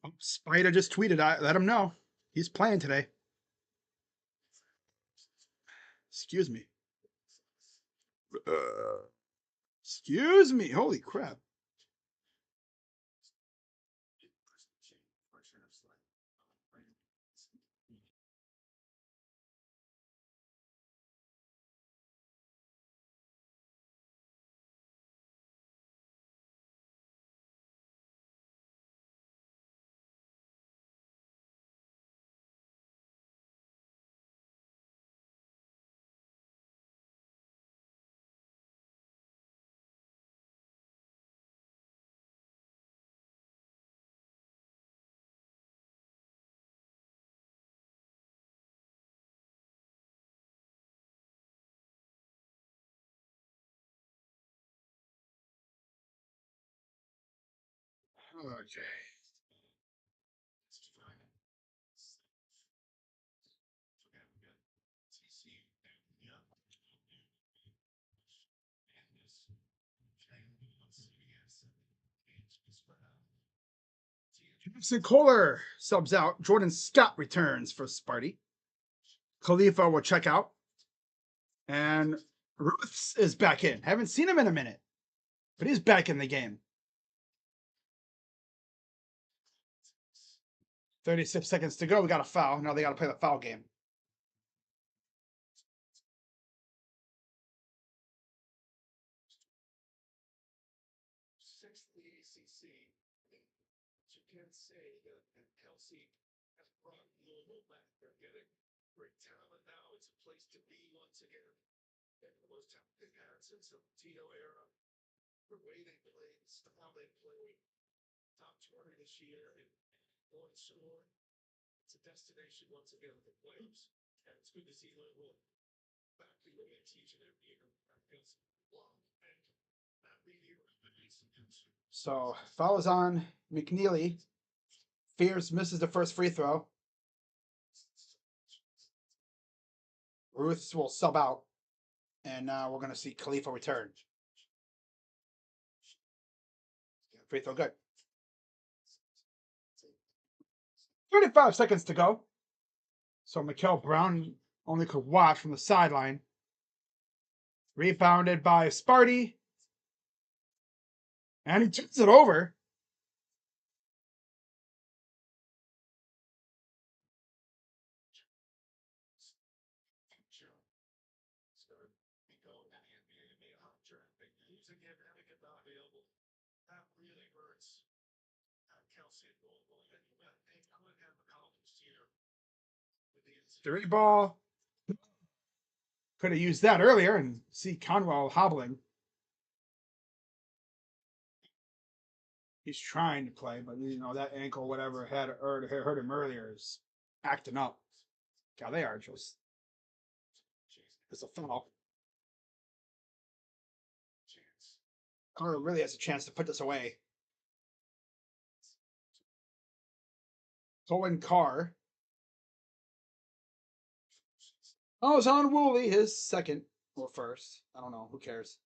Oh, Spider just tweeted. I let him know he's playing today. Excuse me. Excuse me. Holy crap. Okay. Jackson Kohler subs out. Jordan Scott returns for Sparty. Khalifa will check out. And Ruths is back in. Haven't seen him in a minute, but he's back in the game. 36 seconds to go. We got a foul. Now they got to play the foul game. Sixth the ACC. You can't say that Kelsey has brought Louisville back. They're getting great talent now. It's a place to be once again. And the most talent they've had since the Tito era. The way they played, how they played. Top 20 this year and going score. It's a destination once again for players. And it's good to see Louisville back to the way each and every year. Against long and not being here. So foul is on McNeely. Fears misses the first free throw. Ruths will sub out. And now we're going to see Khalifa return. Free throw good. 35 seconds to go. So Mikael Brown only could watch from the sideline. Rebounded by Sparty. And he turns it over. Three ball. Could have used that earlier and see Conwell hobbling. He's trying to play, but that ankle, whatever had hurt him earlier, is acting up. God, they are just. It's a foul. Connor really has a chance to put this away. Cohen Carr. Oh, it's on Woolley, his second or first. I don't know. Who cares?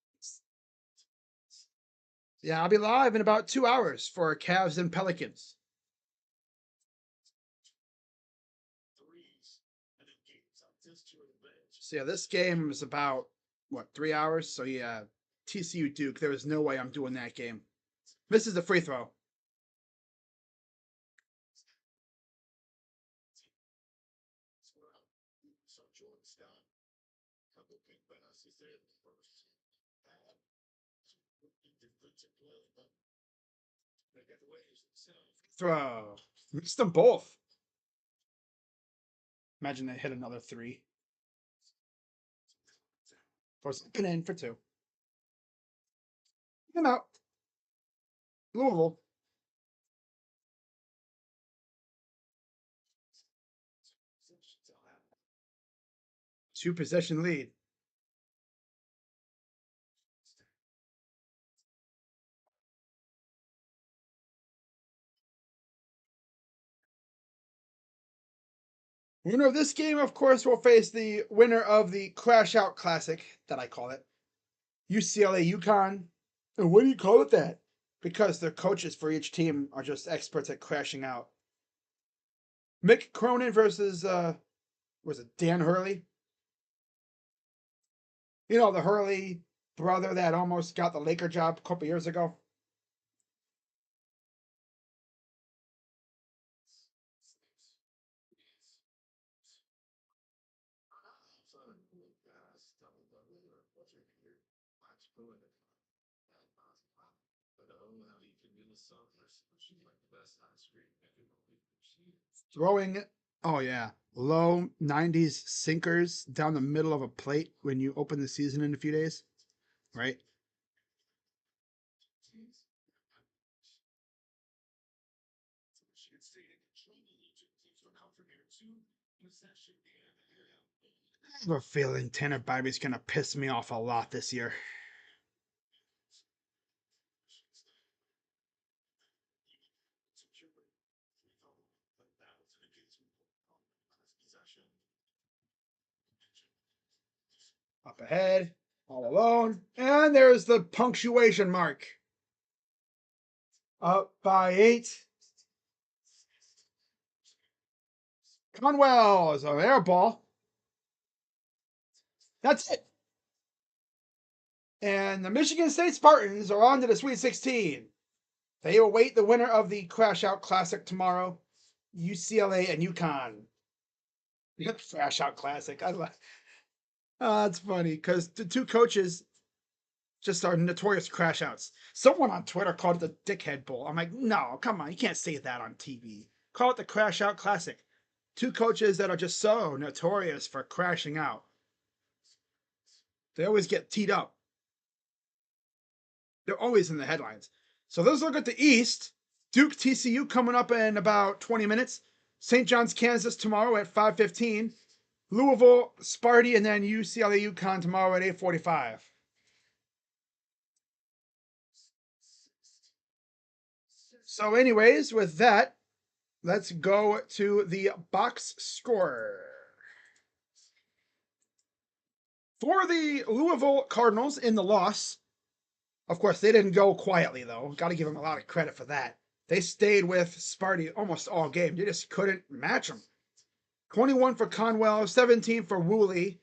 Yeah, I'll be live in about 2 hours for Cavs and Pelicans. So yeah, this game is about 3 hours. So yeah, TCU Duke. There was no way I'm doing that game. This is the free throw. Throw. Missed them both. Imagine they hit another three. Force it in for two. I'm out. Louisville. Two possession lead. Winner of this game, of course, will face the winner of the Crash Out Classic, that I call it. UCLA, UConn. And what do you call it that? Because the coaches for each team are just experts at crashing out. Mick Cronin versus, was it Dan Hurley? The Hurley brother that almost got the Laker job a couple years ago. Throwing, oh yeah, low 90s sinkers down the middle of a plate when you open the season in a few days, right? I have a feeling Tanner Bybee's going to piss me off a lot this year. Up ahead, all alone, and there's the punctuation mark. Up by 8. Conwell is an air ball. That's it. And the Michigan State Spartans are on to the Sweet 16. They await the winner of the Crash Out Classic tomorrow, UCLA and UConn. Crash Out Classic. I love. It's funny because the two coaches just are notorious crash outs. Someone on Twitter called it the Dickhead Bowl. I'm like, no, come on, you can't say that on TV. Call it the Crash Out Classic. Two coaches that are just so notorious for crashing out. They always get teed up. They're always in the headlines. So let's look at the East. Duke TCU coming up in about 20 minutes. St. John's, Kansas tomorrow at 5:15. Louisville, Sparty, and then UCLA UConn tomorrow at 8:45. So anyways, with that, let's go to the box score. For the Louisville Cardinals in the loss, of course, they didn't go quietly, though. Got to give them a lot of credit for that. They stayed with Sparty almost all game. They just couldn't match them. 21 for Conwell, 17 for Woolley,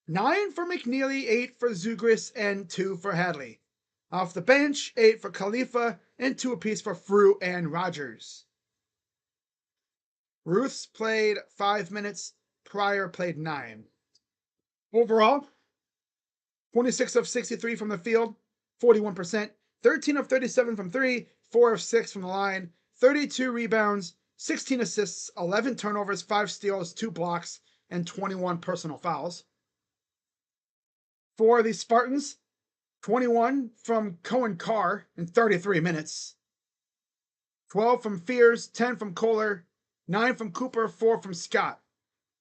9 for McNeely, 8 for Zugris, and 2 for Hadley. Off the bench, 8 for Khalifa, and 2 apiece for Frew and Rogers. Ruths played 5 minutes, Pryor played 9. Overall, 26 of 63 from the field, 41%, 13 of 37 from 3, 4 of 6 from the line, 32 rebounds, 16 assists, 11 turnovers, 5 steals, 2 blocks, and 21 personal fouls. For the Spartans, 21 from Cohen Carr in 33 minutes, 12 from Fears, 10 from Kohler, 9 from Cooper, 4 from Scott.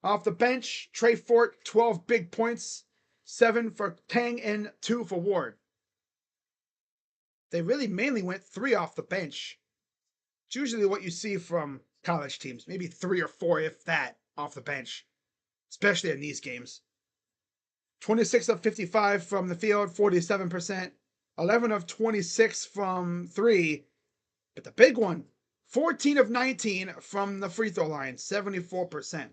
Off the bench, Trey Fort, 12 big points, 7 for Tang and 2 for Ward. They really mainly went 3 off the bench. It's usually what you see from college teams, maybe 3 or 4, if that, off the bench, especially in these games. 26 of 55 from the field, 47%. 11 of 26 from 3. But the big one, 14 of 19 from the free throw line, 74%.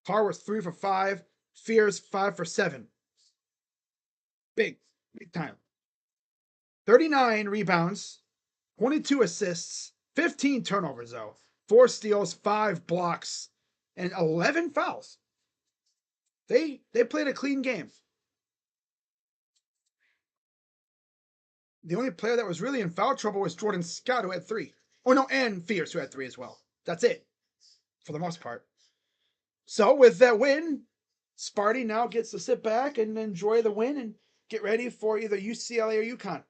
Carr was 3 for 5. Fears 5 for 7. Big time. 39 rebounds, 22 assists, 15 turnovers though, 4 steals, 5 blocks, and 11 fouls. They played a clean game. The only player that was really in foul trouble was Jordan Scott, who had 3. Oh no, and Fears, who had 3 as well. That's it, for the most part. So with that win, Sparty now gets to sit back and enjoy the win and get ready for either UCLA or UConn.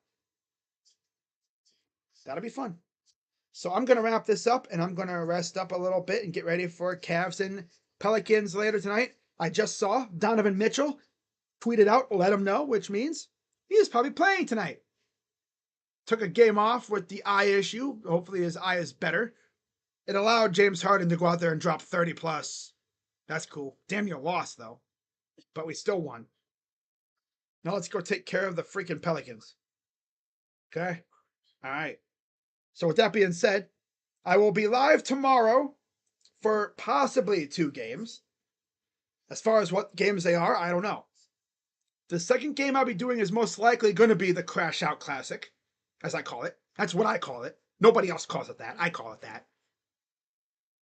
That'll be fun. So I'm going to wrap this up and I'm going to rest up a little bit and get ready for Cavs and Pelicans later tonight. I just saw Donovan Mitchell tweeted out, let him know, which means he's probably playing tonight. Took a game off with the eye issue. Hopefully his eye is better. It allowed James Harden to go out there and drop 30 plus. That's cool. Damn near lost though. But we still won. Now let's go take care of the freaking Pelicans. Okay? All right. So with that being said, I will be live tomorrow for possibly 2 games. As far as what games they are, I don't know. The second game I'll be doing is most likely going to be the Crash Out Classic, as I call it. That's what I call it. Nobody else calls it that. I call it that.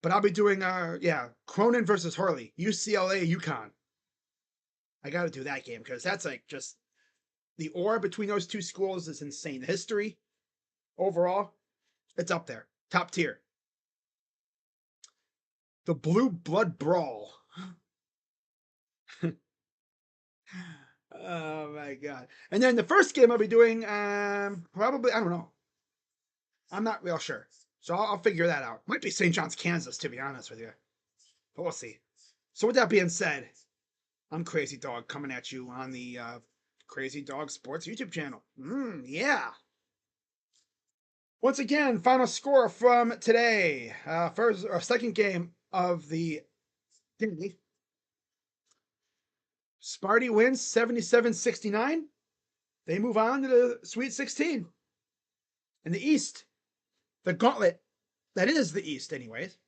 But I'll be doing, Cronin versus Hurley, UCLA, UConn. I got to do that game because that's like just the aura between those 2 schools is insane. The history overall, it's up there. Top tier. The Blue Blood Brawl. Oh my god. And then the first game I'll be doing, probably, I don't know. I'm not real sure. So I'll figure that out. Might be St. John's, Kansas, to be honest with you. But we'll see. So with that being said, I'm Crazy Dog coming at you on the Crazy Dog Sports YouTube channel. Yeah. Once again, final score from today. First or second game of the day. Sparty wins 77-69. They move on to the Sweet 16. In the East, the gauntlet, that is the East anyways.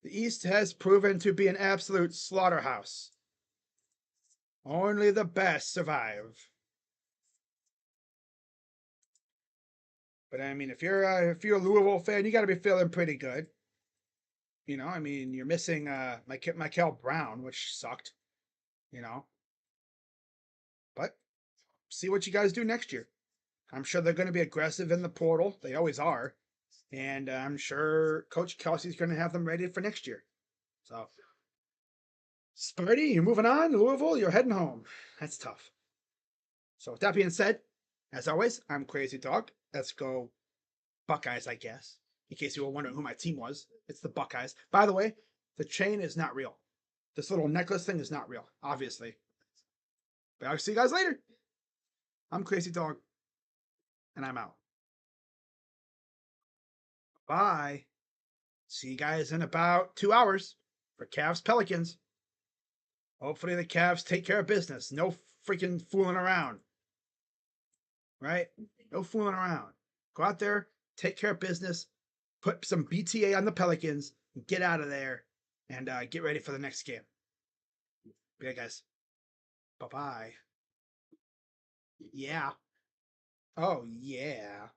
The East has proven to be an absolute slaughterhouse. Only the best survive. But I mean, if you're a Louisville fan, you got to be feeling pretty good. You know, I mean, you're missing Michael Brown, which sucked. You know, but see what you guys do next year. I'm sure they're going to be aggressive in the portal. They always are. And I'm sure Coach Kelsey's going to have them ready for next year. So, Sparty, you're moving on to Louisville. You're heading home. That's tough. So, with that being said, as always, I'm Crazy Dog. Let's go Buckeyes, I guess. In case you were wondering who my team was, it's the Buckeyes. By the way, the chain is not real. This little necklace thing is not real, obviously. But I'll see you guys later. I'm Crazy Dog, and I'm out. Bye. See you guys in about 2 hours for Cavs Pelicans. Hopefully the Cavs take care of business. No freaking fooling around. Right? No fooling around. Go out there, take care of business, put some BTA on the Pelicans, get out of there, and get ready for the next game. Yeah, guys. Bye-bye. Yeah. Oh, yeah.